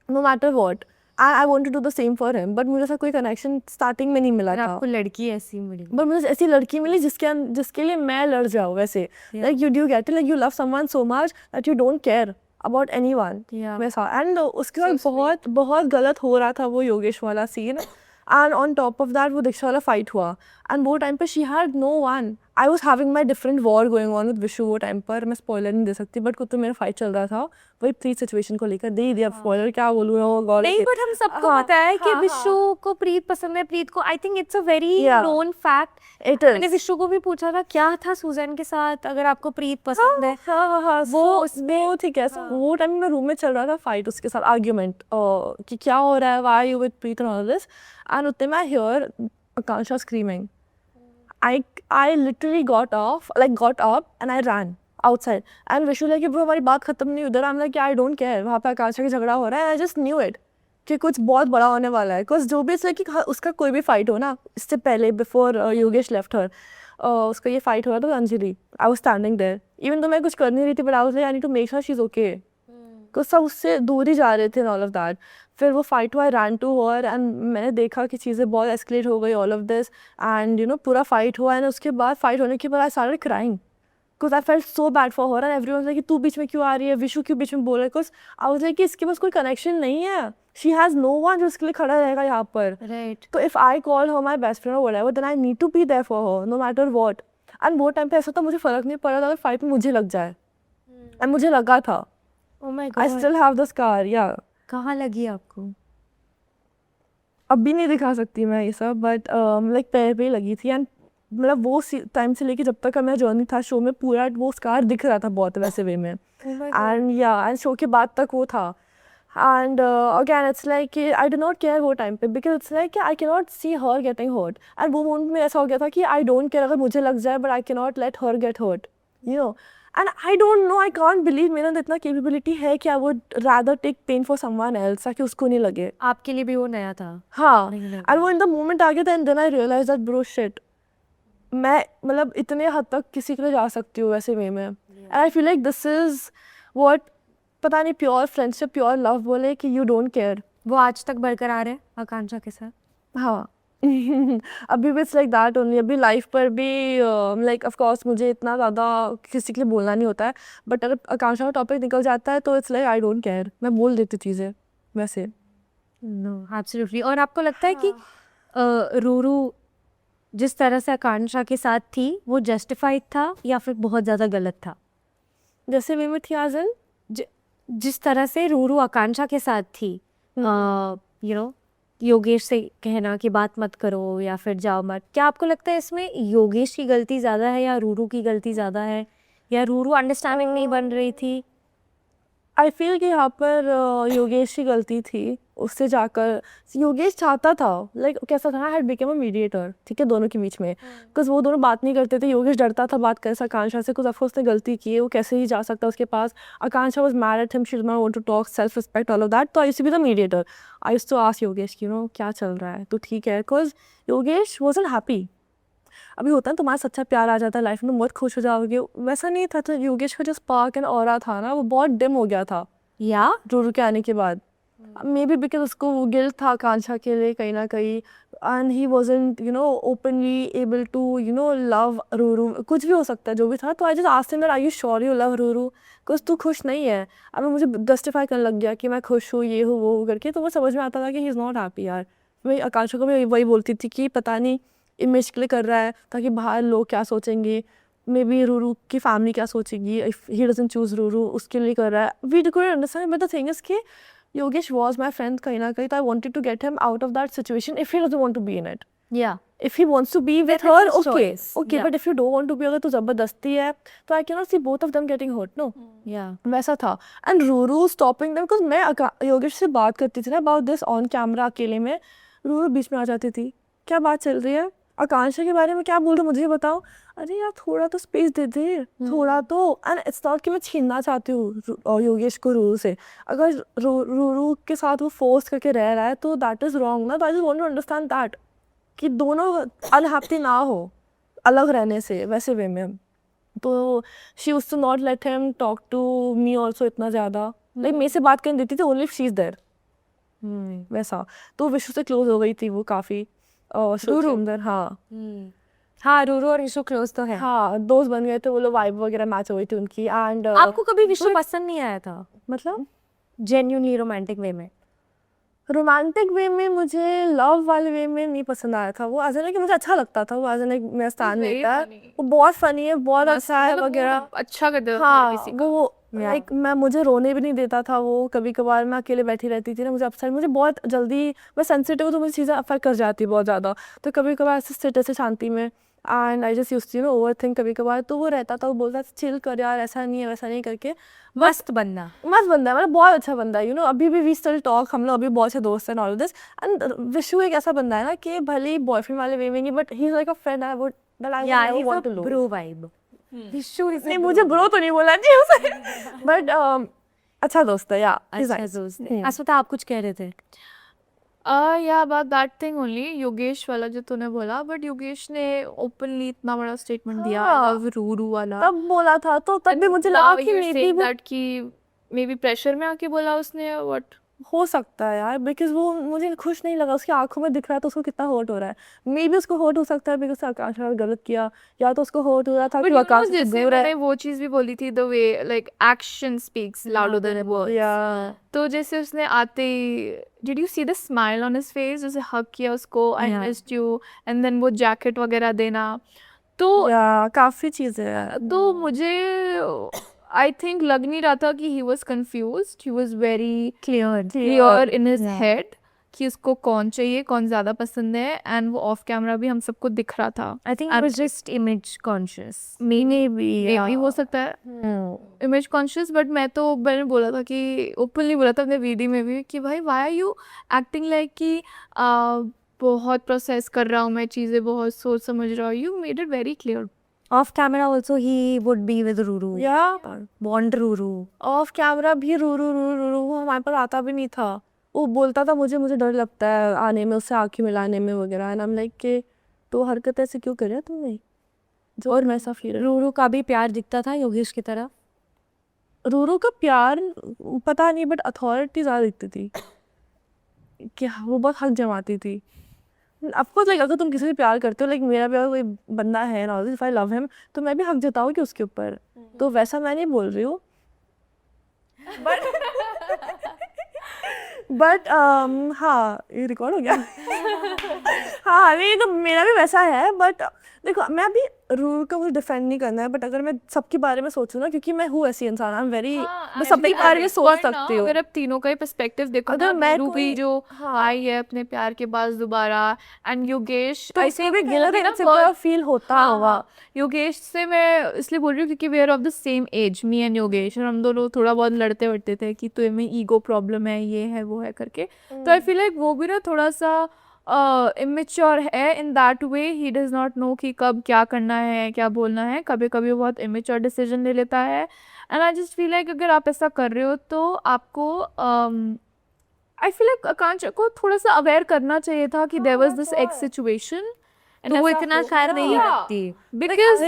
no matter what. I want to do the same for him, but मुझे ऐसा कोई कनेक्शन स्टार्टिंग में नहीं मिला और था. आपको लड़की ऐसी मिली. बट मुझे ऐसी लड़की मिली जिसके लिए मैं लड़ जाऊँ वैसे. Like you get it, like you love someone so much that you don't care about anyone वैसा. एंड उसके बाद बहुत बहुत गलत हो रहा था वो योगेश वाला सीन. And on top of that वो दीक्षा वाला फाइट हुआ, एंड वो टाइम पे she had no one. I was having my different war going on with Vishu वो टाइम पर. मैं स्पॉइलर नहीं दे सकती, बट कुछ तो मेरा फाइट चल रहा था वही प्रीत सिचुएशन को लेकर. दे ही दिया स्पॉइलर, क्या बोलूँ नहीं, बट हम सबको पता है कि विशु को प्रीत पसंद है. प्रीत को I think it's a very known fact. It मैंने इज. विशु को भी पूछा था क्या था सुजैन के साथ, अगर आपको प्रीत पसंद है. हाँ वो ठीक है. वो टाइम में रूम में चल रहा था फाइट उसके साथ, आर्ग्यूमेंट कि क्या हो रहा है, why you with Preet and all this. And उतने में I hear Akanksha screaming. I literally got up and I ran outside. And Vishu like, bro हमारी बात खत्म नहीं उधर. I'm like, I don't care. वहाँ पे आकांक्षा की झगड़ा हो रहा है. I just knew it कि कुछ बहुत बड़ा होने वाला है. Cause जो भी इसलिए कि उसका कोई भी फाइट हो ना, इससे पहले before योगेश left her, उसका ये फाइट हो रहा था Anjali. I was standing there. Even though मैं कुछ कर नहीं रही थी, but I was like, I need to make sure she's okay. Cause सब उससे दूर ही जा रहे थे and all of that. फिर वो फाइट हुआ, आई रैन टू हर, एंड मैंने देखा कि चीज़ें बहुत एस्केलेट हो गई, all of this. And you know पूरा फाइट हुआ, एंड उसके बाद फाइट होने के बाद I started crying because I felt so bad for her. And everyone like कि तू बीच में क्यों आ रही है, विशु क्यों बीच में बोल रहा है. बिकॉज आई वाज लाइक कि इसके पास कोई कनेक्शन नहीं है. शी हैज़ नो वन जो उसके लिए खड़ा रहेगा यहाँ पर. राइट. तो if I call her my best friend और whatever, then I need to be there for her no matter what. And वो टाइम पे ऐसा था, मुझे फ़र्क नहीं पड़ा था अगर फाइट में मुझे लग जाए. एंड मुझे लगा था. Oh my I God. Still have the scar. या कहाँ लगी आपको? अब भी नहीं दिखा सकती मैं ये सब, बट लाइक पैर पे ही लगी थी. एंड मतलब वो टाइम से लेके जब तक का मेरा जर्नी था शो में, पूरा वो स्कार दिख रहा था बहुत वैसे वे में. एंड शो के बाद तक वो था. And again it's like I do not care वो टाइम पे, because it's like I can not see her getting hurt. And वो मोमेंट में ऐसा हो गया था कि आई डोंट केयर अगर मुझे लग जाए, but I can not let her get hurt, you know. And I don't know, I can't believe मेरे अंदर इतना कैपेबिलिटी है कि I would rather take pain for someone else, ताकि उसको नहीं लगे. आपके लिए भी वो नया था. हाँ. नहीं लगा. एंड वो इन द मोमेंट आ गया था, and then I realize that bro shit, मैं मतलब इतने हद तक किसी के लिए जा सकती हूँ वैसे वे में. And I feel like this is what, पता नहीं, प्योर फ्रेंडशिप, प्योर लव बोले कि यू डोंट केयर. वो आज तक बरकरार है आकांक्षा के साथ. हाँ. अभी भी इट्स लाइक दैट ओनली. अभी लाइफ पर भी लाइक ऑफ कोर्स मुझे इतना ज़्यादा किसी के लिए बोलना नहीं होता है, बट अगर आकांक्षा का टॉपिक निकल जाता है तो it's like I don't care, मैं बोल देती चीज़ें वैसे. No absolutely. और आपको लगता है कि रूरू जिस तरह से आकांक्षा के साथ थी वो जस्टिफाइड था या फिर बहुत ज़्यादा गलत था? जैसे वे में थी आजन, जिस तरह से रूरू आकांक्षा के साथ थी, यू नो, योगेश से कहना कि बात मत करो या फिर जाओ मत, क्या आपको लगता है इसमें योगेश की गलती ज़्यादा है या रूरू की गलती ज़्यादा है, या रूरू अंडरस्टैंडिंग नहीं बन रही थी? आई फील कि यहाँ पर योगेश की गलती थी. उससे जाकर योगेश चाहता था, लाइक कैसा था, हैड बिकम अ मीडिएटर, ठीक है, दोनों के बीच में. बिकॉज वो दोनों बात नहीं करते थे, योगेश डरता था बात करे आकांक्षा से, कुछ ऑफकोर्स उसने गलती की है, वो कैसे ही जा सकता उसके पास. Akanksha was mad at him, she did not want to talk, self respect, all of that. तो I used to be the mediator. I used to ask Yogesh, you know क्या चल रहा है, तो ठीक है, बिकॉज योगेश वाजंट हैप्पी. अभी होता है तुम्हारा सच्चा प्यार आ जाता है लाइफ में, बहुत खुश हो जाओगे, वैसा नहीं था. तो योगेश का जो स्पार्क एंड ऑरा था ना, वो बहुत डिम हो गया था या रूरू के आने के बाद. मे बी बिकॉज उसको वो गिल्ट था आकांक्षा के लिए कहीं ना कहीं, and he wasn't you know openly able to you know love Ruru. कुछ भी हो सकता है जो भी था. तो I just asked him that are you sure you love Ruru, because तू खुश नहीं है. अब मुझे जस्टिफाई करने लग गया कि मैं खुश हूँ, ये हूँ वो हूँ करके. तो वो समझ में आता था कि ही इज़ नॉट हैप्पी यार. मैं आकांक्षा को भी वही बोलती थी कि पता नहीं इमेज के लिए कर रहा है ताकि बाहर लोग क्या सोचेंगे, मे बी रूरू की फैमिली क्या सोचेगी if he doesn't choose Ruru, उसके लिए कर रहा है. We couldn't understand, but the thing is कि योगेश was my friend कहीं ना कहीं, तो I wanted to get him out of that situation if he doesn't want to be in it. Yeah. If he wants to be with Then her, it's his okay, choice. okay, Yeah. but if you don't want to be, अगर तो जबरदस्ती है, तो I cannot see both of them getting hurt, no. Yeah. वैसा था. And Ruru stopping them, because मैं योगेश से बात करती थी ना about this on camera अकेले में, रूरू बीच में आ जाती थी, क्या बात चल रही है, आकांक्षा के बारे में क्या बोल रहे हो मुझे बताओ. अरे यार थोड़ा तो स्पेस दे दे, थोड़ा तो. एंड इट्स नॉट कि मैं छीनना चाहती हूँ योगेश को रूरू से, अगर रूरू के साथ वो फोर्स करके रह रहा है तो दैट इज रॉन्ग ना. तो I just want to understand that कि दोनों अनहैप्पी ना हो अलग रहने से वैसे वे में. तो she used to not let him talk to me also इतना ज़्यादा, लाइक मेरे से बात करने देती थी only if she is there, वैसा. तो विशु से क्लोज हो गई थी वो काफ़ी. रूरू? अंदर हाँ हाँ, रूरू और विशु क्लोज तो है. हाँ दोस्त बन गए थे वो लोग, वाइब वगैरह मैच हो गई थी उनकी. एंड आपको कभी विशु पसंद नहीं आया था मतलब जेन्युइनली रोमांटिक वे में? रोमांटिक वे में मुझे लव वाले वे में नहीं पसंद आया था वो. एज एन कि मुझे अच्छा लगता था वो, एज एन मेरा स्थान very लेता है, funny. वो बहुत फनी है, बहुत अच्छा है मतलब वो वगैरह. अच्छा कर देता था हाँ किसी का. वो Yeah. लाइक मैं मुझे रोने भी नहीं देता था वो. कभी कभार मैं अकेले बैठी रहती थी ना, मुझे अपसेट, मुझे बहुत जल्दी, मैं सेंसिटिव हूँ तो मुझे चीज़ें अफेक्ट कर जाती है बहुत ज़्यादा. तो कभी कभार ऐसे स्टेटस से शांति में, and I just used to overthink कभी कभार. तो वो रहता था, वो बोलता था चिल कर यार, ऐसा नहीं है वैसा नहीं करके. मस्त बनना. मस्त बंदा है, मतलब बहुत अच्छा बंदा है, यू नो. अभी भी वी स्टिल टॉक, हम लोग अभी बहुत से दोस्त हैं ऑल दिस. एंड विशु एक ऐसा बंदा है ना कि भले ही बॉयफ्रेंड वाले वे में नहीं, but he is like a friend I would Yeah, he's want to a lose. bro vibe. Vishu is a नहीं bro मुझे ब्रो तो नहीं बोलना चाहिए उसे, बट अच्छा दोस्त है. या अच्छा दोस्त है. अस्मिता आप कुछ कह रहे थे? या about that thing only, Yogesh वाला जो तूने बोला, बट योगेश ने ओपनली इतना बड़ा स्टेटमेंट दिया हाँ. लव रूरू वाला. तब बोला था तो तब भी मुझे लगा कि मे बी वो दैट कि मे बी प्रेशर में आके बोला उसने, व्हाट. हो सकता है यार, बिकॉज वो मुझे खुश नहीं लगा. उसकी आंखों में दिख रहा है तो उसको कितना हर्ट हो रहा है. मे बी उसको हर्ट हो सकता है बिकॉज आकाश ने गलत किया, या तो उसको हर्ट हो रहा था कि वो आकाश से जैसे दूर है. मैंने वो चीज भी बोली थी, the way like action speaks louder than words. या तो जैसे उसने आते ही, did you see the smile on his face, जैसे हग किया उसको, I Yeah. Missed you, and then वो जैकेट वगैरह देना. तो या काफी चीजें हैं. तो मुझे आई थिंक लग नहीं रहा था कि he was confused, he was very clear in his head कि उसको कौन चाहिए, कौन ज़्यादा पसंद है. एंड वो ऑफ कैमरा भी हम सबको दिख रहा था. I think he was just image conscious. मे भी हो सकता है इमेज कॉन्शियस, बट मैंने बोला था कि ओपनली बोला था अपने वीडियो में भी कि भाई why are you acting like कि बहुत प्रोसेस कर रहा हूँ मैं चीज़ें, बहुत सोच समझ रहा हूँ. You made it very clear. Off camera also he would be with Ruru. या Bond Ruru. ऑफ कैमरा भी रूरू रूरू रूरू वो हमारे पास आता भी नहीं था. वो बोलता था मुझे डर लगता है आने में, उससे आँखें मिलाने में वगैरह. एंड आई एम लाइक कि तो हरकत ऐसे क्यों कर रहा तुमने, जो और मैं ऐसा फील. Ruru का भी प्यार दिखता था योगेश की तरह. रूरू का प्यार पता नहीं, बट अथॉरिटी ज़्यादा दिखती थी कि वो बहुत हक जमाती थी. ऑफकोर्स लाइक अगर तुम किसी से प्यार करते हो, लाइक मेरा भी अगर कोई बंदा है ना, इफ आई लव हिम, तो मैं भी हक जताऊँ उसके ऊपर. तो वैसा मैं नहीं बोल रही हूँ, बट हाँ ये रिकॉर्ड हो गया. हाँ नहीं तो मेरा भी वैसा है. बट देखो मैं अभी रूल का मुझे डिफेंड नहीं करना है, बट अगर मैं सबके बारे में सोचूं ना, क्योंकि मैं हूँ ऐसी इंसान, आई एम वेरी, मैं सबके बारे में सोच सकती हूँ. अगर आप तीनों का ही पर्सपेक्टिव देखो अगर ना, मैं रूबी कोई- जो हाँ. आई है अपने प्यार के बाद दोबारा, एंड योगेश तो ऐसे भी भी गिलत होगी ना इनसिक्योर फील होता होगा. योगेश से मैं इसलिए बोल रही हूँ क्योंकि we are of the same age, me and Yogesh, और हम दोनों थोड़ा बहुत लड़ते वड़ते थे कि तुम्हें ईगो प्रॉब्लम है, ये है वो है करके. तो आई फील लाइक वो भी ना थोड़ा सा इमेच्योर है in that way. He does not know कि कब क्या करना है, क्या बोलना है. कभी कभी वो बहुत इमेच्योर डिसीजन ले लेता है. And I just feel like अगर आप ऐसा कर रहे हो तो आपको आई फील लाइक आकांक्षा को थोड़ा सा अवेयर करना चाहिए था कि there was this ex situation. तो वो इतना शायद नहीं रखती. Because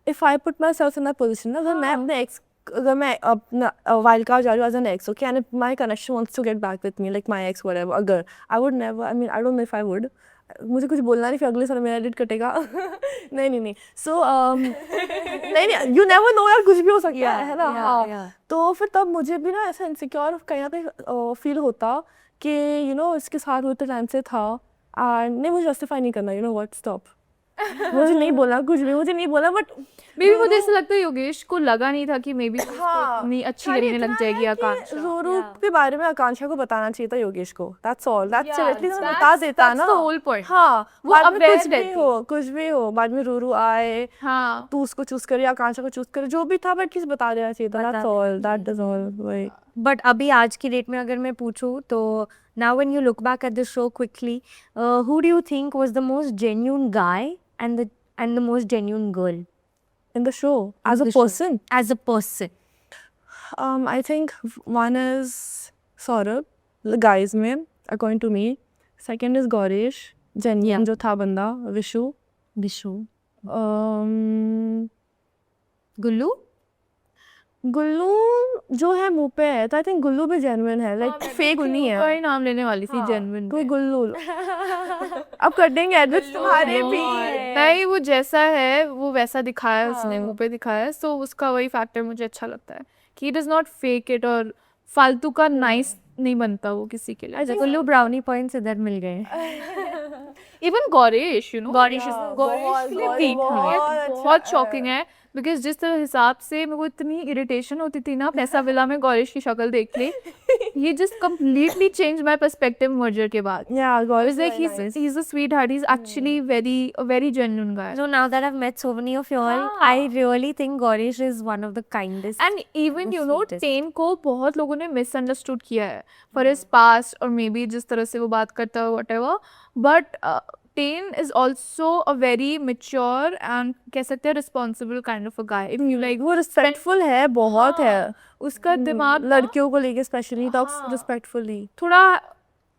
if I put myself in that position, अगर मैं अपने एक्स, अगर मैं अपना वाइल्ड कार्ड जा रही हूँ as an ex, okay, and my connection wants to get back with me like my ex whatever, अगर I would never, I mean I don't know if I would, मुझे कुछ बोलना नहीं फिर अगले साल मेरा एडिट कटेगा. नहीं सो नहीं यू नेवर नो यार, कुछ भी हो सकता है ना. हाँ तो फिर तब मुझे भी ना ऐसा इनसिक्योर कहीं ना कहीं फील होता कि यू नो इसके साथ होते टाइम से था, नहीं मुझे जस्टिफाई नहीं करना, यू नो व्हाट, स्टॉप। मुझे नहीं बोला कुछ भी, मुझे नहीं बोला, बट मे बी मुझे ऐसा लगता है योगेश को लगा नहीं था कि मे बी हाँ, इतनी अच्छी खाली लगने लग इतना जाएगी है कि आकांक्षा। रोरू के बारे में आकांक्षा को बताना चाहिए था योगेश को, that's all, that's Yeah, at least बता देता that's ना। the whole point. हाँ, वो बाद में aware कुछ भी रहती। हो, कुछ भी हो, बाद में रोरू आए, हाँ तू उसको चूज करे, आकांक्षा को चूज करे, जो भी था, बट एटलीस्ट बता देना चाहिए था, that's all, that is all. वही बट अभी आज की डेट में अगर मैं पूछूं तो now when you look back at the show quickly, who do you think was the most genuine guy and the most genuine girl in the show as a the show? person, as a person? I think one is Saurabh, the guys में, according to me. Second is Gaurish, genuine जो था बंदा, Vishu, Vishu. गुल्लू, गुल्लू जो है मुंह पे है, तो आई थिंक गुल्लू भी जेन्युइन है, लाइक फेक नहीं है। कोई नाम लेने वाली थी जेन्युइन कोई गुल्लू अब कर देंगे एडमिट तुम्हारे भी। नहीं, वो जैसा है वो वैसा दिखाया है उसने, मुंह पे दिखाया है, सो उसका वही फैक्टर मुझे अच्छा लगता है कि डज नॉट फेक इट, और फालतू का नाइस नहीं बनता वो किसी के लिए। गुल्लू ब्राउनी पॉइंट्स इधर मिल गए। Even Gaurish, you know, Gaurish बहुत बहुत शॉकिंग है, बिकॉज जिस तरह हिसाब से मेरे को इतनी इरिटेशन होती थी ना पैसा विला में गौरीश की शक्ल देख के, ये just completely change my perspective merger के बाद। Yeah, Gaurish It's like he's a sweetheart. He's actually a very genuine guy. So now that I've met so many of you all, I really think Gaurish is one of the kindest. And even you know, sweetest. Ten को बहुत लोगों ने misunderstood किया है for his past, और maybe जिस तरह से वो बात करता है whatever. But ten is also a very mature and कह सकते हैं responsible kind of a guy. If you like, वो रिस्पेक्टफुल है, बहुत है, उसका दिमाग लड़कियों को लेके स्पेशली टॉक्स रिस्पेक्टफुली, थोड़ा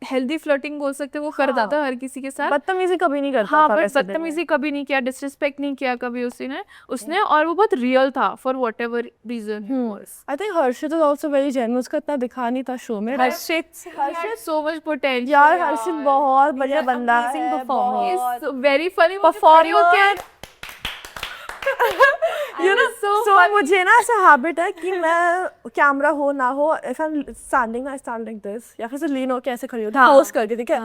हेल्दी फ्लर्टिंग बोल सकते हैं, वो करता था हर किसी के साथ। बदतमीजी कभी नहीं करता हाँ, था बट वैसे भी। बदतमीजी कभी नहीं किया, डिसरिस्पेक्ट नहीं किया कभी उसने और वो बहुत रियल था for whatever reason. I think Harshit is also very genuine, उसका इतना दिखा नहीं था शो में। हर्षित सो मच पोटेंशियल यार हर्षित बहुत बढ़िया बंदा amazing है, performer. बहुत is very funny performer. You know, so मुझे ना ऐसा हैबिट है कि मैं कैमरा हो ना हो, if I'm standing, I stand like this, या फिर से लीन होके ऐसे खड़ी होती, पोज करके, ठीक है,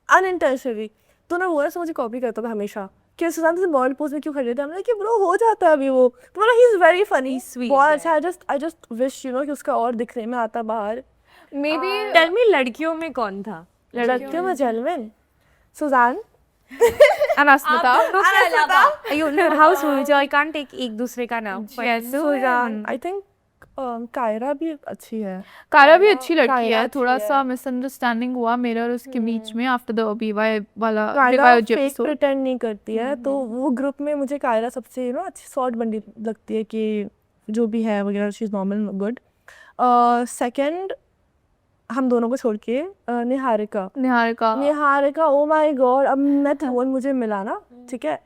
unintentionally, तो ना वो ऐसे मुझे कॉपी करता था हमेशा कि सुशांत से बॉल पोज में क्यों खड़े थे, हमने कि ब्रो हो जाता है अभी वो, तो मतलब ही इज वेरी फनी, बहुत अच्छा। I just wish you know कि उसका और दिखने में आता बाहर। मे बी Tell me लड़कियों में कौन था? लड़कियों में जेन्युइन सुजान, अनास्मिता, You know house rules, I can't take एक दूसरे का नाम। सुजान, आई थिंक कायरा भी अच्छी है। कारा भी अच्छी लड़की कायरा है, अच्छी थोड़ा है। सा मिसअंडरस्टैंडिंग हुआ मेरा और उसके बीच में आफ्टर द बीवाई वाला Kaira BY fake episode. Pretend नहीं करती है, तो वो ग्रुप में मुझे कायरा सबसे यू नो अच्छी सॉर्ट बंदी लगती है कि जो भी है वगैरह, she is normal good. Second हम दोनों को छोड़ के निहारिका, निहारिका ओ माय गॉड, अब मैं थोन मुझे मिला ना, ठीक है,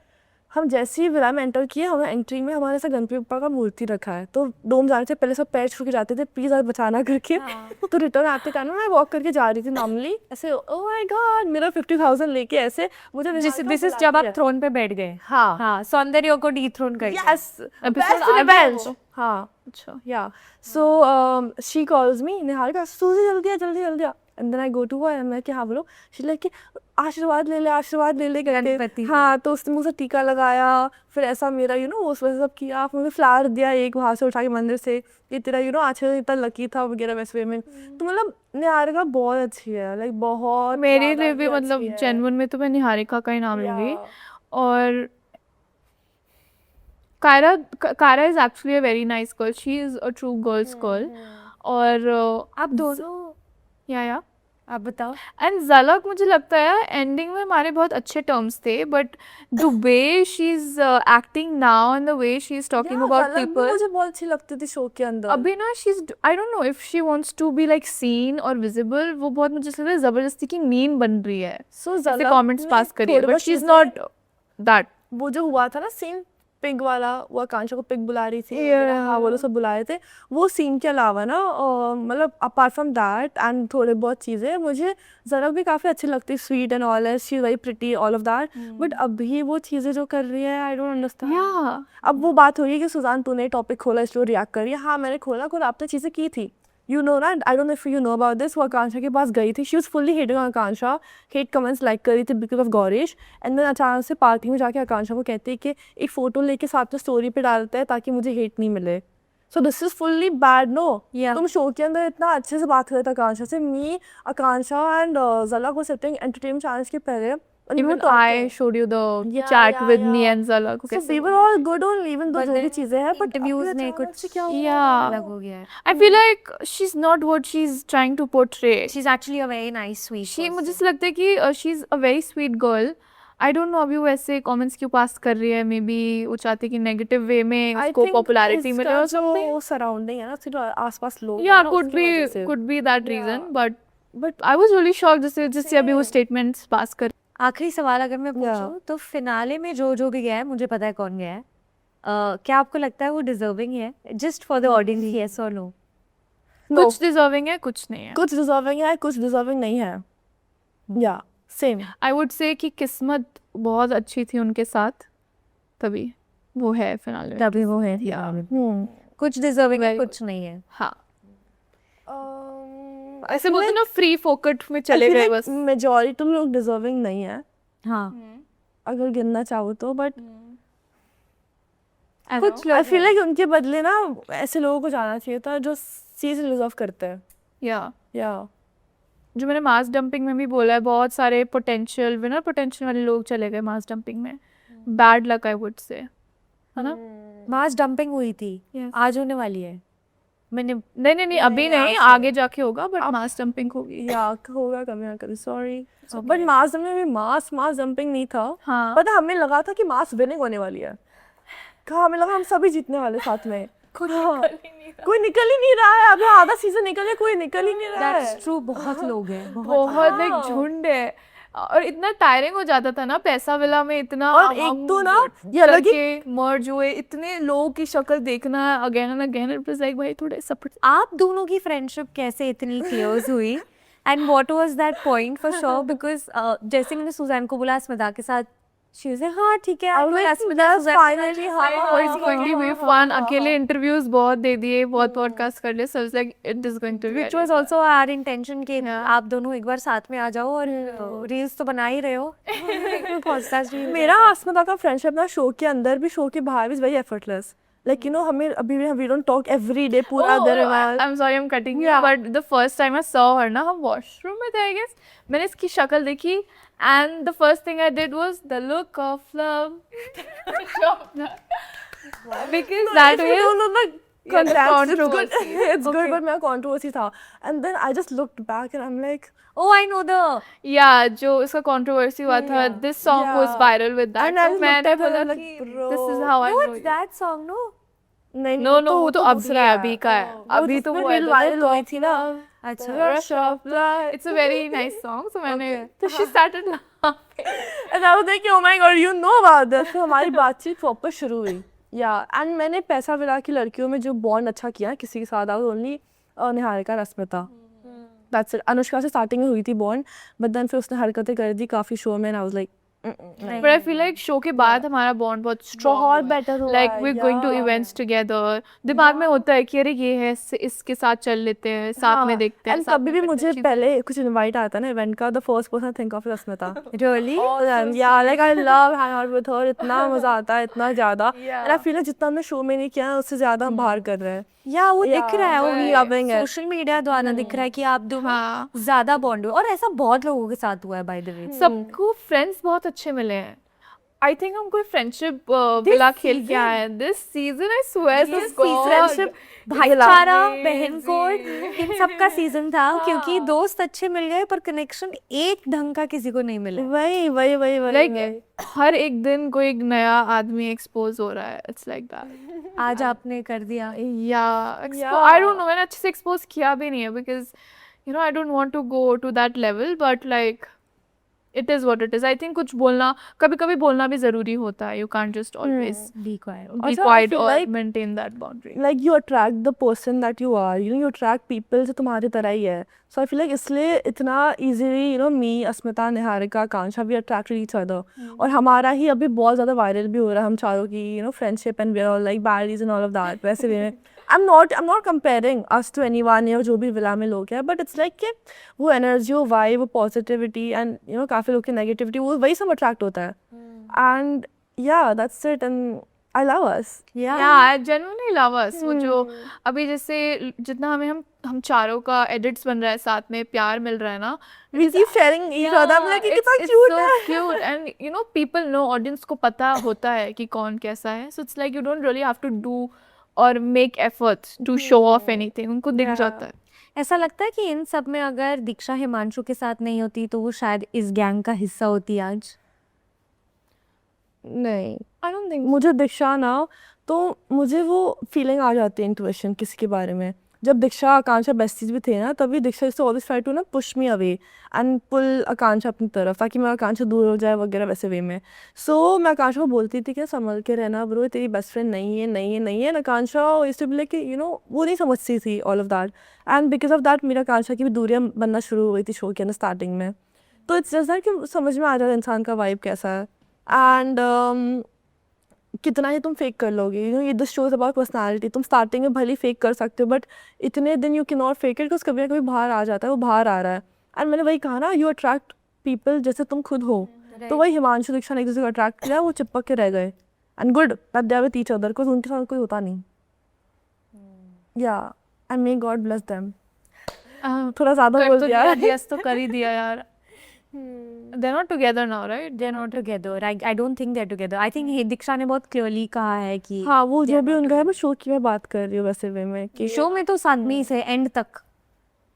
हम जैसे ही विला में एंटर किए, हमें एंट्री में हमारे साथ गणपति बप्पा का मूर्ति रखा है, तो डोम जाने से पहले सब पैर छू के जाते थे प्लीज आज बचाना करके। तो रिटर्न आते टाइम मैं वॉक करके जा रही थी नॉर्मली ऐसे, ओ माय गॉड मेरा 50,000 लेके ऐसे मुझे दिस इज जब आप थ्रोन पे बैठ गए। हाँ हाँ, सौंदर्य को डिथ्रोन कर दिया। यस Episode आ गया तो। हाँ अच्छा, yeah, so she calls me, Niharika सूजी जल्दी आ, and then I go to her and मैं कि हाँ बोलो, she like कि आशीर्वाद ले ले गणपति। करके, हाँ, तो उसने मुझे टीका लगाया, फिर ऐसा मेरा यू नो उस वजह सब किया, मुझे फ्लावर दिया एक वहाँ से उठा के मंदिर से, ये तेरा यू नो आज इतना लकी था वगैरह वैसे वे में, तो मतलब निहारिका बहुत अच्छी है, लाइक बहुत मेरे ज़्यादा लिए भी ही मतलब अच्छी है। जेन्युइन में तो मैं निहारिका का ही नाम लूंगी। Yeah. और Kaira is actually a very nice girl, she is a true girls girl. और आप दोनों या आप बताओ। एंड झलक मुझे लगता है एंडिंग में हमारे बहुत अच्छे टर्म्स थे, but the way she is acting now and the way she is talking Yeah, about झलक भी पीपल, मुझे बहुत अच्छी लगती थी शो के अंदर। अभी ना she is, I don't know if she wants to be like seen और विजिबल, वो बहुत मुझे लगता है जबरदस्ती की मीन बन रही है, So ऐसे झलक कमेंट्स में पास करिए, थोड़े बट बहुत शी इज चीज़ें- नॉट दैट। वो जो हुआ था ना सीन पिग वाला, वो आकांक्षा को पिग बुला रही थी, Yeah. हाँ वो लोग सब बुलाए थे, वो सीन के अलावा ना मतलब अपार्ट फ्रॉम दैट एंड थोड़े बहुत चीज़ें मुझे ज़रा भी काफ़ी अच्छी लगती, sweet and all, she very pretty all of that, but अभी वो चीज़ें जो कर रही है आई डोंट अंडरस्टैंड। या अब वो बात हो रही है कि सुजान तूने टॉपिक खोला इसलिए रिएक्ट कर रही है, हाँ मैंने खोला आपने चीज़ें की थी, You know ना, I don't know if you know about this, वो आकांक्षा के पास गई थी, she was fully hating on Akanksha, hate comments like कर रही थी because of Gourish, and then अचानक से पार्टी में जाके आकांक्षा को कहती है कि एक फ़ोटो लेके साथ में स्टोरी पे डालते हैं ताकि मुझे हेट नहीं मिले. So this is fully bad, no? Yeah. तुम शो के अंदर इतना अच्छे से बात कर रहे थे आकांक्षा से, me, Akanksha and Zalak was sitting entertainment challenge के पहले. and we were Even talking. I showed you the Yeah, chat yeah, with me yeah. and Zalak. So we were all good only, even though But जो भी then चीज़ें हैं, but interviews अभी ने अचानक कुछ से क्या हुआ? Yeah. अलग हो गया है. I feel like she's not what she's trying to portray. She's actually a very nice, sweet She मुझे person. ऐसा लगता है कि she's a very sweet girl. I don't know अभी वो ऐसे comments क्यों पास कर रही है. Maybe वो चाहती है कि negative way में I उसको think popularity मिले or इसका something. जो surrounding है ना, उसके जो आसपास लोग हैं Yeah, ना, could उसकी वजह से. be that reason. But I was really shocked जिससे अभी वो statements पास कर. आखिरी सवाल अगर मैं पूछूं तो फिनाले में जो भी गया है मुझे पता है कौन गया है. क्या आपको लगता है वो डिजर्विंग है? Just for the audience, yes or no? No. कुछ deserving है, कुछ नहीं है. कुछ डिजर्विंग है, कुछ डिजर्विंग नहीं है. या सेम. I would say कि किस्मत बहुत अच्छी थी उनके साथ, तभी वो है फिनाले में. तभी वो है. कुछ डिजर्विंग है, Very कुछ नहीं है. हाँ, ऐसे बोलते हैं ना फ्री फोकट में चले गए बस. मेजॉरिटी लोग डिजर्विंग नहीं है हाँ. अगर गिनना चाहो तो, बट कुछ आई फील लाइक उनके बदले ना ऐसे लोगों को जाना चाहिए था जो चीज डिजर्व करते हैं. या जो मैंने मास डंपिंग में भी बोला है, बहुत सारे पोटेंशियल विनर पोटेंशियल वाले लोग चले गए मास डंपिंग में. Bad luck I would say, है ना. मास डंपिंग हुई थी, Yes. आज होने वाली है. मैंने नहीं अभी नहीं, आगे जाके होगा, बट मास डंपिंग होगी. या होगा कभी ना कभी, सॉरी. बट मास में भी मास जंपिंग नहीं था. हाँ. पता हमें लगा था कि मास विनिंग होने वाली है. कहा हमें लगा हम सभी जीतने वाले साथ में. कोई निकल ही नहीं रहा है. अभी आधा सीजन निकले, कोई निकल ही नहीं रहा है. That's true. बहुत लोग हैं, बहुत एक झुंड है. और इतना टायरिंग हो जाता था ना पैसा विला में, इतना और एक तो ना ये लगी करके मर्ज हुए, इतने लोगों की शक्ल देखना again and again. It was like भाई थोड़े सेपरेट. आप दोनों की फ्रेंडशिप कैसे इतनी क्लोज हुई and what was that point for sure? Because जैसे मैंने सुजैन को बोला अस्मिता के साथ, शी वाज लाइक हाँ ठीक है, I was like, that's finally Oh, it's going to be fun. अकेले इंटरव्यूज बहुत दे दिए, बहुत पॉडकास्ट कर लिए, so it's like it is going to be which was also our intention कि आप दोनों एक बार साथ में आ जाओ और रील्स तो बना ही रहे हो. पॉडकास्ट मेरा अस्मिता का फ्रेंडशिप ना शो के अंदर भी शो के बाहर भी very effortless. Like you know हमें अभी भी we don't talk every day पूरा दिन. I'm sorry I'm cutting you, but the first time I saw her ना, हम वॉशरूम में थे I guess, मैंने इसकी शक्ल देखी and the first thing I did was the look of love. Because that If you way don't know the Yeah, the context, it's good. controversy. It's good, but मेरा controversy था. And then I just looked back and I'm like, Oh, I know the yeah, जो इसका controversy हुआ था, this song was Yeah. viral with that. And I तो looked मैंने at her बोला like, कि bro. this is how I know what's you. that song? No. नहीं No, वो तो अप्सरा है, अभी का है. अभी तो वो है, रील वायरल हुई थी ना. अच्छा. Rush of Blood. It's a very nice song. So मैंने तो she started laughing. And I was like, oh my god, you know about this. तो हमारी बातचीत प्रॉपर शुरू हुई. Yeah, and मैंने पैसा विला की लड़कियों में जो बॉन्ड अच्छा किया किसी के साथ, only Niharika Rashmita. That's it. Anushka से स्टार्टिंग में हुई थी बॉन्ड, बट देन फिर उसने हरकतें कर दी काफी शो में. I was like, But I feel like show के बाद हमारा बॉन्ड बहुत strong बहुत हुआ है. better हुआ Like है, we're going to yeah. events together. दिमाग में होता है कि अरे ये है, इसके साथ चल लेते हैं, साथ में देखते हैं. एंड साथ कभी में भी करते मुझे हैं चीज़ें. पहले कुछ इनवाइट आता ना इवेंट का, the first person I think of is Asmita. Really? या like I love hang out with her. इतना मजा आता है, इतना ज्यादा. Yeah. एंड आई फील जितना हमने शो में नहीं किया है उससे ज्यादा हम बाहर कर रहे हैं. या वो दिख रहा है, वो we loving it. Social media द्वारा दिख रहा है कि आप दोनों हाँ. ज्यादा बॉन्ड हुए. और ऐसा बहुत लोगों के साथ हुआ है बाय द वे. सबको फ्रेंड्स बहुत अच्छे मिले हैं. आई थिंक हम कोई फ्रेंडशिप विला खेल के आए हैं this season. I swear to God. Friendship भाईचारा, बहनकोट, इन सब का सीजन था क्योंकि दोस्त अच्छे मिल गए पर कनेक्शन एक ढंग का किसी को नहीं मिला. वही लाइक हर एक दिन कोई एक नया आदमी एक्सपोज हो रहा है. It's like that. आज आपने कर दिया. Yeah, I don't know, मैंने अच्छे से expose किया भी नहीं है because you know I don't want to go to that level, but like it is what it is. I think कुछ बोलना कभी-कभी बोलना भी ज़रूरी होता है. You can't just always Be quiet. be Also, I quiet feel or like- maintain that boundary. like you attract the person that you are, you know, you attract people जो तुम्हारी तरह ही है. So I feel like इसलिए इतना easily, you know, me, Asmita, Niharika, Akanksha, we attracted each other. और हमारा ही अभी बहुत ज़्यादा वायरल भी हो रहा है हम चारों की, you know, friendship and we are all like baddies and all of that. वैसे भी I'm not comparing us to anyone या जो भी विला में लोग हैं, but it's like कि वो energy, वो vibe, वो positivity and you know काफ़ी लोग की negativity वो वही सब attract होता है. And yeah, that's it and I love us. Yeah. I genuinely love us. वो जो अभी जैसे जितना हम चारों का edits बन रहा है साथ में प्यार मिल रहा है ना, We keep sharing each other. I'm like कितना it's cute so है. cute and you know people know, audience को पता होता है कि कौन कैसा है, so it's like you don't really have to do or make efforts to show off anything. उनको दिख जाता है. ऐसा लगता है कि इन सब में अगर दीक्षा हिमांशु के साथ नहीं होती तो वो शायद इस गैंग का हिस्सा होती आज. नहीं, I don't think. मुझे दीक्षा ना तो मुझे वो फीलिंग आ जाती है इंट्यूशन किसी के बारे में. जब दीक्षा आकांक्षा बेस्टीज भी थे ना तभी दीक्षा से ऑलवेज ट्राई टू ना push me away and pull Akanksha अपनी तरफ ताकि मेरा आकांक्षा दूर हो जाए वगैरह वैसे वे में. सो मैं आकांक्षा को बोलती थी कि संभल के रहना ब्रो, तेरी बेस्ट फ्रेंड नहीं है. एंड आकांक्षा इससे भी कि यू नो वो नहीं समझती थी all of that and because of that मेरा आकांक्षा की भी दूरियाँ बनना शुरू हो गई थी शो के अंदर स्टार्टिंग में. तो इट्स जस्ट दैट कि समझ में आ जाता है इंसान का वाइब कैसा है एंड कितना ही तुम फेक कर लोगे. यू नो ये दिस शोज अबाउट पर्सनालिटी. तुम स्टार्टिंग में भले फेक कर सकते हो बट इतने दिन you can not fake it because कभी ना कभी बाहर आ जाता है, वो बाहर आ रहा है. एंड मैंने वही कहा ना, यू अट्रैक्ट पीपल जैसे तुम खुद हो. तो वही हिमांशु दीक्षा ने एक दूसरे को अट्रैक्ट किया, वो चिपक के रह गए and good that they are with each other because उनके साथ कोई होता नहीं. Yeah and may God bless them. थोड़ा ज़्यादा बोल दिया. Yes तो कर ही दिया यार. They're not together now, right? They're not together. I don't think they're together. I think दीक्षा ने बहुत clearly कहा है कि हाँ वो जो भी उनका है, मैं शो की मैं बात कर रही हूँ वैसे वे में कि शो में तो साथ में ही से एंड तक.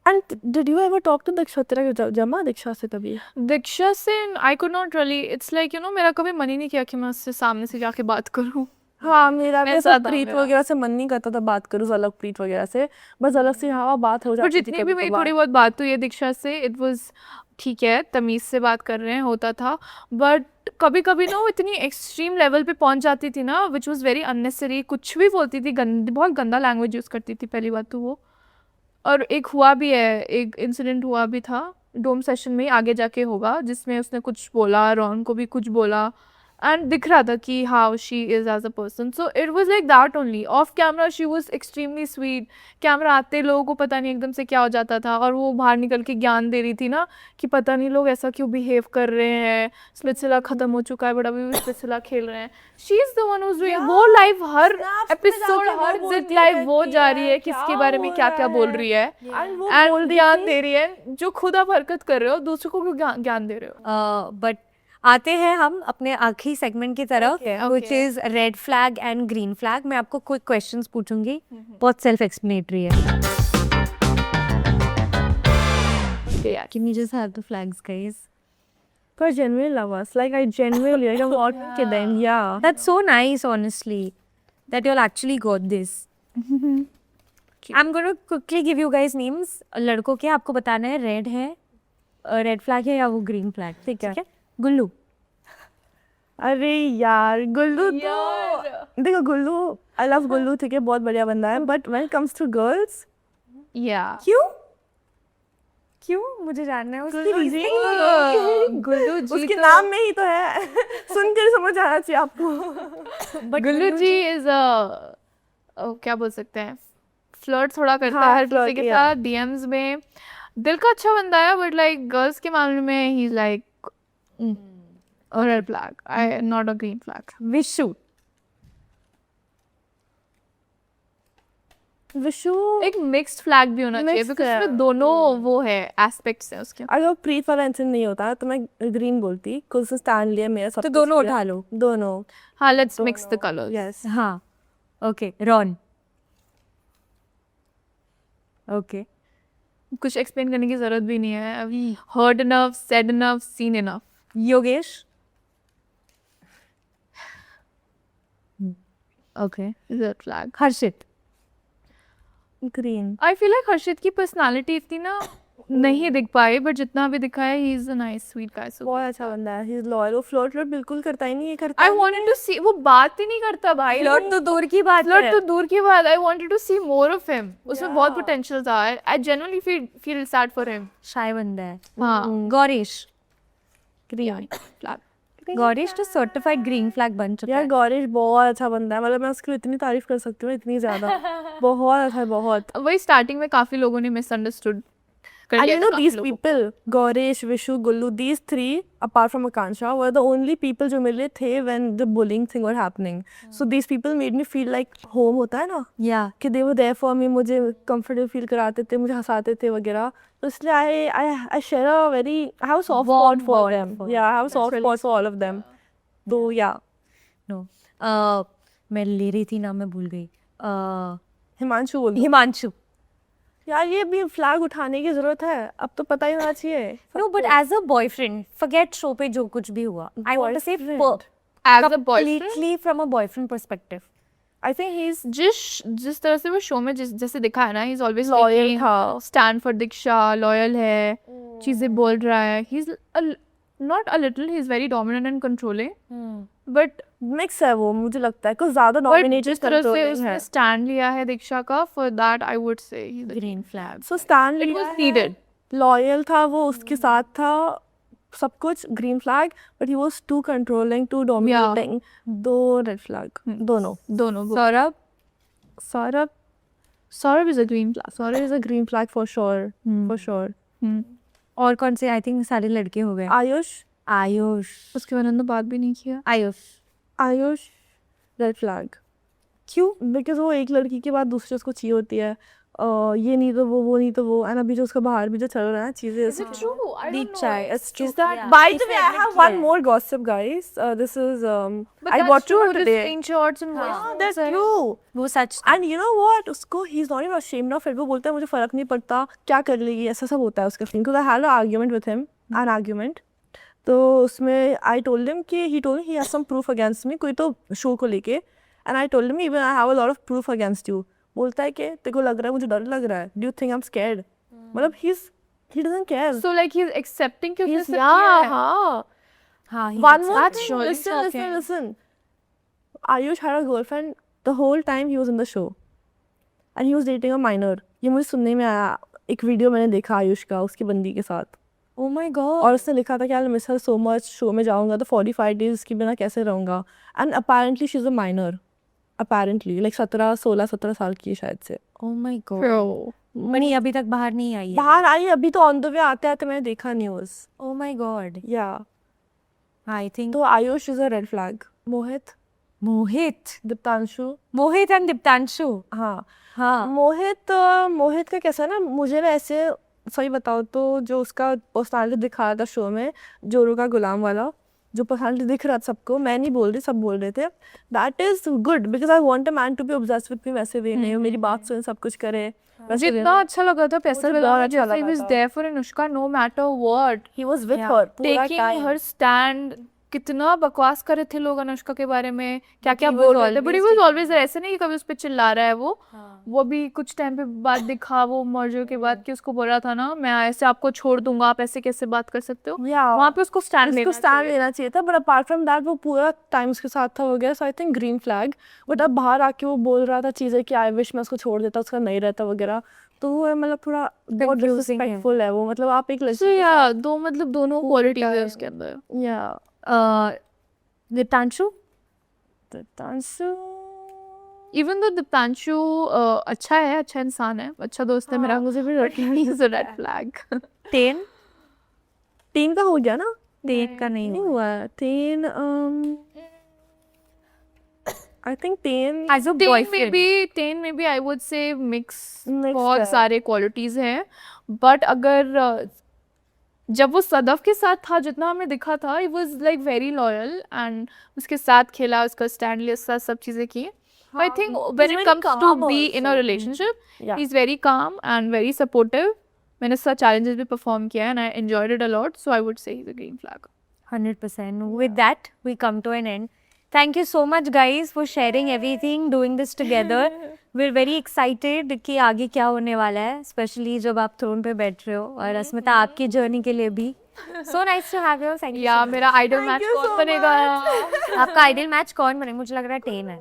And did you ever talk to Diksha? तेरा जमा दीक्षा से कभी? दीक्षा से I could not really. It's like you know मेरा कभी मन ही नहीं किया कि मैं उससे सामने से जाके बात करूँ. हाँ मेरा भी ऐसा था प्रीत मेरा. वगैरह से मन नहीं करता था बात करूँ, अलग प्रीत वगैरह से बस अलग से हाँ बात हो पर जाती थी जितनी भी मेरी थोड़ी बहुत बात हुई है दीक्षा से, इट वाज ठीक है, तमीज़ से बात कर रहे हैं होता था. बट कभी कभी ना वो इतनी एक्सट्रीम लेवल पे पहुंच जाती थी ना विच वाज वेरी अननेसेसरी. कुछ भी बोलती थी, बहुत गंदा लैंग्वेज यूज़ करती थी पहली बात तो वो. और एक हुआ भी है, एक इंसिडेंट हुआ भी था डोम सेशन में, आगे जाके होगा, जिसमें उसने कुछ बोला, रॉन को भी कुछ बोला एंड दिख रहा था कि how she is as a person. So it was like that only. Off camera she was extremely sweet. Camera आते लोगों को पता नहीं एकदम से क्या हो जाता था, और वो बाहर निकल के ज्ञान दे रही थी ना कि पता नहीं लोग ऐसा क्यों बिहेव कर रहे हैं, स्प्लिट्सविला खत्म हो चुका है बट अभी भी स्प्लिट्सविला खेल रहे हैं. She is the one who's doing वो लाइव, हर एपिसोड हर जिद लाइव वो जा रही है किसके बारे में क्या क्या बोल रही है एंड ज्ञान दे रही है. जो खुद आप हरकत कर रहे हो दूसरों को क्यों ज्ञान दे रहे हो. बट आते हैं हम अपने आखिरी सेगमेंट की तरफ, which is red flag and green flag. मैं आपको क्विक क्वेश्चंस पूछूंगी, बहुत सेल्फ एक्सप्लेनेटरी है. Can you just have the flags, guys? But I genuinely love us. Like I genuinely like I'm not kidding. Yeah. That's so nice, honestly, that you'll actually got this. I'm going to quickly give you guys names. लड़कों के आपको बताना है red है, red flag है या वो green flag. ठीक है. गुल्लू. अरे यार गुल्लू तो देखो गुल्लू, आई लव गुल्लू, ठीक है बहुत बढ़िया बंदा है, but when it comes to girls या क्यों मुझे जानना है उसकी गुल्लू जी उसके नाम में ही तो है. सुन कर समझ आना चाहिए आपको. बट गुल्लू जी इज क्या बोल सकते हैं, फ्लर्ट थोड़ा करता है हर किसी के साथ, डीएम्स में. दिल का अच्छा बंदा है बट लाइक गर्ल्स के मामले में ही is like a red flag, not a green flag. Vishu. Vishu एक मिक्स्ड फ्लैग भी होना चाहिए बिकॉज उसमें दोनों वो है एस्पेक्ट्स हैं उसके. अगर प्रीत वाला इंसिडेंट नहीं होता तो मैं ग्रीन बोलती बिकॉज उसने स्टैंड लिया मेरा सब. तो दोनों उठा लो. दोनों. हाँ let's mix the colours. Yes. हाँ ओके. रॉन. ओके. कुछ एक्सप्लेन करने की जरूरत भी नहीं है. Heard enough, said enough, seen enough. Yogesh. Okay. Red flag. Harshit. Green. I feel like Harshit की पर्सनालिटी इतनी ना नहीं दिख पाई, बट जितना भी दिखा है he is a nice sweet guy. बहुत अच्छा बंदा है. He is loyal. वो फ्लर्ट बिल्कुल करता ही नहीं है. करता आई वांटेड टू सी, वो बात ही नहीं करता भाई. फ्लर्ट तो दूर की बात फ्लर्ट है. तो दूर की बात. I wanted to see more of him. उसमें बहुत पोटेंशियल था. I genuinely feel sad for him. Shy बंदा है. हाँ. गौरीश. ग्रीन. फ्लैग. गौरीश तो सर्टिफाइड ग्रीन फ्लैग बन चुका यार है. गौरीश बहुत अच्छा बंदा है, मतलब मैं उसकी इतनी तारीफ कर सकती हूँ, इतनी ज्यादा. बहुत अच्छा है, बहुत. वही स्टार्टिंग में काफी लोगों ने मिसअंडरस्टूड कर And लिया you था know काफी these लोगों को. people, Gaurish, Vishu, Gullu, these three, apart from Akansha, were the only people जो मिले थे when the bullying thing was happening. So these people made me feel like home होता है ना, Yeah. कि they were there for me, मुझे comfortable feel कराते थे, मुझे हंसाते थे वगैरह. तो इसलिए I share a very, I have a soft Warm spot for bond them. for Yeah, I have a soft spot for all of them. Though yeah, No. मैं ले रही थी नाम, मैं भूल गई. हिमांशु बोल दो. हिमांशु. यार ये भी फ्लैग उठाने की जरूरत है, अब तो पता ही होना चाहिए. No, but as a boyfriend, forget show पे जो कुछ भी हुआ. I want to say Boyfriend. As a boyfriend, completely from a boyfriend perspective. I think he's जिस तरह से वो शो में जैसे दिखा है ना, he's always Loyal taking था. stand for दीक्षा, loyal है, चीजें बोल रहा है. He's not a little, he's very dominant and controlling. But mix है वो, मुझे लगता है कुछ ज्यादा but डोमिनेटेड जिस तरह से है. उसने stand लिया है दीक्षा का, for that I would say he's a Green flag. So stand it was needed. Loyal था वो, उसके साथ था सब कुछ, green flag. But he was too controlling, too dominating. दो रेड फ्लैग, दोनों. Saurabh. Saurabh is a green flag. Saurabh is a green flag for sure. For sure. और कौन से? आई थिंक सारे लड़के हो गए. आयुष. आयुष. उसके बारे में तो बात भी नहीं किया. Ayush red flag. क्यों? बिकॉज वो एक लड़की के बाद दूसरे उसको चाहिए होती है. ये नहीं तो वो नहीं तो वो. एंड अभी जो उसका बाहर भी जो चल रहा है चीजें. Is it true? I Deep don't know. chai. It's true. Is that Yeah. By He's the way, I admit have किया one है. more gossip, guys. This is But I that's got true, to the today. screenshots and voice हाँ, notes that's are- true. वो सच. And you know what? उसको he's not even ashamed of it. वो बोलता है मुझे फर्क नहीं पड़ता, क्या कर लेगी, ऐसा सब होता है उसका scene. Because I had an argument with him, an argument. तो उसमें I told him कि he told me he has some proof against me, कोई तो शो को लेके. And I told him even I have a lot of proof against you. बोलता है कि तेरे को लग रहा है मुझे डर लग रहा है. Do you think I'm scared? मतलब he doesn't care. So like he's accepting कि उसने He's, सब किया है. हाँ. हाँ. he One did more That's thing. surely Listen. shocking. Ayush had a girlfriend the whole time he was in the show. And he was dating a minor. ये मुझे सुनने में आया. एक वीडियो मैंने देखा आयुष का उसकी बंदी के साथ. Oh my god. और उसने लिखा था कि I miss her so much, show में जाऊंगा तो 45 डेज इसके बिना कैसे रहूंगा. And apparently she is a minor. Apparently like 16 साल की है शायद से. Oh my god. Bro. Money अभी तक बाहर नहीं आई है. बाहर आई अभी तो ऑन द वे आते आते मैंने देखा न्यूज. Oh my god. या I think तो Ayush is a red flag. Mohit, Diptanshu. Mohit and Diptanshu. हाँ. हाँ. मोहित का कैसा है ना, मुझे ना ऐसे सही बताओ तो जो उसका पर्सनालिटी दिखा रहा था शो में, जोरू का गुलाम वाला जो पर्सनालिटी दिख रहा था सबको, मैं नहीं बोल रही, सब बोल रहे थे, that is good because I want a man to be obsessed with me. वैसे वे नहीं, मेरी बात सुने, सब कुछ करे. वैसे जितना अच्छा लगा था पैसा मुझे लगा, बहुत अच्छा जैसे he लगा was था. there for Anushka no matter what. He was with Yeah. हर पूरा Taking टाइम. her stand. कितना बकवास कर रहे थे लोग अनुष्का के बारे में, क्या क्या he बोल was रहे थे. But he always was always ऐसे नहीं कि कभी उस पे चिल्ला रहा है वो. वो भी कुछ टाइम पे बाद दिखा वो मर्जर के बाद कि उसको बोल रहा था ना, मैं ऐसे आपको छोड़ दूंगा, आप ऐसे कैसे बात कर सकते हो. या वहाँ पे उसको स्टैंड उसको स्टैंड लेना चाहिए था. बट अपार्ट फ्रॉम दैट वो पूरा टाइम उसके साथ था हो गया. So I think green flag. But अब बाहर आके वो बोल रहा था चीजें कि आई विश मैं उसको छोड़ देता, उसका नहीं रहता वगैरह. तो वो मतलब थोड़ा बहुत Confusing है. डिसरिस्पेक्टफुल है वो. मतलब आप एक So लड़की yeah, दो मतलब दोनों क्वालिटीज है उसके अंदर. या दीप्तांशु. दीप्तांशु. इवन दो दीप्तांशु अच्छा है, अच्छा इंसान है, अच्छा दोस्त है मेरा. मुझे भी He's a red flag. Ten. तीन का हो गया ना. टेन का नहीं नहीं हुआ. हुआ. तीन आई थिंक तीन As a Ten boyfriend. maybe I would say mix. Mixed बहुत है. सारे क्वालिटीज हैं. बट अगर जब वो सदफ के साथ था, जितना हमें दिखा था, it was like very loyal and उसके साथ खेला, उसका स्टैंड लिया, उसके साथ सब चीजें की. I think when He's it very comes to calm be in a also. relationship, Yeah. he's very calm and very supportive. मैंने साथ challenges भी perform किया and I enjoyed it a lot, so I would say he's a green flag. 100%. With that, we come to an end. Thank you so much, guys, for sharing everything, doing this together. We're very excited कि आगे क्या होने वाला है, especially जब आप throne पे बैठ रहे हो, और अस्मिता आपकी journey के लिए भी. So nice to have you. Thank you. या so much. मेरा idol match you कौन so बनेगा? आपका आइडल मैच कौन बने? मुझे लग रहा है टेन है.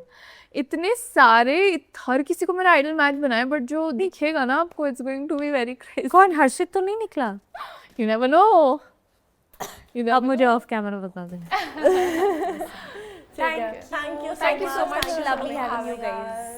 इतने सारे, हर किसी को मेरा आइडल मैच बनाया, बट जो दिखेगा ना आपको, it's going to be very crazy. कौन? हर्षित तो नहीं निकला? You never know. अब मुझे ऑफ कैमरा बता देना. Thank you so much. Lovely having you guys.